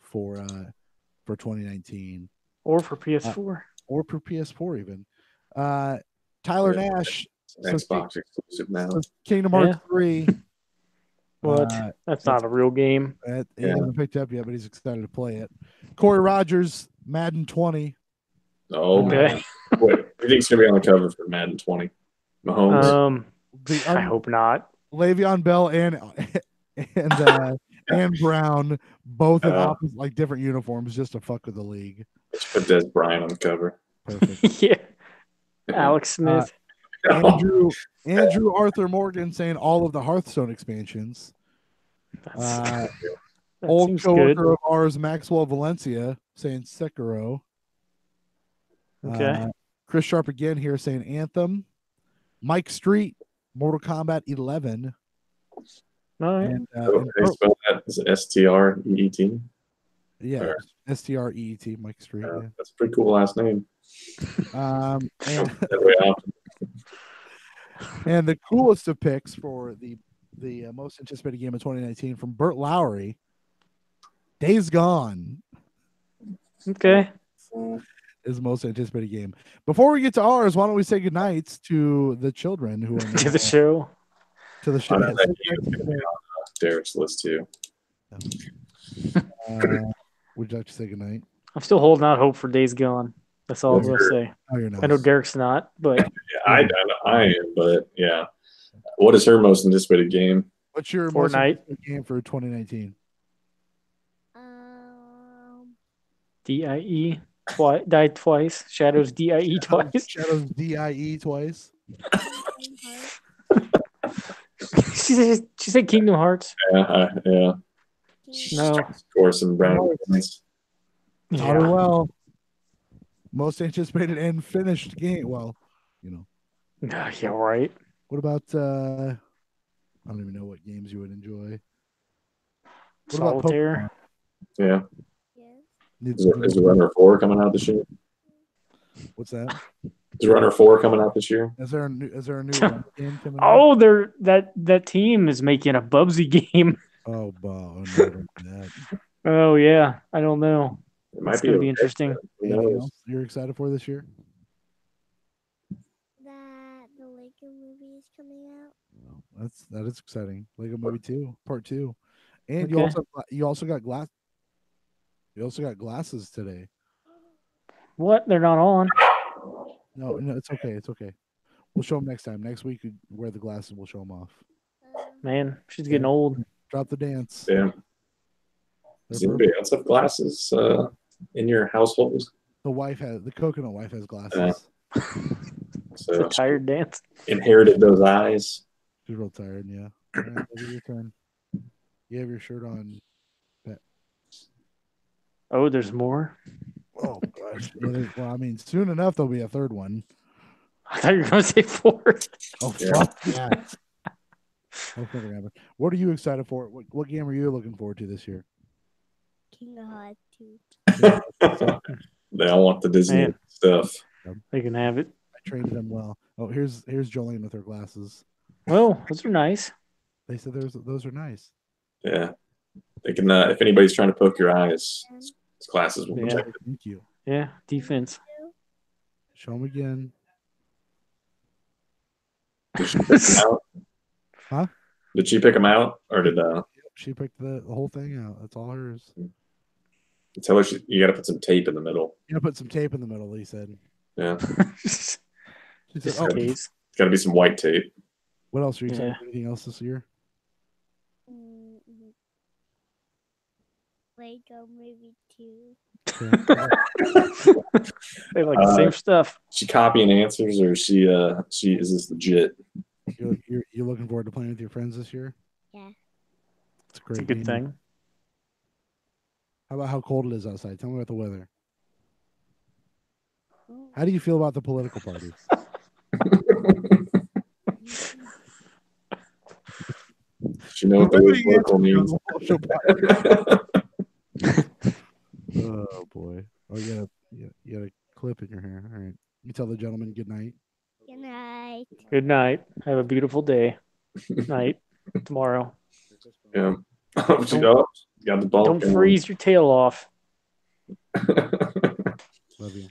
for 2019 or for PS4 or for PS4 even. Tyler Nash, Xbox exclusive now. Kingdom Hearts 3. What? That's not a real game. He hasn't picked up yet, but he's excited to play it. Corey Rogers, Madden 20. Oh, man. Wait, who do you think's going to be on the cover for Madden 20? Mahomes? I hope not. Le'Veon Bell and Brown, both in opposite, like different uniforms, just to fuck with the league. Let's put Des Bryant on the cover. Perfect. Yeah. Alex Smith. Andrew Arthur Morgan saying all of the Hearthstone expansions. Old coworker of ours, Maxwell Valencia, saying Sekiro. Okay. Chris Sharp again here saying Anthem. Mike Street, Mortal Kombat 11. All right. They spell that as STREET. Yeah, STREET, Mike Street. Yeah. That's a pretty cool last name. And the coolest of picks for the most anticipated game of 2019 from Burt Lowry, Days Gone. Okay. Is the most anticipated game. Before we get to ours, why don't we say goodnight to the children who are to the show. To the show. Derrick's list too. Would you like to say goodnight? I'm still holding out hope for Days Gone. That's all I'm going to say. Oh, you're not. I know Derrick's not, but I am, but yeah. What is her most anticipated game? What's your Fortnite most anticipated game for 2019? DIE. Died twice. Shadows DIE twice. Shadows DIE twice. she said Kingdom Hearts. Yeah. No. Score some brown points. Yeah. Well, most anticipated and finished game. Well, Yeah, right. What about I don't even know what games you would enjoy. What Solitaire. Yeah. Is the Runner 4 coming out this year? What's that? Is Runner 4 coming out this year? Is there a new game coming out? Oh, that team is making a Bubsy game. Oh, oh yeah, I don't know. It might be interesting. Anything else you're excited for this year? That the Lego movie is coming out. Oh, that is exciting. Lego Movie 2, Part 2, and you also got glass. You also got glasses today. What? They're not on. No, it's okay. It's okay. We'll show them next time. Next week, you wear the glasses. We'll show them off. Man, she's getting old. Drop the dance. Yeah. Does anybody else have glasses in your household? The coconut wife has glasses. So it's a tired dance. Inherited those eyes. She's real tired, yeah. All right, your turn. You have your shirt on. Oh, there's more? Oh, gosh. Well, I mean, soon enough, there'll be a third one. I thought you were going to say fourth. Oh, fuck that. That's never happen. What are you excited for? What game are you looking forward to this year? Kingdom Hearts 2. They all want the Disney stuff. They can have it. I traded them well. Oh, here's Jolene with her glasses. Well, those are nice. They said those are nice. Yeah. They can, if anybody's trying to poke your eyes, his glasses will protect it. Thank you. Yeah, defense. Show them again. Did she pick them out? Huh? Did she pick them out, or did she picked the whole thing out? That's all hers. Tell her you got to put some tape in the middle. You got to put some tape in the middle. He said. Yeah. She said, It's got to be some white tape. What else are you excited for? Anything else this year? Lego Movie 2. They like the same stuff. She copying answers, or is this legit? You're looking forward to playing with your friends this year? Yeah. It's a great It's a good game. thing. How about how cold it is outside? Tell me about the weather. How do you feel about the political parties? You know what the word local means. Oh boy. Oh, you got a clip in your hair. All right. You tell the gentleman good night. Good night. Good night. Have a beautiful day. Night. Tomorrow. Yeah. Oh, you got the ball. Don't freeze your tail off. Love you.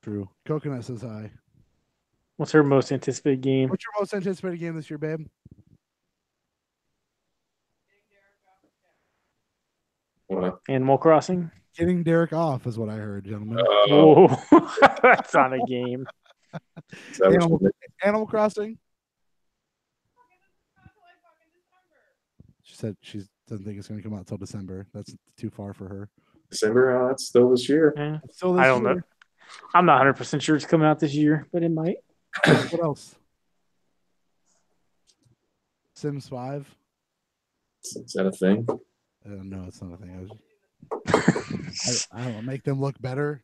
True. Coconut says hi. What's her most anticipated game? What's your most anticipated game this year, babe? What? Animal Crossing? Getting Derrick off is what I heard, gentlemen. Whoa. That's not a game. Animal Crossing? She said she doesn't think it's going to come out until December. That's too far for her. December? That's still this year. Yeah. Still this I don't year. know. I'm not 100% sure it's coming out this year, but it might. What else? Sims 5? Is that a thing? No, it's not a thing. I don't know. Make them look better.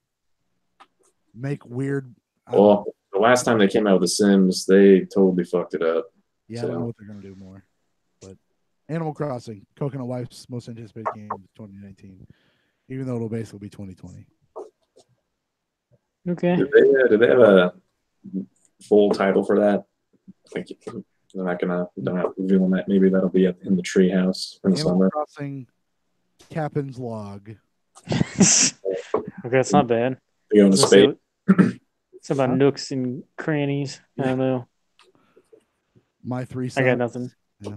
Make weird. Well, the last time they came out with The Sims, they totally fucked it up. Yeah, I don't know what they're going to do more. But Animal Crossing, Coconut Wife's most anticipated game of 2019, even though it'll basically be 2020. Okay. Did they have a full title for that? I think they're not revealing that. Maybe that'll be in the treehouse in the Animal summer. Crossing, Captain's Log. Okay, that's not bad. They go into space. It's about nooks and crannies. I don't know. My Three I Sons. got nothing. Yeah.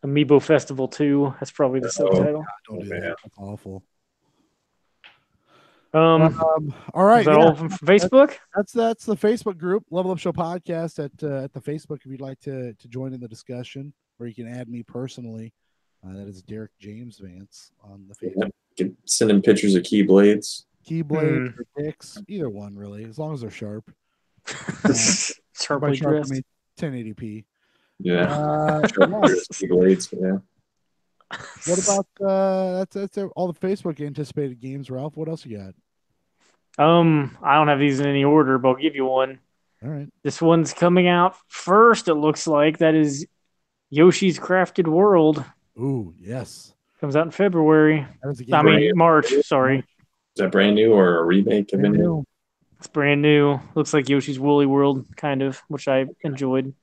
Amiibo Festival 2. That's probably the subtitle. Don't do that. That's awful. All right. Is that all from Facebook? That's the Facebook group, Level Up Show Podcast at the Facebook. If you'd like to join in the discussion, or you can add me personally. That is Derrick James Vance on the Facebook. You can send in pictures of keyblades. Keyblades or dicks, either one really, as long as they're sharp. Sharply sharp, dressed. I mean 1080p. Yeah. Keyblades, yeah. What about that's all the Facebook anticipated games, Ralph? What else you got? I don't have these in any order, but I'll give you one. All right. This one's coming out first, it looks like. That is Yoshi's Crafted World. Ooh, yes. Comes out in February. That was a game March, sorry. Is that brand new or a remake of brand it? new. It's brand new. Looks like Yoshi's Woolly World, kind of, which I enjoyed.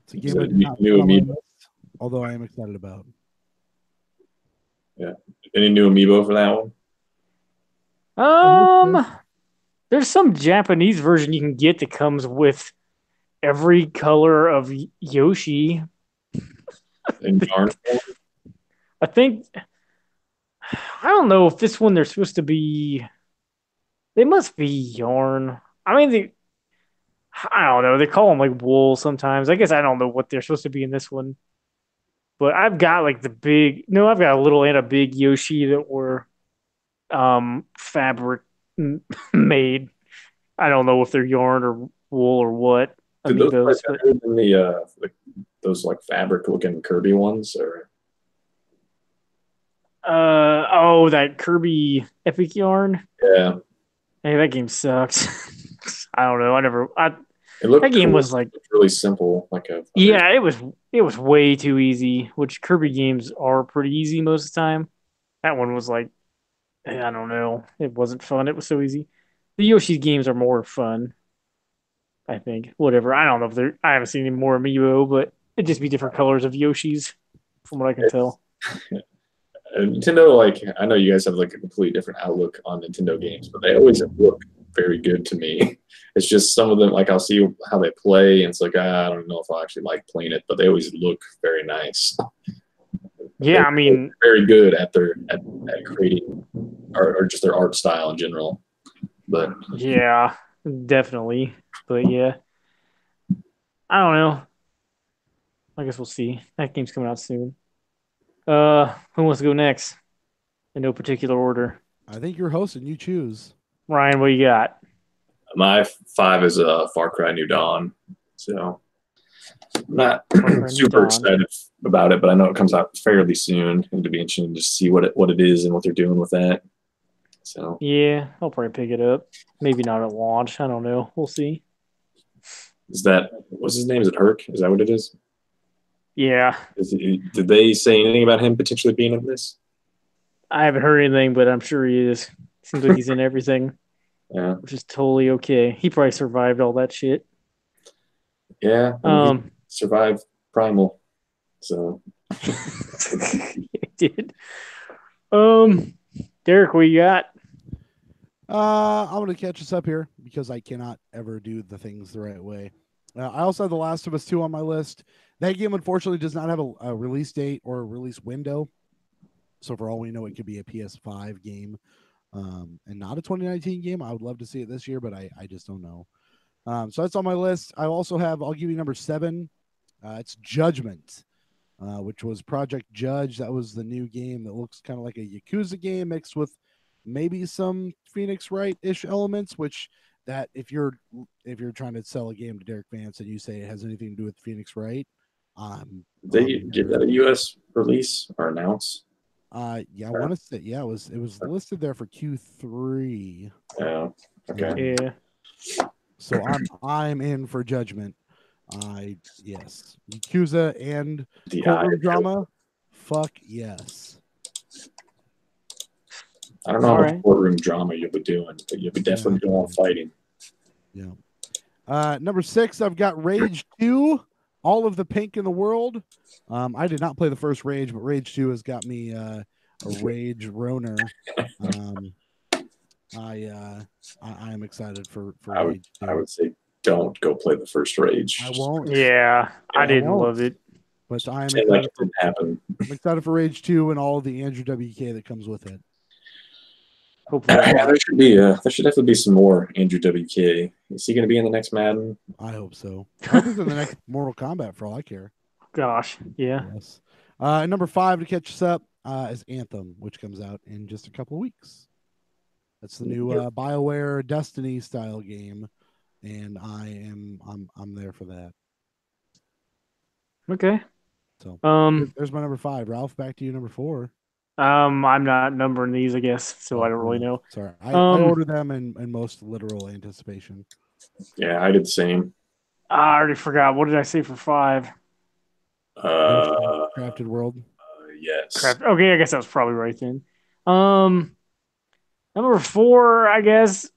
It's a game I did not new put on my amiibo? list, although I am excited about. Yeah. Any new amiibo for that one? There's some Japanese version you can get that comes with every color of Yoshi. In yarn form? I think I don't know if this one they're supposed to be. They must be yarn. I mean, I don't know. They call them like wool sometimes. I guess I don't know what they're supposed to be in this one. But I've got like I've got a little and a big Yoshi that were fabric made. I don't know if they're yarn or wool or what. Did those play better than the those like fabric looking Kirby ones, or? That Kirby Epic Yarn. Yeah. Hey, that game sucks. I don't know. That game was like really simple, it was way too easy. Which Kirby games are pretty easy most of the time. That one was like, I don't know. It wasn't fun. It was so easy. The Yoshi games are more fun. I think. Whatever. I don't know if I haven't seen any more amiibo, but it'd just be different colors of Yoshis, from what I can tell. Nintendo, I know you guys have like a completely different outlook on Nintendo games, but they always look very good to me. It's just some of them, I'll see how they play, and it's like, I don't know if I actually like playing it, but they always look very nice. Yeah, they're very good at creating, or just their art style in general. But yeah, definitely. But yeah, I don't know. I guess we'll see. That game's coming out soon. Who wants to go next? In no particular order. I think you're hosting. You choose. Ryan, what you got? My 5 is Far Cry New Dawn. So I'm not super excited about it, but I know it comes out fairly soon. It'll be interesting to see what it is and what they're doing with that. So Yeah, I'll probably pick it up. Maybe not at launch. I don't know. We'll see. what's his name? Is it Herc? Is that what it is? Yeah, Did they say anything about him potentially being in this? I haven't heard anything, but I'm sure he is. Seems like he's in everything, Yeah, which is totally okay. He probably survived all that shit. yeah. I mean, he Um, survived Primal, so he did. Um, Derek, what you got? I'm going to catch us up here because I cannot ever do the things the right way. I also have The Last of Us 2 on my list. That game, unfortunately, does not have a release date or a release window. So, for all we know, it could be a PS5 game and not a 2019 game. I would love to see it this year, but I just don't know. So, that's on my list. I'll give you number 7. It's Judgment, which was Project Judge. That was the new game that looks kind of like a Yakuza game mixed with maybe some Phoenix Wright-ish elements, which that if you're trying to sell a game to Derek Vance and you say it has anything to do with Phoenix Wright, did they give that a U.S. release or announce? Yeah, I want to say it was listed there for Q3. Yeah. Okay. Yeah, So I'm in for Judgment. Yes, Yakuza and The courtroom drama. Fuck yes. I don't know All how much right. courtroom drama you'll be doing, but you'll be definitely doing all fighting. Yeah. Number 6, I've got Rage 2, all of the pink in the world. I did not play the first Rage, but Rage 2 has got me a Rage Roner. I am excited for Rage 2. I would say don't go play the first Rage. I won't. Yeah, I didn't won't. love it. But I am Pretend like excited it didn't happen. I'm excited for Rage 2 and all the Andrew WK that comes with it. Hopefully, Yeah, there should definitely be some more Andrew WK. Is he going to be in the next Madden? I hope so. I hope he's in the next Mortal Kombat for all I care. gosh, yeah. Yes. And number 5 to catch us up is Anthem, which comes out in just a couple of weeks. That's the new BioWare Destiny style game, and I'm there for that. Okay. So Um, there's my number 5. Ralph, back to you, number 4. I'm not numbering these, I guess, so I don't really know. Sorry, I ordered them in most literal anticipation. Yeah, I did the same. I already forgot. What did I say for 5? Crafted World. Yes. Okay, I guess I was probably right then. Number 4, I guess.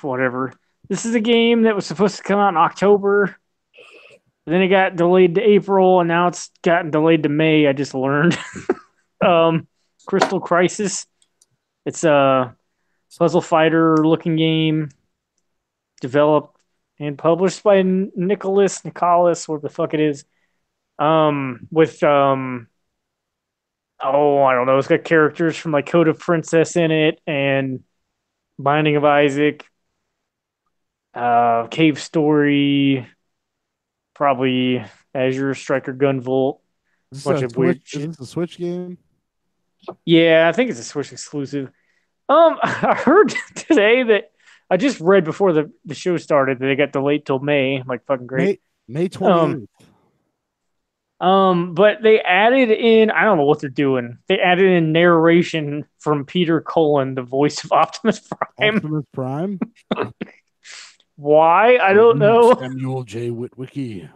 Whatever. This is a game that was supposed to come out in October. Then it got delayed to April, and now it's gotten delayed to May. I just learned. Crystal Crisis. It's a puzzle fighter looking game developed and published by Nicholas, what the fuck it is. With I don't know, it's got characters from like Code of Princess in it and Binding of Isaac, Cave Story, probably Azure Striker Gunvolt. Is Bunch this of weird is shit. this a Switch game? Yeah, I think it's a Switch exclusive. I heard today that I just read before the show started that they got delayed till May. I'm like, fucking great. May 28th. But they added in, I don't know what they're doing. They added in narration from Peter Cullen, the voice of Optimus Prime. Optimus Prime? Why? I don't know. Samuel J. Witwicky.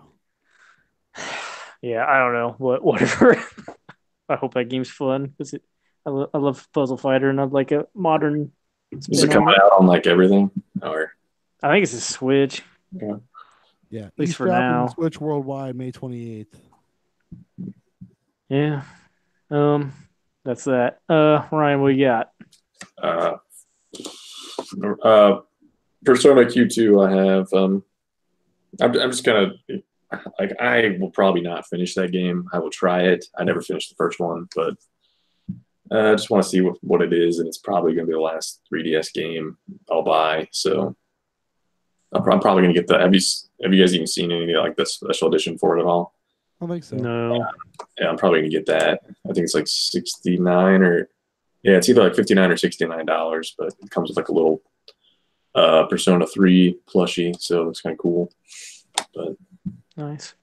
Yeah, I don't know. Whatever. I hope that game's fun because I love Puzzle Fighter and I'd like a modern. Is it coming out on like everything? Or I think it's a Switch. Yeah, At least for now. Switch worldwide, May 28th. Yeah. That's that. Ryan, what you got? Persona Q2 I have I'm just gonna like I will probably not finish that game. I will try it. I never finished the first one, but I just want to see what it is, and it's probably gonna be the last 3DS game I'll buy. So I'm probably gonna get the have you guys even seen any like the special edition for it at all? I think so. No. Yeah, I'm probably gonna get that. I think it's like 69 or yeah, it's either like $59 or $69, but it comes with like a little Persona 3 plushie, so it looks kind of cool. But Nice.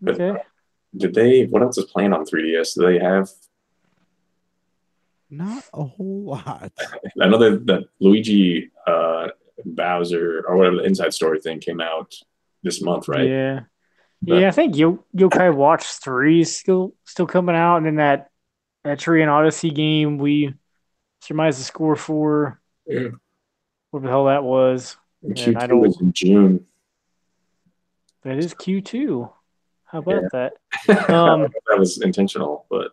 but Okay. did they? What else is playing on 3DS? Do they have? Not a whole lot. I know that Luigi Bowser or whatever the Inside Story thing came out this month, right? Yeah. But Yeah, I think Yokai Watch 3 is still coming out, and then that Tree and Odyssey game we surmised the score for yeah. what the hell that was. And I Q2 don't is in June. that is Q2. How Yeah. about that? I don't know if that was intentional, but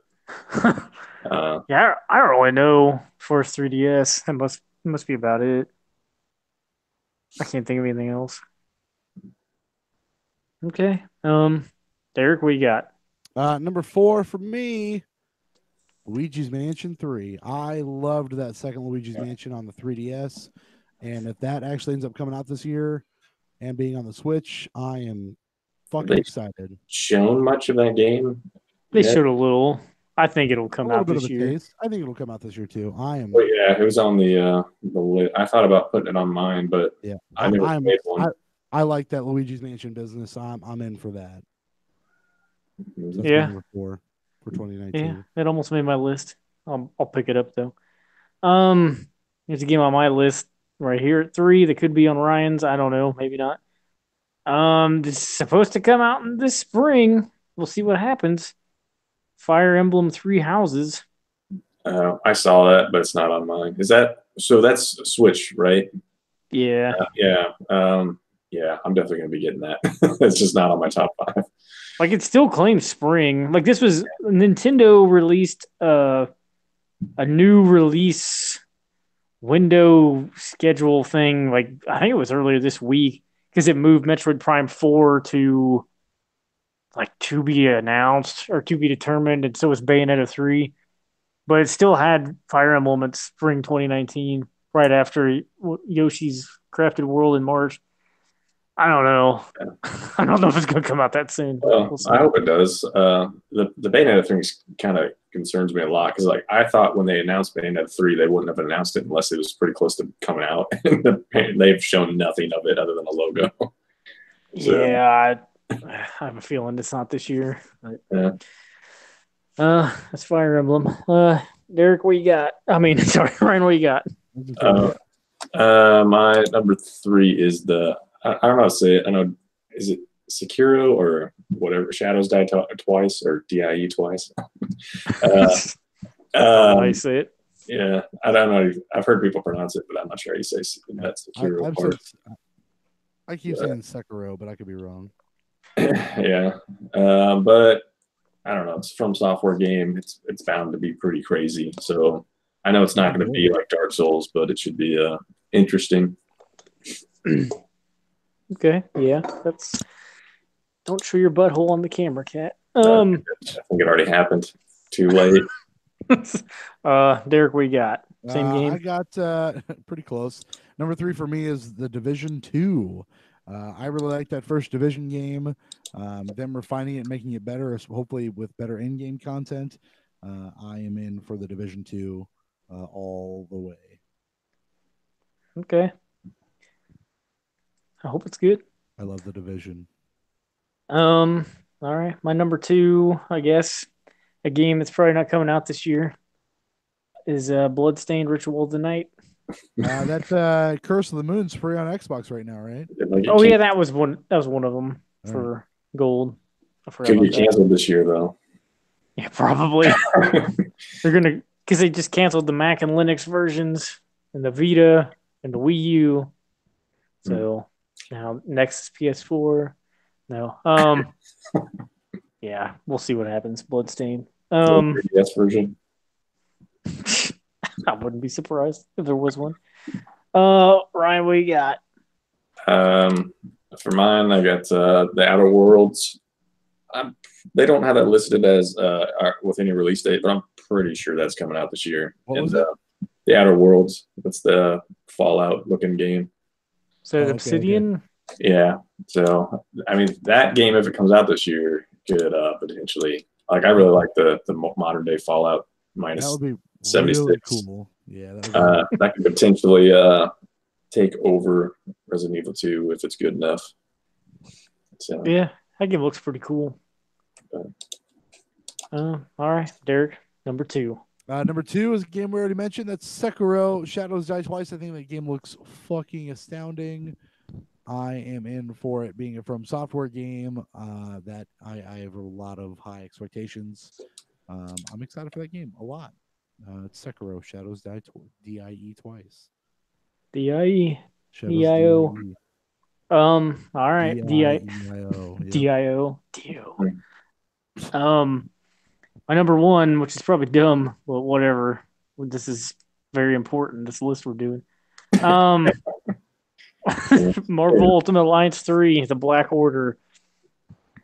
Yeah, I don't really know for 3DS. That must be about it. I can't think of anything else. Okay. Derek, what you got? Number 4 for me, Luigi's Mansion 3. I loved that second Luigi's Mansion on the 3DS. And if that actually ends up coming out this year and being on the Switch, I am fucking they excited. shown much of that game They yet? showed a little. I think it'll A come little out bit of this a year. taste. I think it'll come out this year too. I am. But yeah, it was on the list. I thought about putting it on mine, but Yeah, I never I'm. played one. I like that Luigi's Mansion business. I'm in for that. So that's my Yeah. number 4 for Yeah, 2019. it almost made my list. I'll pick it up though. There's a game on my list right here at 3 that could be on Ryan's. I don't know, maybe not. It's supposed to come out in this spring. We'll see what happens. Fire Emblem Three Houses. I saw that, but it's not on mine. Is that so? That's Switch, right? Yeah. Yeah. Yeah, I'm definitely gonna be getting that. It's just not on my top 5. Like it still claims spring. Like this was Nintendo released a new release window schedule thing. Like I think it was earlier this week because it moved Metroid Prime 4 to like to be announced or to be determined, and so was Bayonetta 3. But it still had Fire Emblem at spring 2019, right after Yoshi's Crafted World in March. I don't know. I don't know if it's going to come out that soon, but Well, we'll see. I hope it does. The Bayonetta thing kind of concerns me a lot because, like, I thought when they announced Bayonetta 3, they wouldn't have announced it unless it was pretty close to coming out. They've shown nothing of it other than a logo. So, Yeah, I have a feeling it's not this year. But, yeah. that's Fire Emblem. Derek, what you got? I mean, sorry, Ryan, what you got? My number 3 is I don't know how to say it. I know, is it Sekiro or whatever? Shadows Die Twice or DIE twice. How you say it? Yeah, I don't know. I've heard people pronounce it, but I'm not sure how you say that Sekiro part. I keep saying Sekiro, but I could be wrong. Yeah, but I don't know. It's from software game. It's bound to be pretty crazy. So I know it's not going to be like Dark Souls, but it should be interesting. Okay, yeah, that's. Don't show your butthole on the camera, cat. I think it already happened. Too late. Derek, what you got? Same game. I got pretty close. Number 3 for me is the Division 2. I really like that first Division game. Them refining it and making it better, hopefully with better in-game content. I am in for the Division 2 all the way. Okay. I hope it's good. I love the Division. All right. My number 2, I guess, a game that's probably not coming out this year is Bloodstained Ritual of the Night. That Curse of the Moon's free on Xbox right now, right? Oh yeah, that was one of them for gold. I forgot could get canceled this year though. Yeah, probably. They're gonna because they just canceled the Mac and Linux versions and the Vita and the Wii U. So now next is PS4. No. Yeah, we'll see what happens. Bloodstained. 3DS version. I wouldn't be surprised if there was one. Ryan, what you got? For mine, I got the Outer Worlds. They don't have that listed as with any release date, but I'm pretty sure that's coming out this year. What was it? The Outer Worlds. That's the Fallout looking game. So Obsidian. Okay. Yeah. So I mean, that game, if it comes out this year, could potentially. Like, I really like the modern day Fallout minus. That would be 76. really cool. Yeah, that could potentially take over Resident Evil 2 if it's good enough. So, yeah, that game looks pretty cool. All right, Derek, number 2. Number 2 is a game we already mentioned. That's Sekiro: Shadows Die Twice. I think that game looks fucking astounding. I am in for it being a From Software game. That I have a lot of high expectations. I'm excited for that game a lot. It's Sekiro: Shadows Die Die Twice. D-I-E. Shadows D-I-O. DIE. All right. DIEIO. D-I-O. D-O. My number 1, which is probably dumb, but whatever. This is very important, this list we're doing. Marvel Ultimate Alliance 3, The Black Order.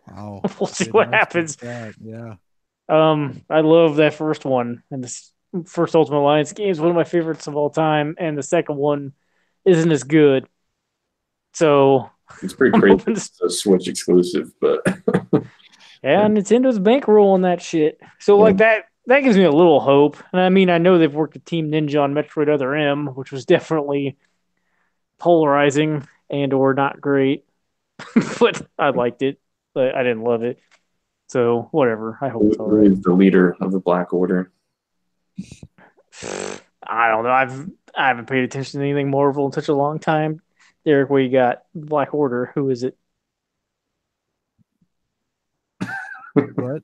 Wow. We'll see what happens. Yeah. I love that first one, and this first Ultimate Alliance game is one of my favorites of all time, and the second one isn't as good. So it's pretty crazy. It's a Switch exclusive, but yeah, Nintendo's bankrolling that shit. So like that gives me a little hope. And I mean, I know they've worked with Team Ninja on Metroid Other M, which was definitely polarizing and or not great, but I liked it, but I didn't love it. So whatever. I hope it's all right. Who is the leader of the Black Order? I don't know. I haven't paid attention to anything Marvel in such a long time. Derrick, what you got? Black Order. Who is it? What?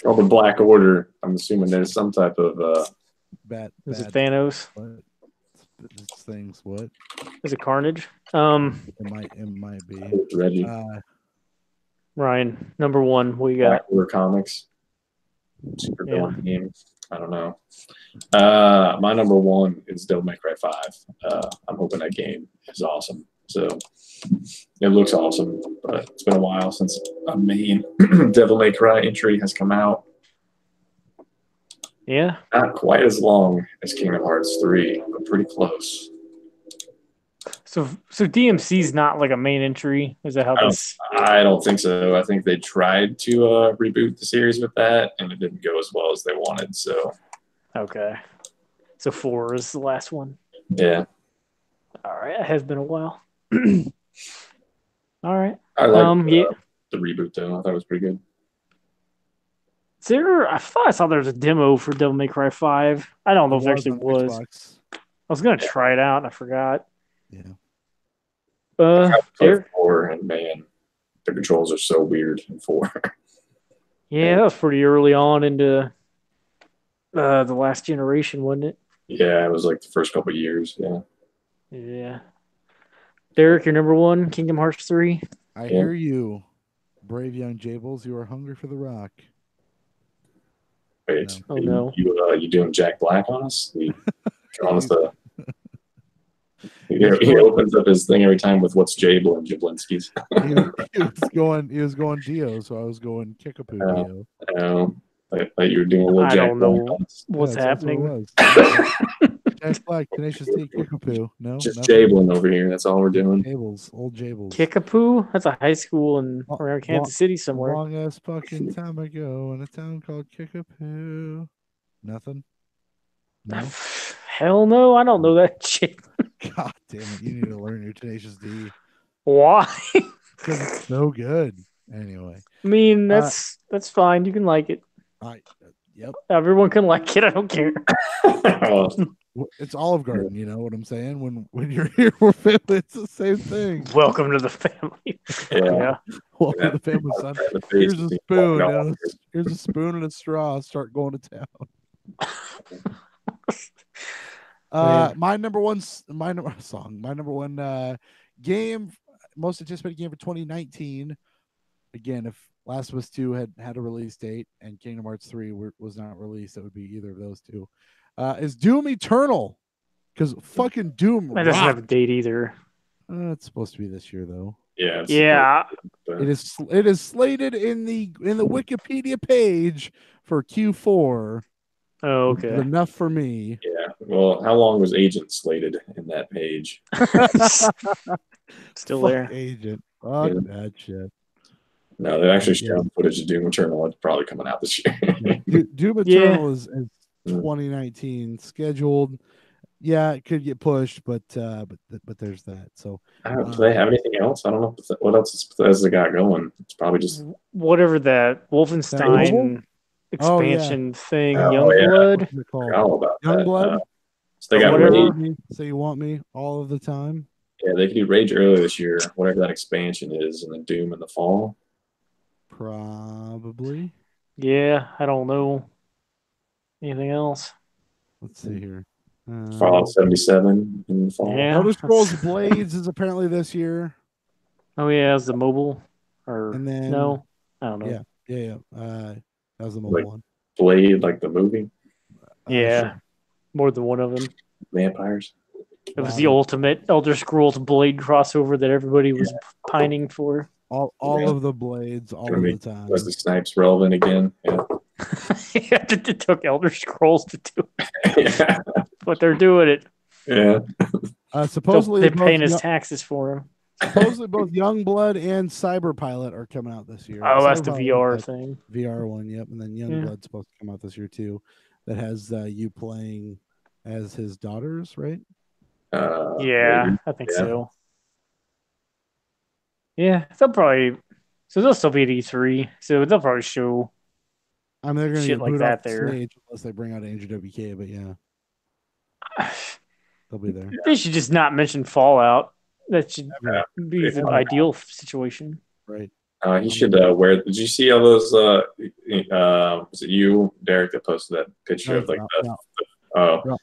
Oh, the Black Order. I'm assuming there's some type of Is it Thanos? What? It's things. What? Is it Carnage? It might be. Reggie. Ryan, number 1. What you got? Black Order comics. Super villain games. I don't know. My number 1 is Devil May Cry 5. I'm hoping that game is awesome. So it looks awesome, but it's been a while since a main Devil May Cry entry has come out. Yeah. Not quite as long as Kingdom Hearts 3, but pretty close. So DMC's not like a main entry? Is that how this? I don't think so. I think they tried to reboot the series with that, and it didn't go as well as they wanted. So okay. So 4 is the last one. Yeah. All right. It has been a while. All right. I like the reboot though. I thought it was pretty good. I thought I saw there was a demo for Devil May Cry 5. I don't know if there actually was. Xbox. I was gonna try it out and I forgot. Yeah. Derrick? 4, and man, the controls are so weird in 4. Yeah, that was pretty early on into the last generation, wasn't it? Yeah, it was like the first couple of years. Yeah. Yeah. Derrick, your number 1, Kingdom Hearts 3. I hear you, brave young Jables. You are hungry for the rock. Wait, no. You doing Jack Black on us? He opens up his thing every time with what's Jable and Jablinski's. he was going Dio, so I was going Kickapoo Dio. I thought you were doing a little I Jack don't know Black. what's happening. Jack Black, Tenacious D, Kickapoo. No, just Jablin over here. That's all we're doing. Jables, old Jables. Kickapoo? That's a high school around Kansas City somewhere. Long ass fucking time ago in a town called Kickapoo. Nothing. No. Hell no, I don't know that shit. God damn it! You need to learn your Tenacious D. Why? Because it's so good. Anyway. I mean, that's fine. You can like it. Yep. Everyone can like it. I don't care. It's Olive Garden, you know what I'm saying? When you're here for family, it's the same thing. Welcome to the family. Yeah. Welcome to the family, son. Here's a spoon. Here's a spoon and a straw. Start going to town. My number one game, most anticipated game for 2019. Again, if Last of Us 2 had a release date and Kingdom Hearts 3 was not released, it would be either of those two. Is Doom Eternal, because fucking Doom It doesn't have a date either. It's supposed to be this year though. Yeah. It is slated in the Wikipedia page for Q4. Oh, okay. Enough for me. Yeah. Well, how long was Agent slated in that page? Still there. Agent. Fuck that shit. No, they actually showed footage of Doom Eternal. It's probably coming out this year. Doom Eternal is 2019 scheduled. Yeah, it could get pushed, but there's that. So do they have anything else? I don't know what else Bethesda got going. It's probably just whatever that Wolfenstein. expansion thing, Oh, Youngblood. What's it called? All about that. Youngblood. So they got Whatever. Rage. So you want me all of the time? Yeah, they could do Rage earlier this year, whatever that expansion is, and then Doom in the fall. Probably. Yeah, I don't know. Anything else? Let's see here. Fallout 77 in the fall. Yeah. Elder Scrolls Blades is apparently this year. Oh yeah, it's the mobile. Or And then no, I don't know. Yeah. That was the mobile one. Blade, like the movie. Yeah, Sure. more than one of them. Vampires. It was the ultimate Elder Scrolls Blade crossover that everybody was pining for. All of the blades, all of the time. Wesley Snipes relevant again. Yeah. Yeah, it took Elder Scrolls to do Yeah. what they're doing it. Yeah. Supposedly They're paying his taxes for him. Supposedly both Youngblood and Cyberpilot are coming out this year. Oh, that's the Cyberpilot, VR thing. VR one, yep. And then Youngblood's supposed to come out this year too. That has you playing as his daughters, right? Yeah, maybe. I think Yeah. so. Yeah, they'll still be at E3, so they'll probably show. I mean, they're going to Shit get like booed that off the there. stage unless they bring out Andrew WK, but yeah, they'll be there. They should just not mention Fallout. That should be the ideal situation. Right. He should wear. Did you see all those? Was it you, Derrick, that posted that picture No, of like no. oh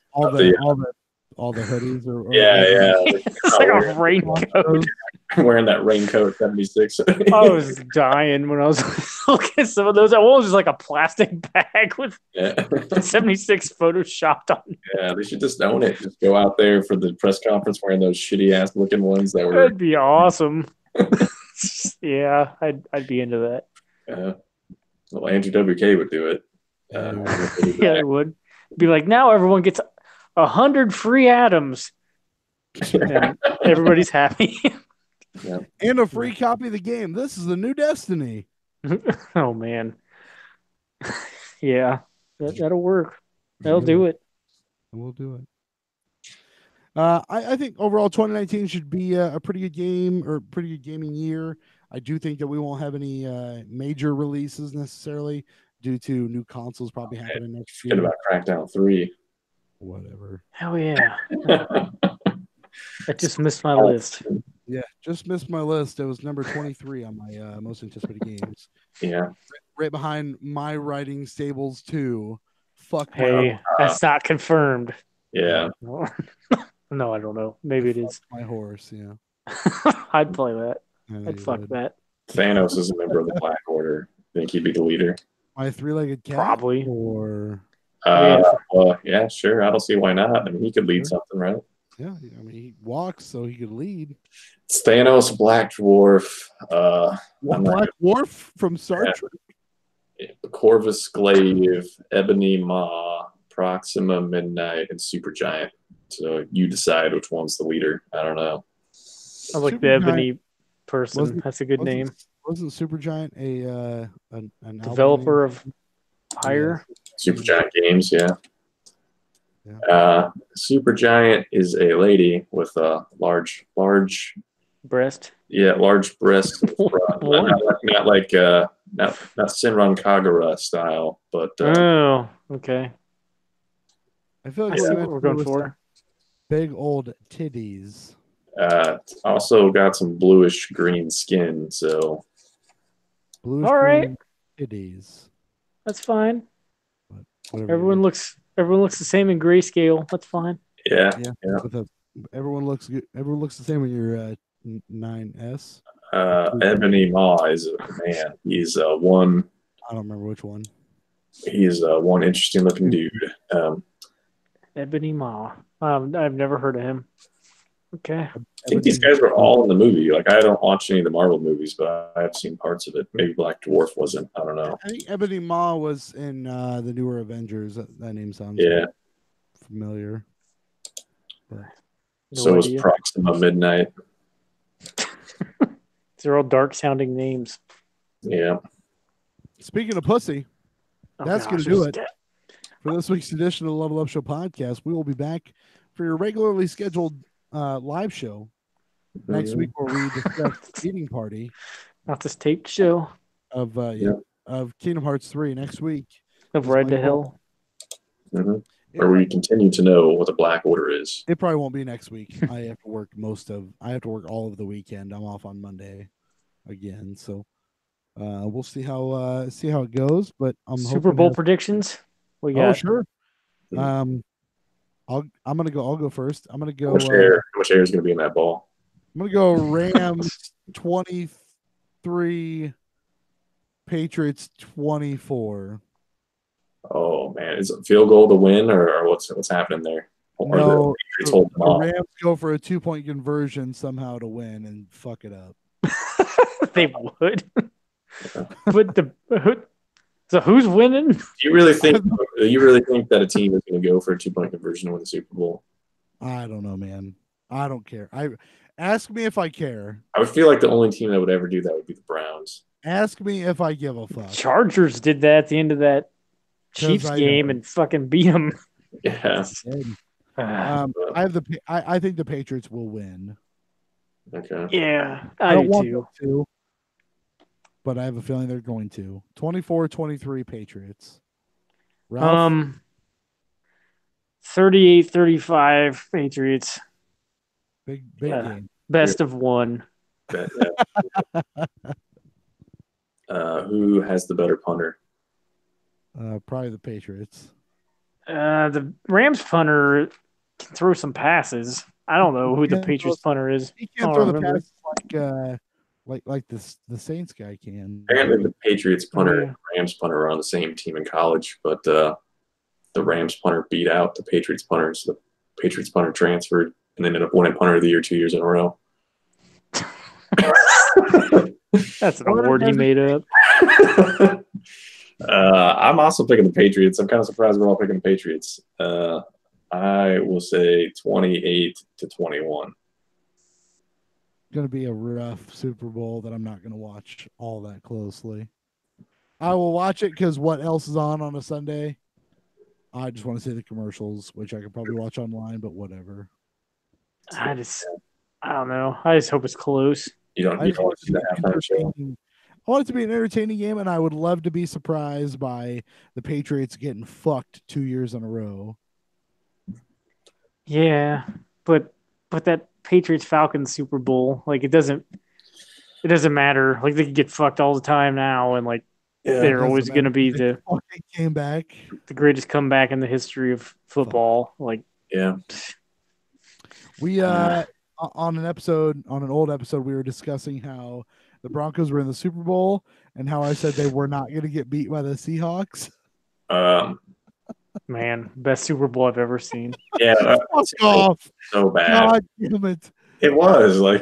All the hoodies or yeah. It's like a raincoat. Wearing that raincoat 76. I was dying when I was looking at some of those. That one was just like a plastic bag with 76 photoshopped on it. Yeah, they should just own it. Just go out there for the press conference wearing those shitty ass looking ones that were. That'd be awesome. Yeah, I'd be into that. Well, Andrew WK would do it. Yeah, it would be like, now everyone gets 100 free atoms, and everybody's happy. Yeah. And a free copy of the game. This is the new Destiny. Oh man, yeah, that'll work. That'll do it. We'll do it. I think overall 2019 should be a pretty good game or pretty good gaming year. I do think that we won't have any major releases necessarily due to new consoles probably happening next year. Forget about Crackdown 3. Whatever. Hell yeah. I just missed my list. Yeah, just missed my list. It was number 23 on my most anticipated games. Yeah. Right behind my writing stables too. Fuck. Hey, that's not confirmed. Yeah. No, I don't know. Maybe it is. My horse, yeah. I'd play that. I'd fuck would. that. Thanos is a member of the Black Order. Think he'd be the leader? My three-legged cat? Probably. Or well, yeah, sure. I don't see why not. I mean, he could lead something, right? yeah, I mean he walks so he could lead. It's Thanos, Black Dwarf, Black Dwarf from Star Trek. Corvus Glaive, Ebony Maw, Proxima Midnight, and Supergiant. So you decide which one's the leader. I don't know. I like the Ebony person. That's a good name. Wasn't Supergiant an Developer of Fire? Supergiant Games, yeah. Yeah. Supergiant is a lady with a large breast. Yeah, large breast. not like not Sinran Kagura style, but oh, okay. I feel like I see what we're going for. Big old titties. Also got some bluish green skin, so Bluish all right, titties. That's fine. Everyone looks the same in grayscale. That's fine. yeah. Everyone looks good. Everyone looks the same when you're 9S. Ebony Maw is a man. He's one. I don't remember which one. He's one interesting looking dude. Ebony Maw. I've never heard of him. Okay. I think these guys were all in the movie. Like, I don't watch any of the Marvel movies, but I have seen parts of it. Maybe Black Dwarf wasn't. I don't know. I think Ebony Maw was in the newer Avengers. That name sounds familiar. But... So was Proxima Midnight. They're all dark sounding names. Yeah. Speaking of pussy, that's going to do it for this week's edition of the Level Up Show podcast. We will be back for your regularly scheduled live show next week, where we discuss Eating Party. Not this taped show of Kingdom Hearts 3 next week. of Is Ride to Mike Hell. Mm-hmm. Where we continue to know what the Black Order is. It probably won't be next week. I have to work all of the weekend. I'm off on Monday again, so we'll see how it goes. But I'm Super hoping. Bowl predictions. We got. Sure. I'll go first. I'm gonna go. How much air is going to be in that ball? I'm gonna go Rams 23, Patriots 24. Oh man, is it field goal to win, or what's happening there? Or No, the Patriots hold them the off? Rams go for a 2-point conversion somehow to win and fuck it up. They would. But so who's winning? Do you really think that a team is going to go for a 2-point conversion to win the Super Bowl? I don't know, man. I don't care. Ask me if I care. I would feel like the only team that would ever do that would be the Browns. Ask me if I give a fuck. Chargers did that at the end of that Chiefs game and fucking beat them. Yeah. I think the Patriots will win. Okay. Yeah, I don't want do them to, but I have a feeling they're going to. 24-23 Patriots. Ralph? 38-35 Patriots. Big game. Best of one. Who has the better punter? Probably the Patriots. The Rams punter can throw some passes. I don't know who the Patriots punter is. He can't throw the passes like the Saints guy can. Apparently, the Patriots punter and the Rams punter are on the same team in college, but the Rams punter beat out the Patriots punter, so the Patriots punter transferred and ended up winning punter of the year 2 years in a row. That's an award he made up. I'm also picking the Patriots. I'm kind of surprised we're all picking the Patriots. I will say 28-21. Going to be a rough Super Bowl that I'm not going to watch all that closely. I will watch it because what else is on a Sunday? I just want to see the commercials, which I could probably watch online, but whatever. I don't know. I just hope it's close. You don't want to see the halftime show. I want it to be an entertaining game, and I would love to be surprised by the Patriots getting fucked 2 years in a row. Yeah, but that Patriots Falcons Super Bowl, like it doesn't matter. Like they could get fucked all the time now, and like they're always going to be the greatest comeback in the history of football. Like we on an old episode, we were discussing how the Broncos were in the Super Bowl and how I said they were not going to get beat by the Seahawks. Man, best Super Bowl I've ever seen. Yeah, fuck off. So bad. God damn it. It was man,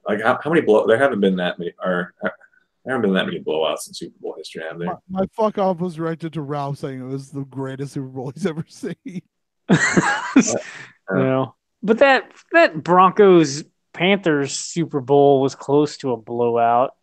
like how many there haven't been that many, or there haven't been that many blowouts in Super Bowl history, have there? My fuck off was directed to Ralph saying it was the greatest Super Bowl he's ever seen. No, but that Broncos Panthers Super Bowl was close to a blowout.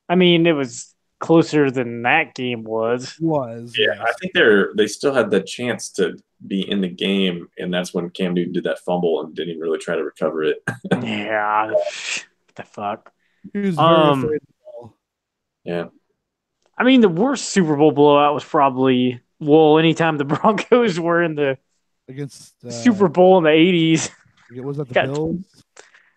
I mean, it was closer than that game was. Yeah, I think they still had the chance to be in the game, and that's when Cam Newton did that fumble and didn't even really try to recover it. Yeah, what the fuck. He was very afraid of the ball. Yeah. I mean, the worst Super Bowl blowout was probably anytime the Broncos were in the against Super Bowl in the 80s. Was that the Bills?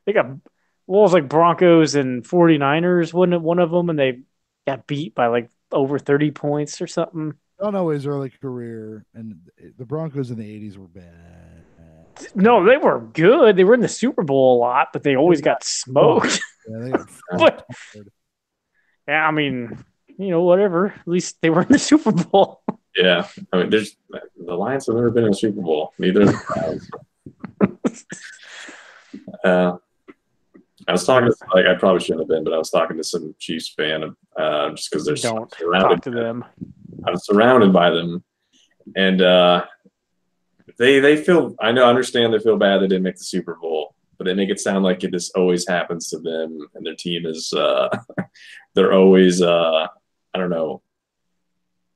They got it was like Broncos and 49ers, wasn't it one of them? And they got beat by like over 30 points or something. I don't know his early career, and the Broncos in the 80s were bad. No, they were good. They were in the Super Bowl a lot, but they always got smoked. Yeah, they got yeah, I mean, whatever. At least they were in the Super Bowl. Yeah, I mean, the Lions have never been in a Super Bowl. Neither have the Browns. I was talking to, I probably shouldn't have been, but I was talking to some Chiefs fan just because they're surrounded to them. I was surrounded by them, and they feel. I understand they feel bad they didn't make the Super Bowl, but they make it sound like it just always happens to them, and their team is they're always I don't know,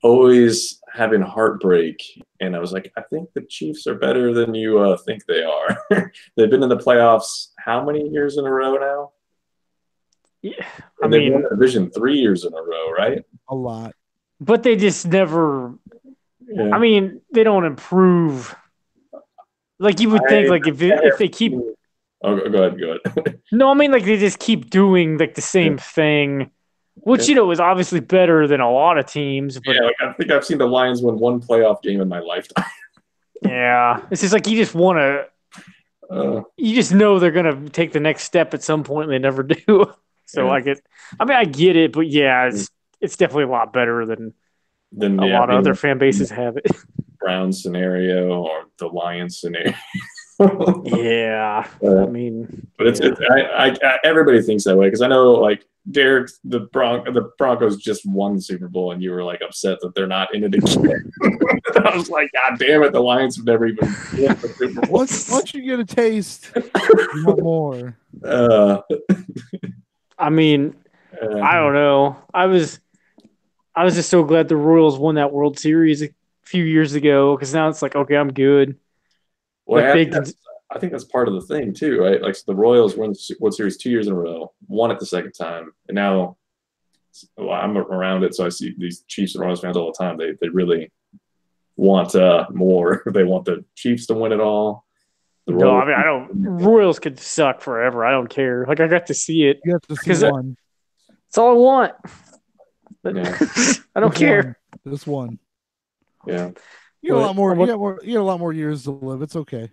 always having heartbreak. And I was like, I think the Chiefs are better than you think they are. They've been in the playoffs how many years in a row now? Yeah, And they've won the division 3 years in a row, right? A lot. but they just never. Yeah. I mean, they don't improve. Like you would think, like if they keep. Oh, go ahead. No, I mean like they just keep doing like the same thing, which is obviously better than a lot of teams. But like I think I've seen the Lions win one playoff game in my lifetime. yeah, it's just like you just want to. You just know they're gonna take the next step at some point, and they never do. So I get it, but yeah, it's definitely a lot better than a lot of other fan bases have it. Brown scenario or the Lions scenario. Yeah, I mean, but it's everybody thinks that way because I know like Derrick, the Broncos just won the Super Bowl, and you were like upset that they're not in it again. I was like, God damn it, the Lions have never even won the Super Bowl. Once you get a taste, you want more. I mean, I don't know. I was just so glad the Royals won that World Series a few years ago because now it's like, okay, I'm good. Well, I think that's part of the thing too, right? Like so the Royals won the World Series 2 years in a row, won it the second time, and now I'm around it, so I see these Chiefs and Royals fans all the time. They really want more. They want the Chiefs to win it all. No, I mean I don't. Royals could suck forever. I don't care. Like I got to see it. You have to see one. That's all I want. Yeah. I don't care. This one. Yeah. You got a lot more. You got a lot more years to live. It's okay.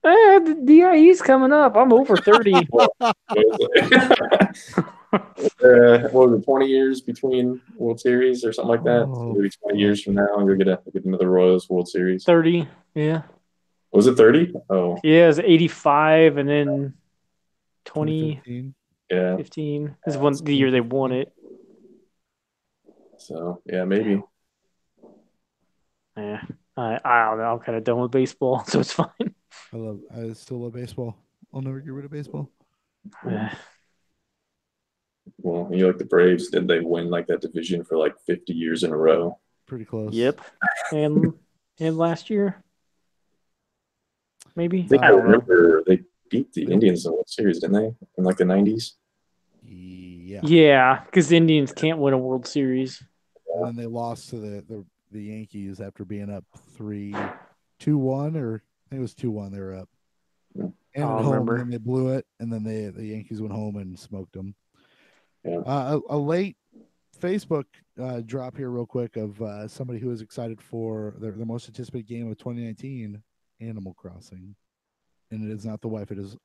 The DIE's coming up. I'm over 30. What was it, 20 years between World Series or something like that? So maybe 20 years from now, you'll get another Royals World Series. 30, yeah. Was it 30? Oh. Yeah, it was 85 and then 2015. Yeah. 15 is the year they won it. So, yeah, maybe. Yeah. I don't know. I'm kind of done with baseball, so it's fine. I still love baseball. I'll never get rid of baseball. Well, you like the Braves? Did they win like that division for like 50 years in a row? Pretty close. Yep. And last year, maybe. I remember they beat the Indians in the World Series, didn't they? In like the 90s. Yeah. Yeah, because the Indians can't win a World Series. And then they lost to the Yankees after being up 3-2-1, or I think it was 2-1. They were up. And at home, and then they blew it, and then the Yankees went home and smoked them. Yeah. A late Facebook drop here real quick of somebody who is excited for the most anticipated game of 2019, Animal Crossing. And it is not the wife, it is a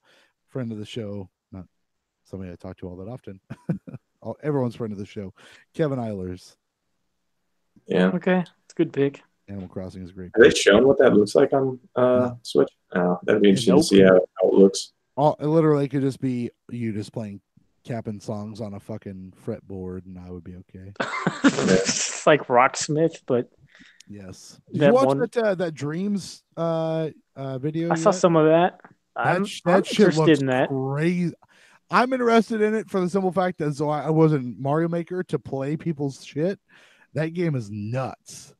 friend of the show, not somebody I talk to all that often. Everyone's friend of the show, Kevin Eilers. Yeah. Okay. It's a good pick. Animal Crossing is great. Have they shown what that looks like on Switch? That'd be interesting to see how it looks. It literally could just be you just playing capping songs on a fucking fretboard, and I would be okay. It's like Rocksmith, but yes. Did you watch that Dreams video? I saw some of that. I'm interested in that. Crazy. I'm interested in it for the simple fact that I wasn't Mario Maker to play people's shit. That game is nuts.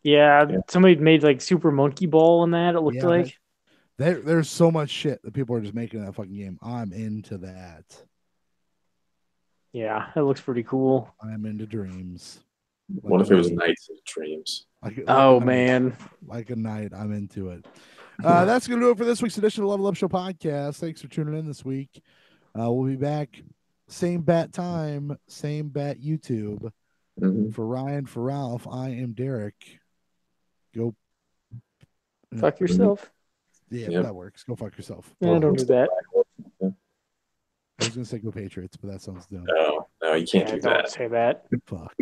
Yeah, somebody made like Super Monkey Ball in that. It looked like there's so much shit that people are just making in that fucking game. I'm into that. Yeah, it looks pretty cool. I'm into Dreams. What if it was Nights and Dreams? Man, like a night. I'm into it. That's gonna do it for this week's edition of Level Up Show podcast. Thanks for tuning in this week. We'll be back same bat time, same bat YouTube. Mm-hmm. For Ryan, for Ralph, I am Derrick. Go fuck yourself. Yeah, that works. Go fuck yourself. Yeah, don't do that. I was gonna say go Patriots, but that sounds dumb. No, you can't do that. Don't say that. Fuck.